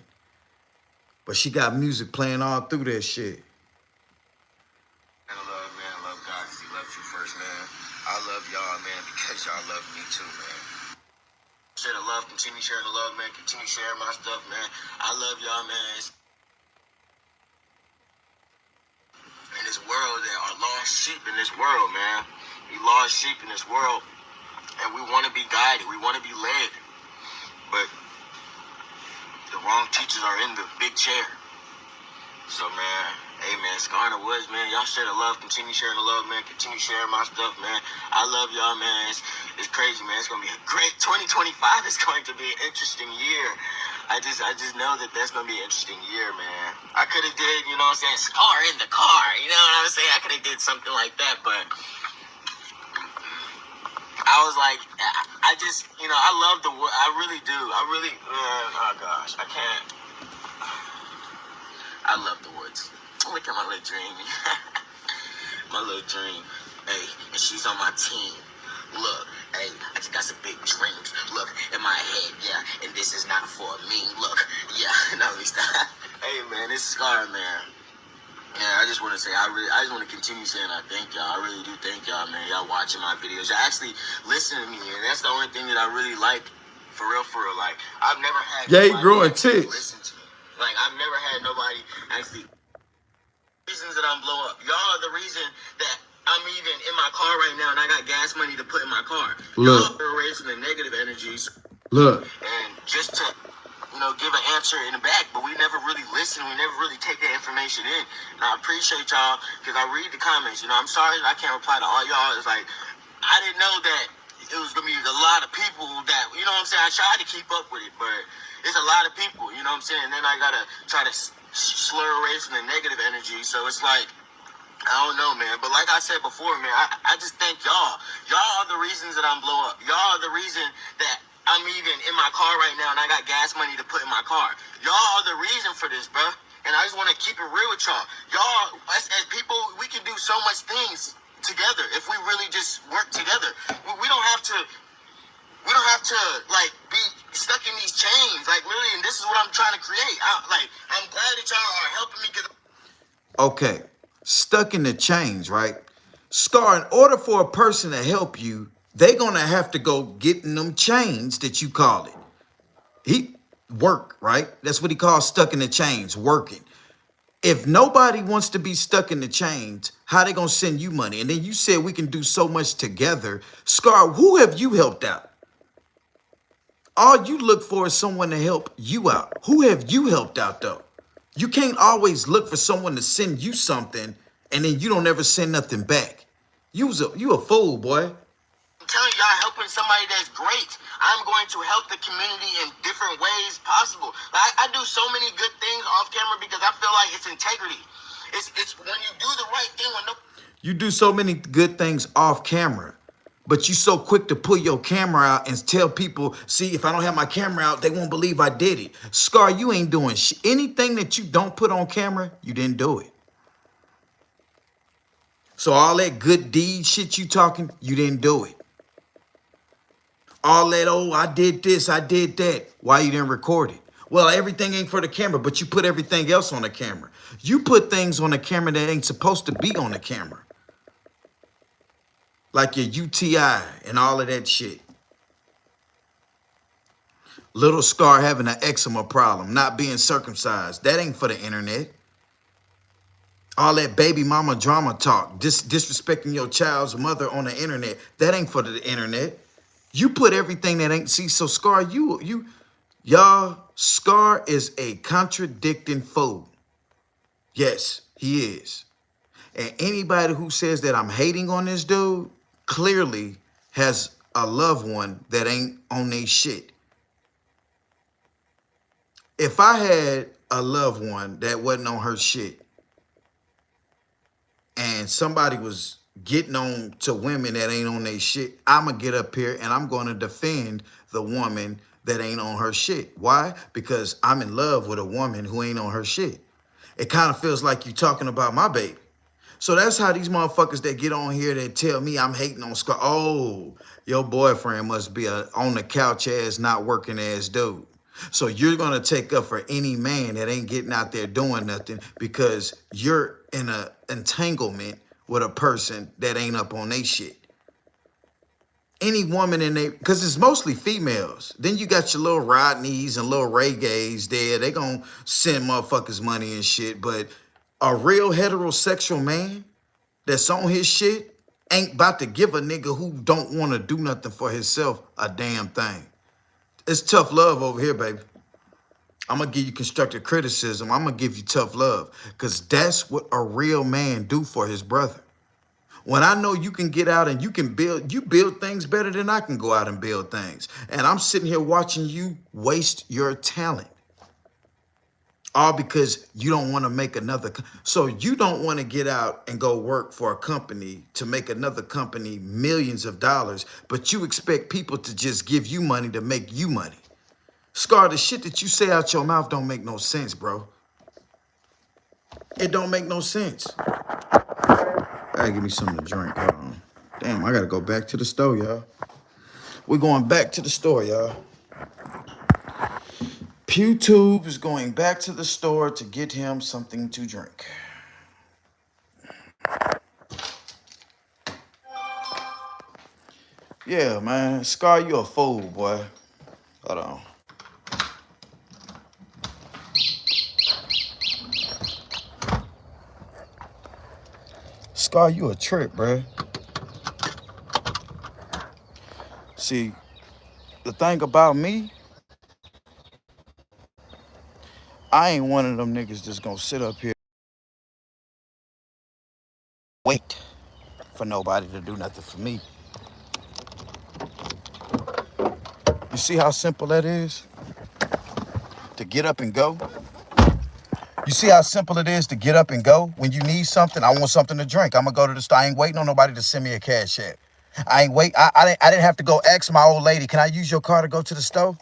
But she got music playing all through that shit. I love, man. I love God because he loves you first, man. I love y'all, man, because y'all love me too, man. Share the love, continue sharing the love, man. Continue sharing my stuff, man. I love y'all, man. In this world, there are lost sheep in this world, man. We lost sheep in this world, and we want to be guided. We want to be led, but the wrong teachers are in the big chair. So, man, hey, man, Scar in the Woods, man, y'all share the love. Continue sharing the love, man. Continue sharing my stuff, man. I love y'all, man. It's crazy, man. It's going to be a great 2025. Is going to be an interesting year. I just know that that's going to be an interesting year, man. I could have did, you know what I'm saying, Scar in the car. You know what I'm saying? I could have did something like that, but I was like, I just, you know, I love the wood. I really do. I really, oh gosh, I can't. I love the woods. Look at my little dream. My little dream. Hey, and she's on my team. Look, hey, I just got some big dreams. Look, in my head, yeah, and this is not for me. Look, yeah, no, we stop. Hey, man, this Scar, man. Yeah, I just want to say, I just want to continue saying I thank y'all. I really do thank y'all, man. Y'all watching my videos. Y'all actually listen to me, and that's the only thing that I really like, for real, for real. Like, I've never had Yeah, he nobody growing actually tits. listen to me. Like, I've never had nobody actually... Reasons that I'm blow up. Y'all are the reason that I'm even in my car right now and I got gas money to put in my car. Look. Y'all are away from the negative energies. Look. And just to, you know, give an answer in the back, but we never really listen. We never really take that information in. And I appreciate y'all because I read the comments. You know, I'm sorry that I can't reply to all y'all. It's like, I didn't know that it was going to be a lot of people that, you know what I'm saying? I tried to keep up with it, but it's a lot of people, you know what I'm saying? And then I got to try to slur away from the negative energy. So it's like, I don't know, man. But like I said before, man, I just thank y'all. Y'all are the reasons that I'm blow up. Y'all are the reason that I'm even in my car right now and I got gas money to put in my car. Y'all are the reason for this, bro. And I just want to keep it real with y'all. Y'all, as people, we can do so much things together if we really just work together. We don't have to... We don't have to, like, be stuck in these chains. Like, literally, and this is what I'm trying to create. I'm glad that y'all are helping me. Okay, stuck in the chains, right? Scar, in order for a person to help you, they're going to have to go get in them chains that you call it. Work, right? That's what he calls stuck in the chains, working. If nobody wants to be stuck in the chains, how they going to send you money? And then you said we can do so much together. Scar, who have you helped out? All you look for is someone to help you out. Who have you helped out, though? You can't always look for someone to send you something, and then you don't ever send nothing back. You a fool, boy. I'm telling y'all, helping somebody that's great. I'm going to help the community in different ways possible. Like, I do so many good things off camera because I feel like it's integrity. It's when you do the right thing. You do so many good things off camera. But you so quick to pull your camera out and tell people, see, if I don't have my camera out, they won't believe I did it. Scar, you ain't doing anything that you don't put on camera, you didn't do it. So all that good deed shit you talking, you didn't do it. All that, oh, I did this, I did that. Why you didn't record it? Well, everything ain't for the camera, but you put everything else on the camera. You put things on the camera that ain't supposed to be on the camera. like your UTI and all of that shit. Little Scar having an eczema problem, not being circumcised. That ain't for the internet. All that baby mama drama talk, disrespecting your child's mother on the internet. That ain't for the internet. You put everything that ain't, see, so Scar, y'all, Scar is a contradicting fool. Yes, he is. And anybody who says that I'm hating on this dude clearly has a loved one that ain't on their shit. If I had a loved one that wasn't on her shit and somebody was getting on to women that ain't on their shit, I'm going to get up here and I'm going to defend the woman that ain't on her shit. Why? Because I'm in love with a woman who ain't on her shit. It kind of feels like you talking about my baby. So that's how these motherfuckers that get on here that tell me I'm hating on Scar. Oh, your boyfriend must be a on the couch ass, not working ass dude. So you're going to take up for any man that ain't getting out there doing nothing because you're in an entanglement with a person that ain't up on they shit. Any woman in there, because it's mostly females. Then you got your little Rodneys and little Ray Gays there. They going to send motherfuckers money and shit. But a real heterosexual man that's on his shit ain't about to give a nigga who don't want to do nothing for himself a damn thing. It's tough love over here, baby. I'm going to give you constructive criticism. I'm going to give you tough love because that's what a real man do for his brother. When I know you can get out and you build things better than I can go out and build things. And I'm sitting here watching you waste your talent. All because you don't want to make another. So you don't want to get out and go work for a company to make another company millions of dollars, but you expect people to just give you money to make you money. Scar, the shit that you say out your mouth don't make no sense, bro. It don't make no sense. Gotta give me something to drink. Hold on. Damn, I gotta go back to the store, y'all. We're going back to the store, y'all. Pugh Tube is going back to the store to get him something to drink. Yeah, man. Scar, you a fool, boy. Hold on. Scar, you a trip, bruh. See, the thing about me, I ain't one of them niggas that's gonna sit up here wait for nobody to do nothing for me. You see how simple that is? To get up and go? You see how simple it is to get up and go? When you need something, I want something to drink. I'm gonna go to the store. I ain't waiting on nobody to send me a cash app. I didn't have to go ask my old lady, can I use your car to go to the store?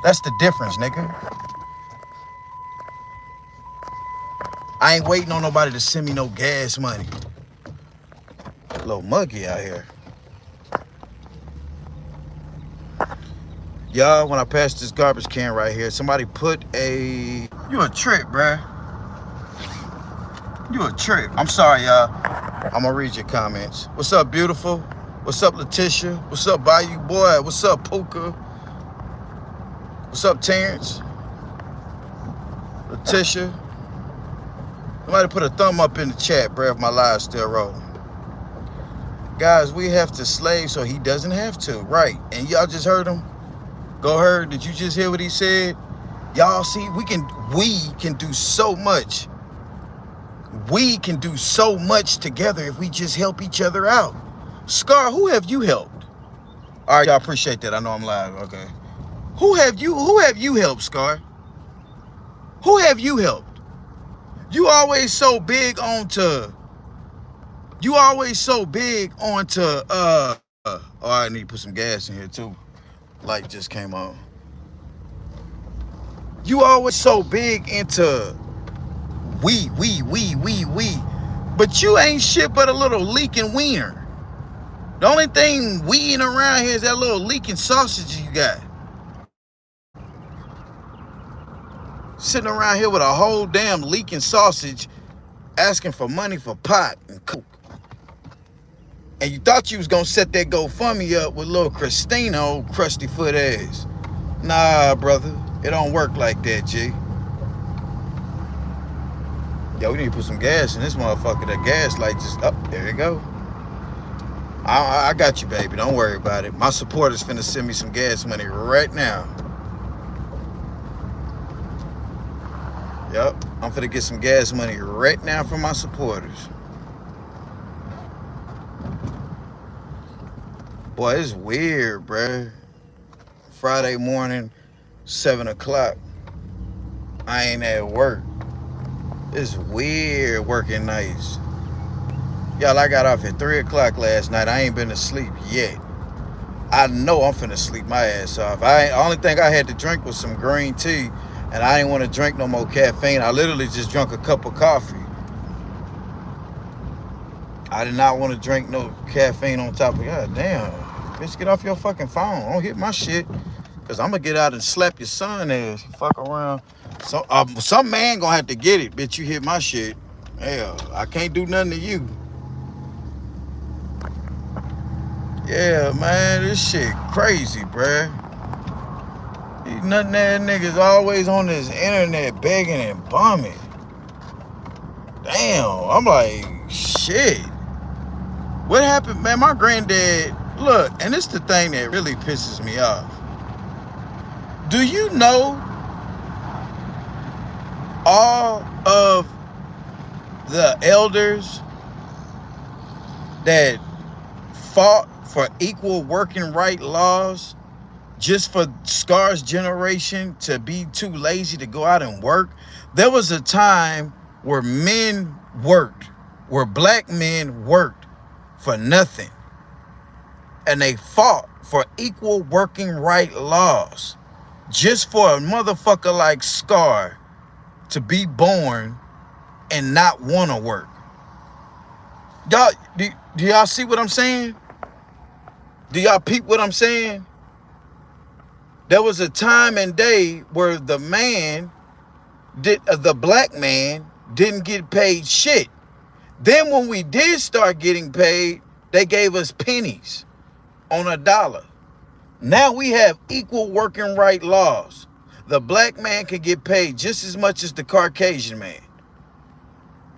That's the difference, nigga. I ain't waiting on nobody to send me no gas money. A little muggy out here. Y'all, when I pass this garbage can right here, somebody put a... You a trip, bruh. You a trip. I'm sorry, y'all. I'm gonna read your comments. What's up, beautiful? What's up, Letitia? What's up, Bayou Boy? What's up, Puka? What's up, Terrence? Letitia? Somebody put a thumb up in the chat, bruh, if my live's still rolling. Guys, we have to slave so he doesn't have to, right? And y'all just heard him? Go heard, did you just hear what he said? Y'all see, we can do so much. We can do so much together if we just help each other out. Scar, who have you helped? All right, y'all appreciate that. I know I'm live, okay. Who have you helped, Scar? Who have you helped? You always so big onto, oh, I need to put some gas in here too. Light just came on. You always so big into we. But you ain't shit but a little leaking wiener. The only thing weeing around here is that little leaking sausage you got. Sitting around here with a whole damn leaking sausage asking for money for pot and coke. And you thought you was gonna set that GoFundMe up with little Christina, old crusty foot ass. Nah, brother. It don't work like that, G. Yo, we need to put some gas in this motherfucker. That gas light just up. There you go. I got you, baby. Don't worry about it. My supporters finna send me some gas money right now. Yep. I'm finna get some gas money right now from my supporters. Boy, it's weird, bruh. Friday morning, 7 o'clock. I ain't at work. It's weird working nights. Y'all, I got off at 3 o'clock last night. I ain't been to sleep yet. I know I'm finna sleep my ass off. Only thing I had to drink was some green tea, and I didn't want to drink no more caffeine. I literally just drank a cup of coffee. I did not want to drink no caffeine on top of, God damn. Bitch, get off your fucking phone. Don't hit my shit. Because I'm going to get out and slap your son ass. You fuck around. So, some man going to have to get it. Bitch, you hit my shit. Hell, I can't do nothing to you. Yeah, man, this shit crazy, bruh. These nothing-ass niggas always on this internet begging and bumming. Damn, I'm like, shit. What happened, man? My granddad, look, and this is the thing that really pisses me off. Do you know all of the elders that fought for equal working right laws just for Scar's generation to be too lazy to go out and work? There was a time where men worked, where black men worked for nothing. And they fought for equal working right laws just for a motherfucker like Scar to be born and not want to work. Y'all, do y'all see what I'm saying? Do y'all peep what I'm saying? There was a time and day where the black man didn't get paid shit. Then when we did start getting paid, they gave us pennies on a dollar. Now we have equal working right laws. The black man can get paid just as much as the Caucasian man.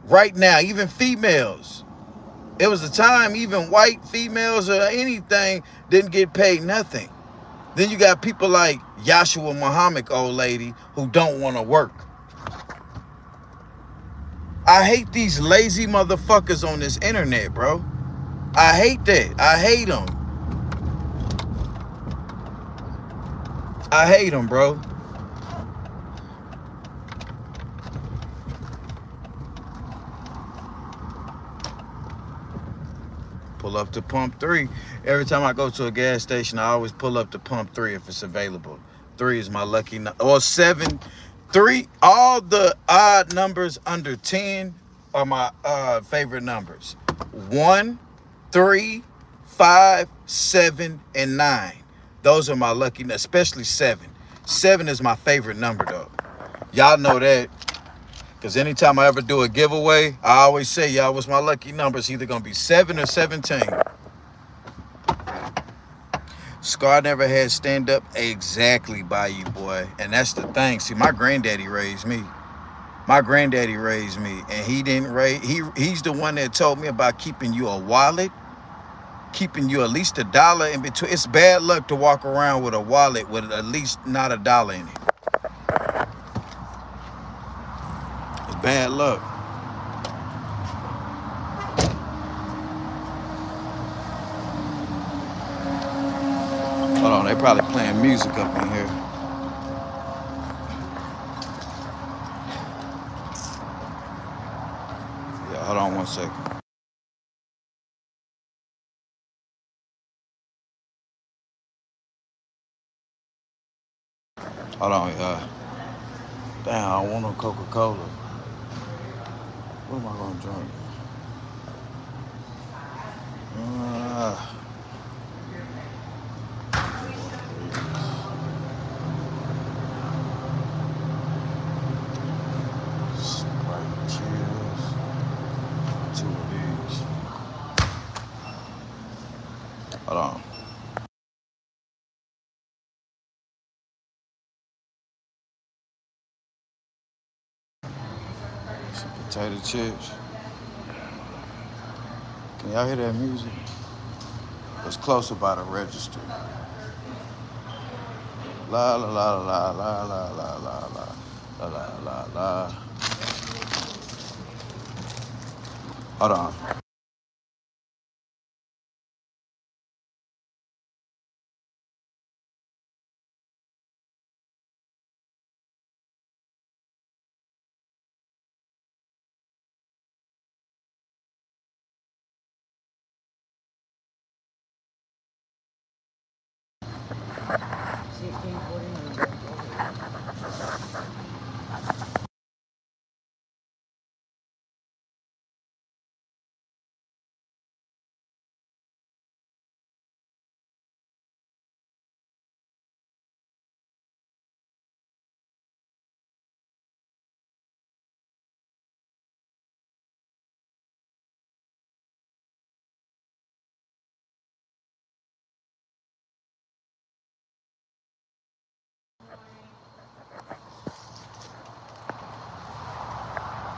Right now, even females. It was a time even white females or anything didn't get paid nothing. Then you got people like Yashua Muhammad, old lady, who don't want to work. I hate these lazy motherfuckers on this internet, bro. I hate that. I hate them. I hate them, bro. Pull up to pump 3. Every time I go to a gas station, I always pull up to pump 3 if it's available. 3 is my lucky number. Or 7. 3, all the odd numbers under 10 are my favorite numbers. 1, 3, 5, 7, and 9. Those are my lucky, especially 7. 7 is my favorite number, though. Y'all know that. Because anytime I ever do a giveaway, I always say, y'all, what's my lucky number? It's either going to be 7 or 17. Scar never had stand-up exactly by you, boy. And that's the thing. See, my granddaddy raised me. My granddaddy raised me. And he didn't raise... He's the one that told me about keeping you a wallet. Keeping you at least $1 in between. It's bad luck to walk around with a wallet with at least not $1 in it. It's bad luck. Hold on, they probably playing music up in here. Yeah, hold on one second. Hold on, y'all. Damn, I don't want no Coca-Cola. What am I gonna drink? Sprite, cheers. 2 of these. potato chips. Can y'all hear that music? It's closer by the register. La la la la la la la la la la la la. Hold on.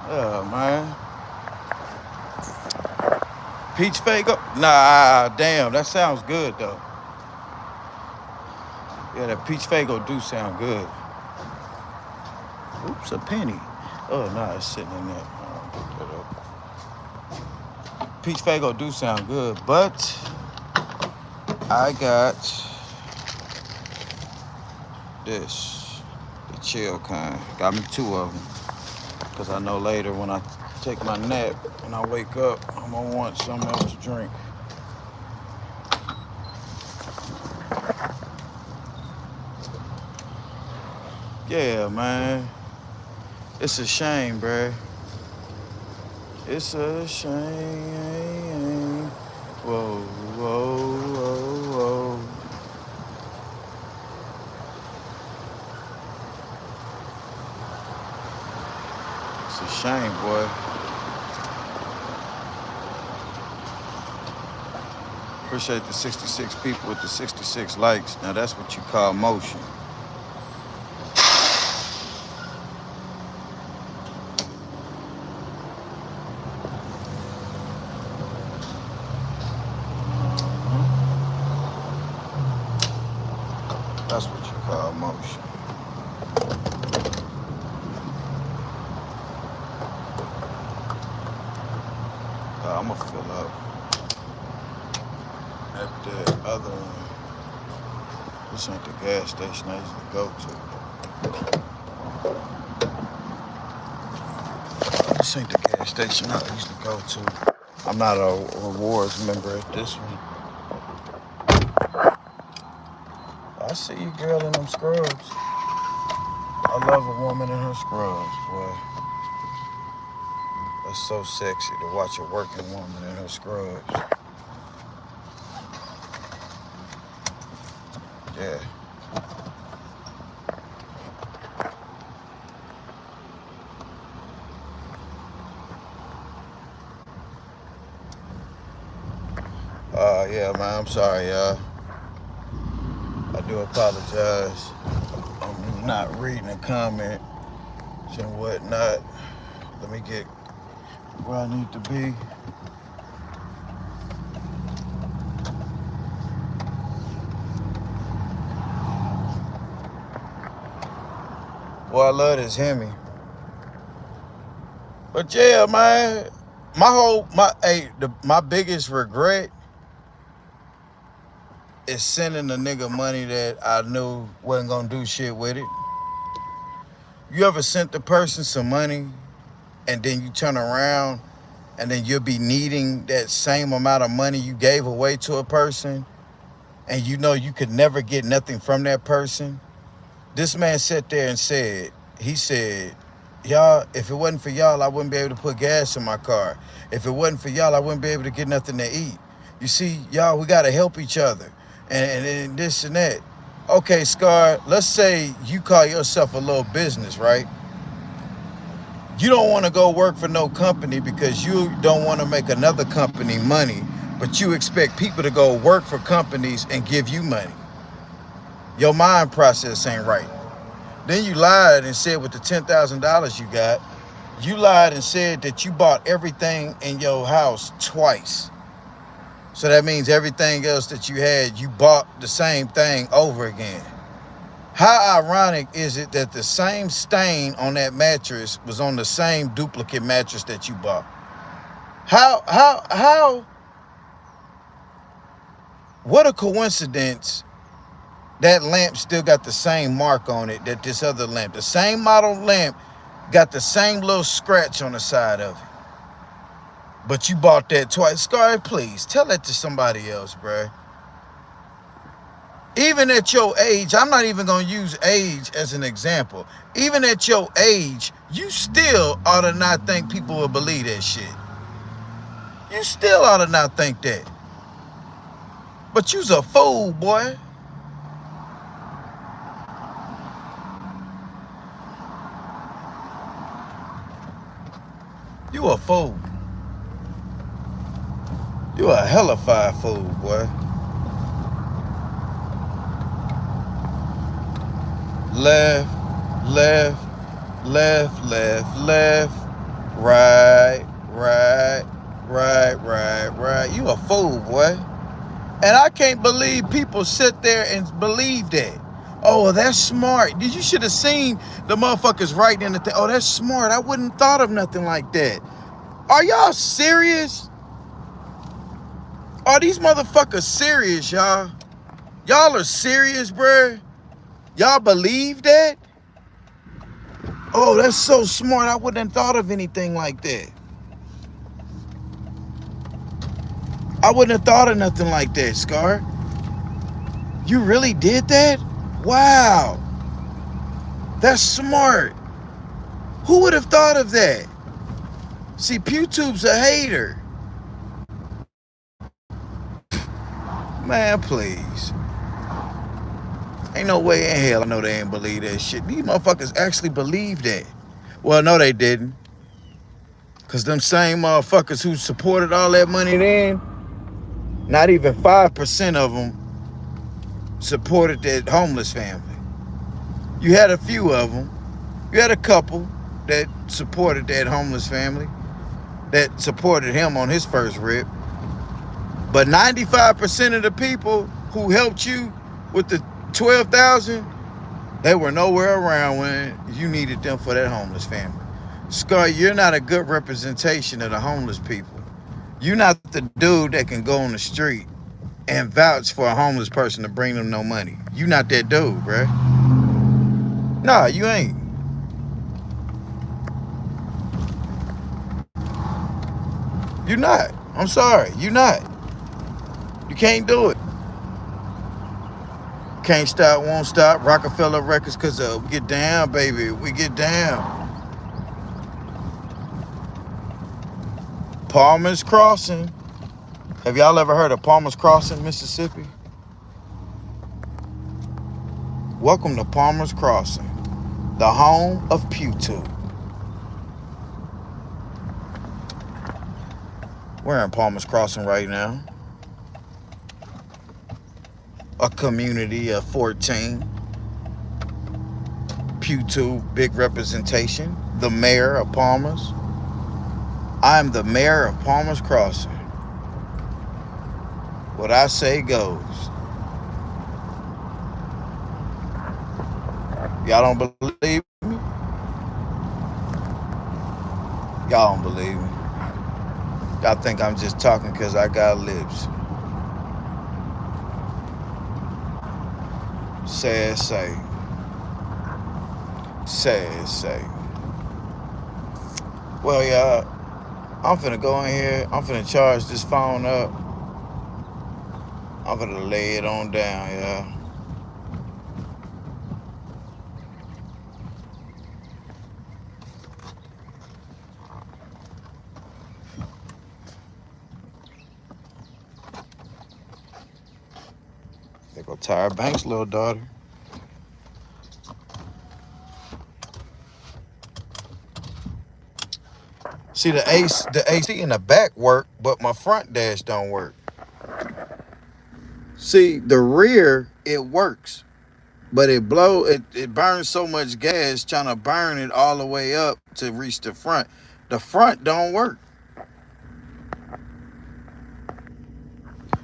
Yeah, man. Peach Fago? Nah, damn, that sounds good though. Yeah, that Peach Fago do sound good. Oops, a penny. Oh, nah, it's sitting in there. I'll pick that up. Peach Fago do sound good, but I got this, the chill kind. Got me 2 of them. Because I know later when I take my nap, when I wake up, I'm going to want something else to drink. Yeah, man. It's a shame, bruh. It's a shame. Whoa, whoa, whoa, whoa. It's a shame, boy. Appreciate the 66 people with the 66 likes. Now that's what you call motion. That's what you call motion. I'm gonna fill up at the other one. This ain't the gas station I usually go to. This ain't the gas station I usually go to. I'm not a rewards member at this one. I see you, girl, in them scrubs. I love a woman in her scrubs, boy. That's so sexy to watch a working woman in her scrubs. Yeah. Yeah, man, I'm sorry, y'all. I do apologize. I'm not reading the comments and whatnot. Let me get where I need to be. Well, I love this Hemi. But yeah, man, my biggest regret is sending a nigga money that I knew wasn't gonna do shit with it. You ever sent the person some money and then you turn around and then you'll be needing that same amount of money you gave away to a person and you know you could never get nothing from that person? This man sat there and said, y'all, if it wasn't for y'all, I wouldn't be able to put gas in my car. If it wasn't for y'all, I wouldn't be able to get nothing to eat. You see, y'all, we gotta help each other. And this and that. Okay, Scar, let's say you call yourself a little business, right? You don't want to go work for no company because you don't want to make another company money, but you expect people to go work for companies and give you money. Your mind process ain't right. Then you lied and said with the $10,000 you got, You lied and said that you bought everything in your house twice. So that means everything else that you had, you bought the same thing over again. How ironic is it that the same stain on that mattress was on the same duplicate mattress that you bought? How, what a coincidence that lamp still got the same mark on it that this other lamp. The same model lamp got the same little scratch on the side of it. But you bought that twice. Scar, please, tell that to somebody else, bruh. Even at your age, I'm not even going to use age as an example. Even at your age, you still ought to not think people will believe that shit. You still ought to not think that. But you's a fool, boy. You a fool. You a hellified fool, boy. Left, left, left, left, left, right, right, right, right, right. You a fool, boy. And I can't believe people sit there and believe that. Oh, that's smart. You should have seen the motherfuckers writing in the thing. Oh, that's smart. I wouldn't have thought of nothing like that. Are y'all serious? Are these motherfuckers serious, y'all? Y'all are serious, bruh? Y'all believe that? Oh, that's so smart. I wouldn't have thought of anything like that. I wouldn't have thought of nothing like that, Scar. You really did that? Wow. That's smart. Who would have thought of that? See, Pugh Tube's a hater. Man, please. Ain't no way in hell I know they ain't believe that shit. These motherfuckers actually believe that. Well, no, they didn't. Because them same motherfuckers who supported all that money then, not even 5% of them supported that homeless family. You had a few of them. You had a couple that supported that homeless family, that supported him on his first rip. But 95% of the people who helped you with the 12,000, they were nowhere around when you needed them for that homeless family. Scar, you're not a good representation of the homeless people. You're not the dude that can go on the street and vouch for a homeless person to bring them no money. You not that dude, bruh. Nah, you ain't. You not. I'm sorry. You not. You can't do it. Can't stop, won't stop. Rockefeller Records, cause we get down, baby. We get down. Palmer's Crossing. Have y'all ever heard of Palmer's Crossing, Mississippi? Welcome to Palmer's Crossing, the home of Pugh Tube. We're in Palmer's Crossing right now. A community of 14. Pugh Tube, big representation. The mayor of Palmer's. I'm the mayor of Palmer's Crossing. What I say goes. Y'all don't believe me? Y'all don't believe me. Y'all think I'm just talking because I got lips. Sad say. Sad say. Well, y'all, I'm finna go in here. I'm finna charge this phone up. I'm finna lay it on down, y'all. There go Tyra Banks' little daughter. See, the AC in the back work, but my front dash don't work. See, the rear, it works. But it burns so much gas trying to burn it all the way up to reach the front. The front don't work.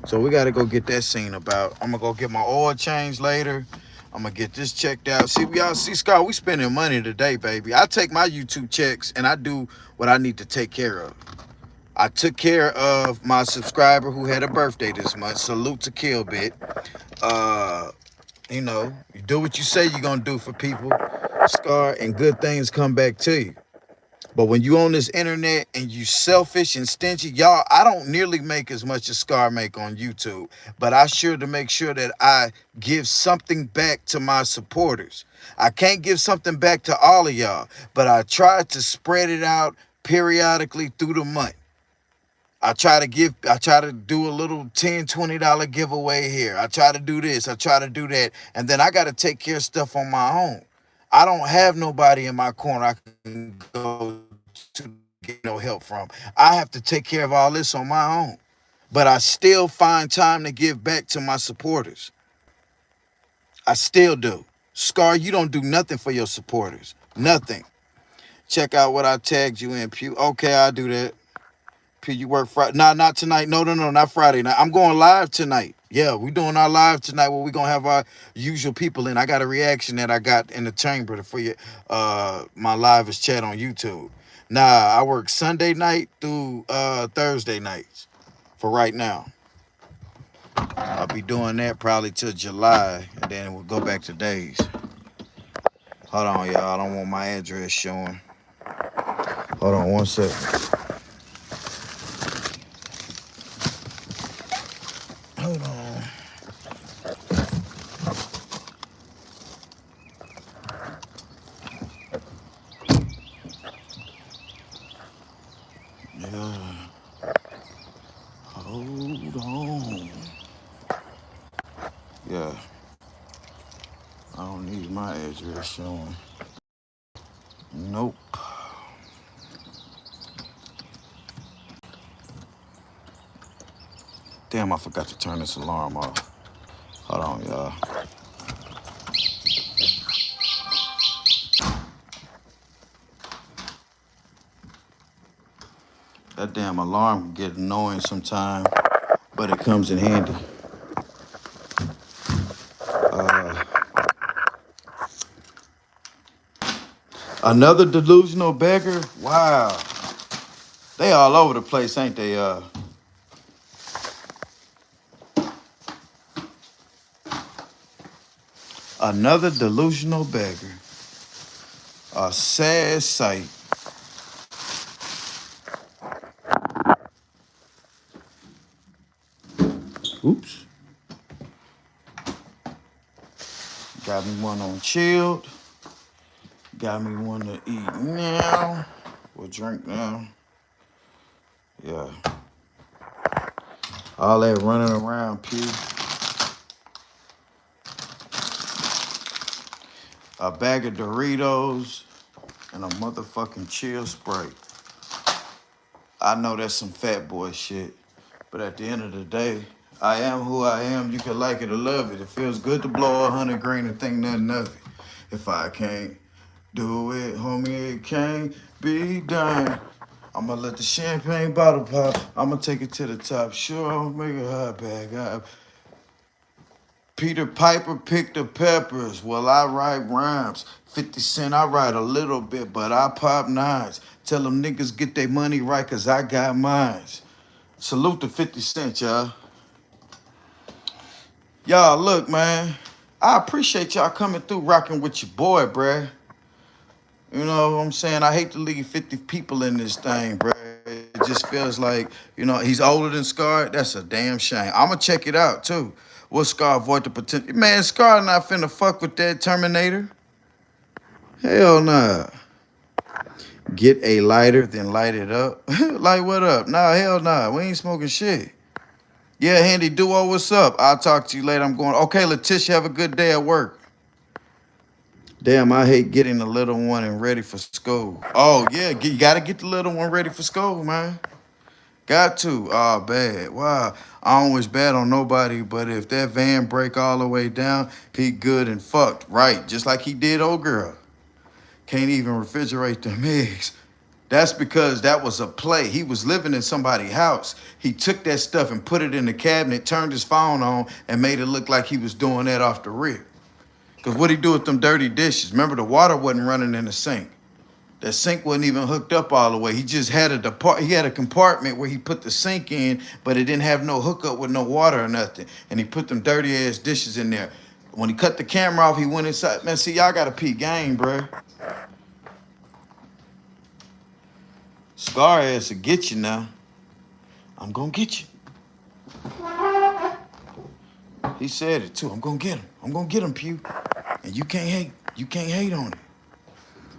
So we got to go get that seen about. I'm going to go get my oil changed later. I'm going to get this checked out. See, y'all see, Scott, we spending money today, baby. I take my YouTube checks and I do what I need to take care of. I took care of my subscriber who had a birthday this month. Salute to Killbit. You know, you do what you say you're going to do for people, Scar, and good things come back to you. But when you on this internet and you selfish and stingy, y'all, I don't nearly make as much as Scar make on YouTube. But I sure to make sure that I give something back to my supporters. I can't give something back to all of y'all, but I try to spread it out periodically through the month. I try to do a little $10, $20 giveaway here. I try to do this, I try to do that. And then I got to take care of stuff on my own. I don't have nobody in my corner I can go to get no help from. I have to take care of all this on my own. But I still find time to give back to my supporters. I still do. Scar, you don't do nothing for your supporters. Nothing. Check out what I tagged you in, Pugh. Okay, I'll do that. Pugh, you work Friday? Nah, not tonight. No, not Friday night. I'm going live tonight. Yeah, we doing our live tonight where we gonna have our usual people in. I got a reaction that I got in the chamber for you. My live is chat on YouTube. Nah, I work Sunday night through Thursday nights for right now. I'll be doing that probably till July, and then we'll go back to days. Hold on, y'all. I don't want my address showing. Hold on one second. Hold on. Yeah. Hold on. Yeah. I don't need my address showing. Nope. Damn, I forgot to turn this alarm off. Hold on, y'all. That damn alarm can get annoying sometimes, but it comes in handy. Another delusional beggar? Wow. They all over the place, ain't they? Another delusional beggar. A sad sight. Oops. Got me one on chilled. Got me one to eat now. Or drink now. Yeah. All that running around, Pew. A bag of Doritos and a motherfucking chill Sprite. I know that's some fat boy shit, but at the end of the day, I am who I am. You can like it or love it. It feels good to blow 100 grain and think nothing of it. If I can't do it, homie, it can't be done. I'ma let the champagne bottle pop. I'ma take it to the top. Sure, I'll make a hot bag. Peter Piper picked the peppers. Well, I write rhymes. 50 Cent, I write a little bit, but I pop nines. Tell them niggas get their money right, cause I got mines. Salute to 50 Cent, y'all. Y'all, look, man. I appreciate y'all coming through rocking with your boy, bruh. You know what I'm saying? I hate to leave 50 people in this thing, bruh. It just feels like, you know, he's older than Scar. That's a damn shame. I'ma check it out, too. What Scar avoid the potential? Man, Scar not finna fuck with that Terminator. Hell nah. Get a lighter, then light it up. Light what up? Nah, hell nah. We ain't smoking shit. Yeah, Handy Duo, what's up? I'll talk to you later. I'm going. Okay, Letitia, have a good day at work. Damn, I hate getting the little one and ready for school. Oh, yeah, you got to get the little one ready for school, man. Got to. Oh, bad. Wow. I don't wish bad on nobody, but if that van break all the way down, he good and fucked. Right. Just like he did old girl. Can't even refrigerate them eggs. That's because that was a play. He was living in somebody's house. He took that stuff and put it in the cabinet, turned his phone on, and made it look like he was doing that off the rip. Because what'd he do with them dirty dishes? Remember, the water wasn't running in the sink. That sink wasn't even hooked up all the way. He just had a compartment where he put the sink in, but it didn't have no hookup with no water or nothing. And he put them dirty ass dishes in there. When he cut the camera off, he went inside. Man, see, y'all gotta peep game, bro. Scar ass to get you now. I'm gonna get you. He said it too. I'm gonna get him. I'm gonna get him, Pugh. And you can't hate. You can't hate on it.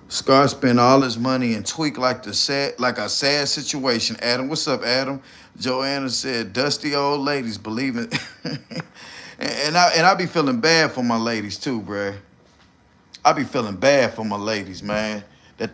Scar spent all his money and tweaked like a sad situation. Adam, what's up, Adam? Joanna said, dusty old ladies believe in and I be feeling bad for my ladies too, bruh. I be feeling bad for my ladies, man.